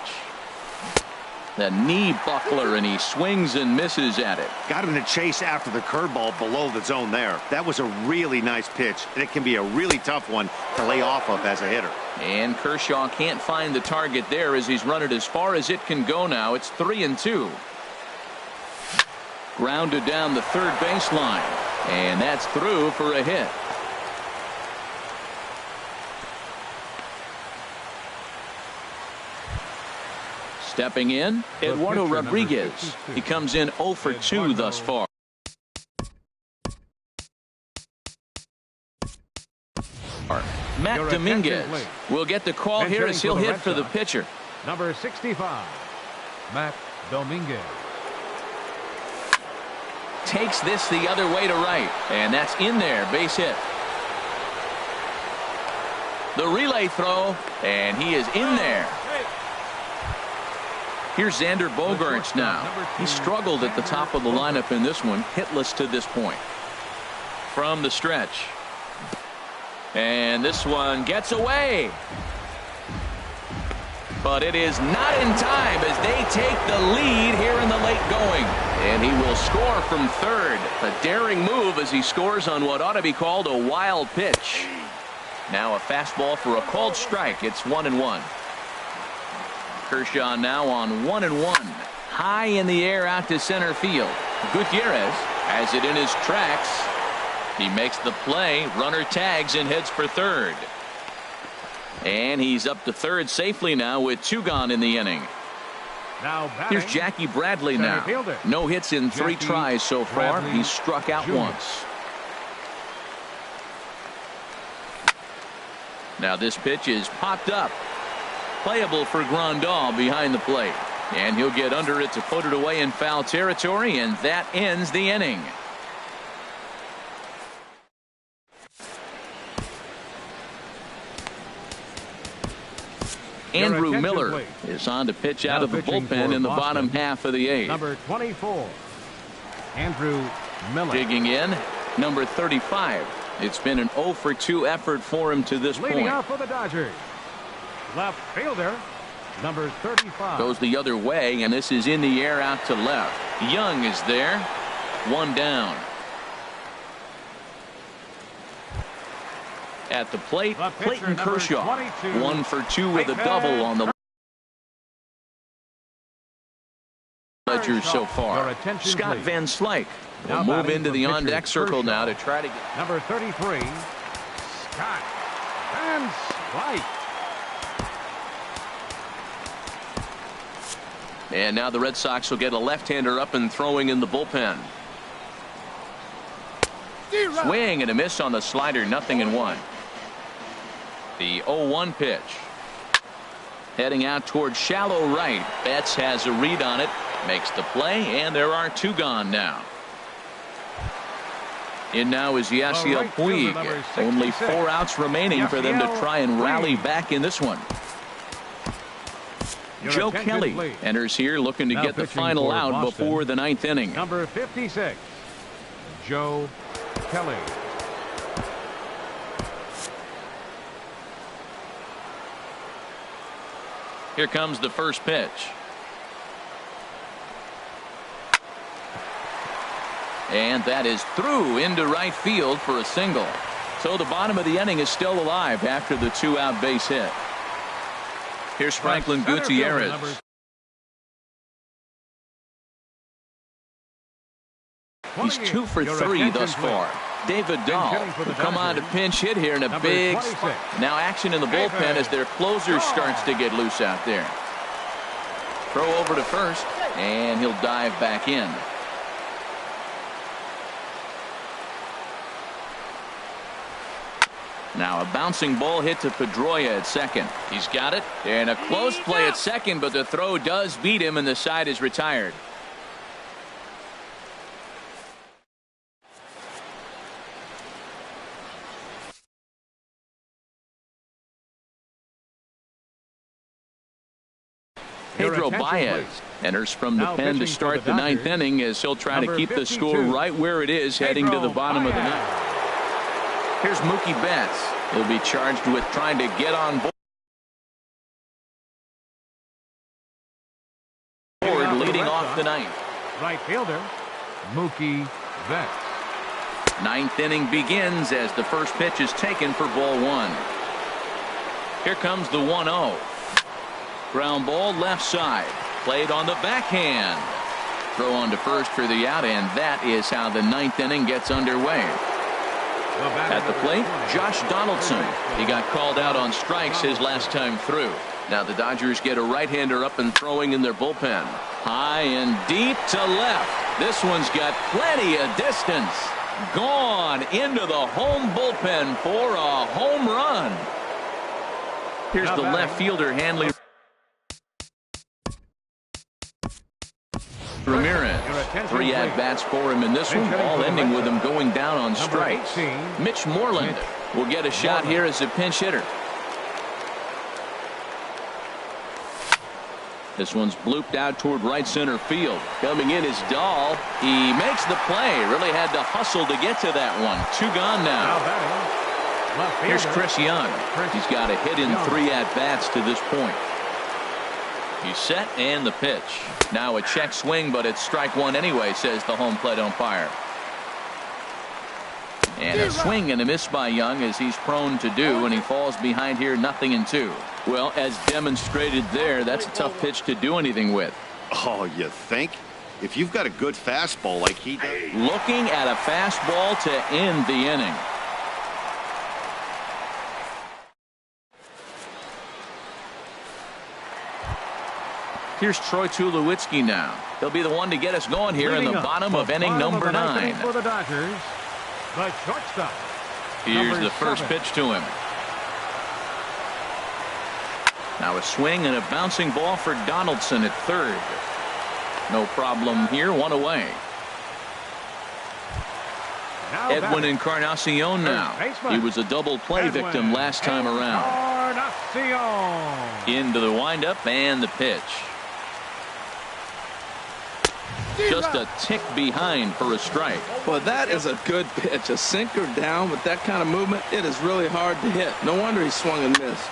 The knee buckler, and he swings and misses at it. Got him to chase after the curveball below the zone there. That was a really nice pitch, and it can be a really tough one to lay off of as a hitter. And Kershaw can't find the target there as he's run it as far as it can go now. It's 3-2. Grounded down the third baseline, and that's through for a hit. Stepping in, Eduardo Rodriguez. He comes in 0 for 2 thus far. Matt Dominguez will get the call here as he'll hit for the pitcher. Number 65, Matt Dominguez. Takes this the other way to right, and that's in there. Base hit. The relay throw, and he is in there. Here's Xander Bogaerts now. He struggled at the top of the lineup in this one, hitless to this point. From the stretch. And this one gets away. But it is not in time as they take the lead here in the late going. And he will score from third. A daring move as he scores on what ought to be called a wild pitch. Now a fastball for a called strike. It's 1-1. Kershaw now on 1-1. High in the air out to center field. Gutierrez has it in his tracks. He makes the play. Runner tags and heads for third. And he's up to third safely now with 2 gone in the inning. Now here's Jackie Bradley now. No hits in 3 tries so far. He's struck out once. Now this pitch is popped up. Playable for Grandal behind the plate. And he'll get under it to put it away in foul territory, and that ends the inning. Andrew Miller is on to pitch out of the bullpen in the bottom half of the 8th. Number 24, Andrew Miller. Digging in, number 35. It's been an 0 for 2 effort for him to this Leading point. off for the Dodgers, left fielder, number 35. Goes the other way, and this is in the air out to left. Young is there. One down. At the plate, The pitcher, Clayton number Kershaw. 22, 1 for 2 with a double on the ledger so far. Scott please. Van Slyke will Now move batting into for the pitcher on-deck circle Kershaw. now to try to get. Number 33, Scott Van Slyke. And now the Red Sox will get a left-hander up and throwing in the bullpen. Swing and a miss on the slider, 0-1. The 0-1 pitch. Heading out towards shallow right. Betts has a read on it. Makes the play, and there are 2 gone now. In now is Yasiel right fielder, Puig. number Only 66. 4 outs remaining for them to Yasiel try and rally Puig. back in this one. Your Joe attention, Kelly please. enters here looking to Now get the pitching final for out Boston, before the 9th inning. Number 56, Joe Kelly. Here comes the first pitch. And that is through into right field for a single. So the bottom of the inning is still alive after the 2-out base hit. Here's Franklin Center fielder, Gutierrez. number He's 2 for Your 3 attention, thus please. far. David Dahl hitting for the will come on to Dodgers. pinch hit here in a Number big 26. spot. Now action in the bullpen as their closer starts to get loose out there. Throw over to first, and he'll dive back in. Now a bouncing ball hit to Pedroia at second. He's got it, and a close play at second, but the throw does beat him, and the side is retired. Pedro Baez enters from the Now pen to pitching for start the the 9th Dodgers, inning as he'll try to number keep the score 52, right where it is heading to the Pedro bottom of the Baez. 9th. Here's Mookie Betts. He'll be charged with trying to get on board leading off the 9th. Right fielder, Mookie Betts. 9th inning begins as the first pitch is taken for ball 1. Here comes the 1-0. Ground ball left side. Played on the backhand. Throw on to first for the out, and that is how the 9th inning gets underway. At the plate, Josh Donaldson. He got called out on strikes his last time through. Now the Dodgers get a right-hander up and throwing in their bullpen. High and deep to left. This one's got plenty of distance. Gone into the home bullpen for a home run. Here's the left fielder handling Ramirez. 3 at-bats for him in this one, all ending with him going down on strikes. Mitch Moreland will get a shot here as a pinch hitter. This one's blooped out toward right center field. Coming in is Dahl. He makes the play. Really had to hustle to get to that one. 2 gone now. Here's Chris Young. He's got a hit in 3 at-bats to this point. He's set, and the pitch. Now a check swing, but it's strike 1 anyway, says the home plate umpire. And a swing and a miss by Young, as he's prone to do, and he falls behind here 0-2. Well, as demonstrated there, that's a tough pitch to do anything with. Oh, you think? If you've got a good fastball like he does. Looking at a fastball to end the inning. Here's Troy Tulowitzki now. He'll be the one to get us going here in the bottom of inning number 9. For the Dodgers, the shortstop. Here's the first pitch to him. Now a swing and a bouncing ball for Donaldson at third. No problem here, 1 away. Edwin Encarnacion now. He was a double play victim last time around. Into the windup and the pitch. Just a tick behind for a strike. Well, that is a good pitch. A sinker down with that kind of movement, it is really hard to hit. No wonder he swung and missed.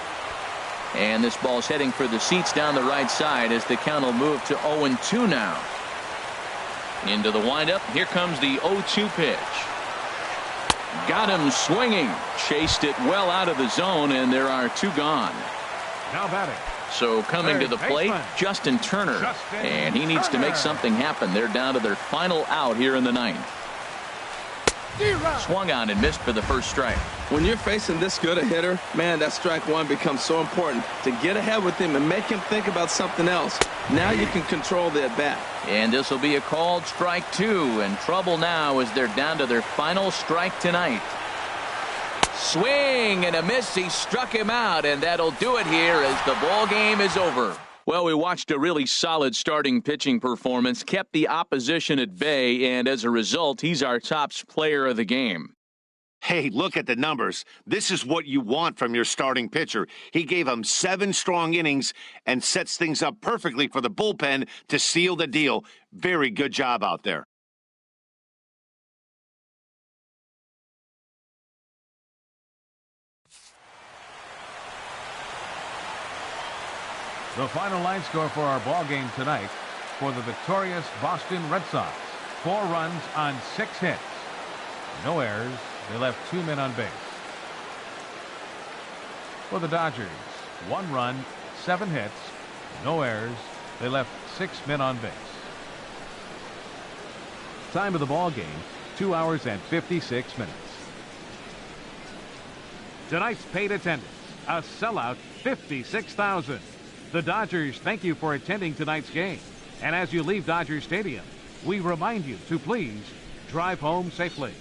And this ball's heading for the seats down the right side as the count will move to 0-2 now. Into the windup. Here comes the 0-2 pitch. Got him swinging. Chased it well out of the zone, and there are 2 gone. Now batting. So coming to the plate, Justin Turner. And he needs to make something happen. They're down to their final out here in the 9th. Swung on and missed for the first strike. When you're facing this good a hitter, man, that strike one becomes so important to get ahead with him and make him think about something else. Now you can control the at-bat. And this will be a called strike 2, and trouble now as they're down to their final strike tonight. Swing and a miss. He struck him out, and that'll do it here as the ball game is over. Well, we watched a really solid starting pitching performance, kept the opposition at bay, and as a result, he's our top player of the game. Hey, look at the numbers. This is what you want from your starting pitcher. He gave him 7 strong innings and sets things up perfectly for the bullpen to seal the deal. Very good job out there. The final line score for our ball game tonight for the victorious Boston Red Sox. 4 runs on 6 hits. No errors. They left 2 men on base. For the Dodgers, 1 run, 7 hits, no errors. They left 6 men on base. Time of the ball game, 2 hours and 56 minutes. Tonight's paid attendance, a sellout 56,000. The Dodgers thank you for attending tonight's game. And as you leave Dodger Stadium, we remind you to please drive home safely.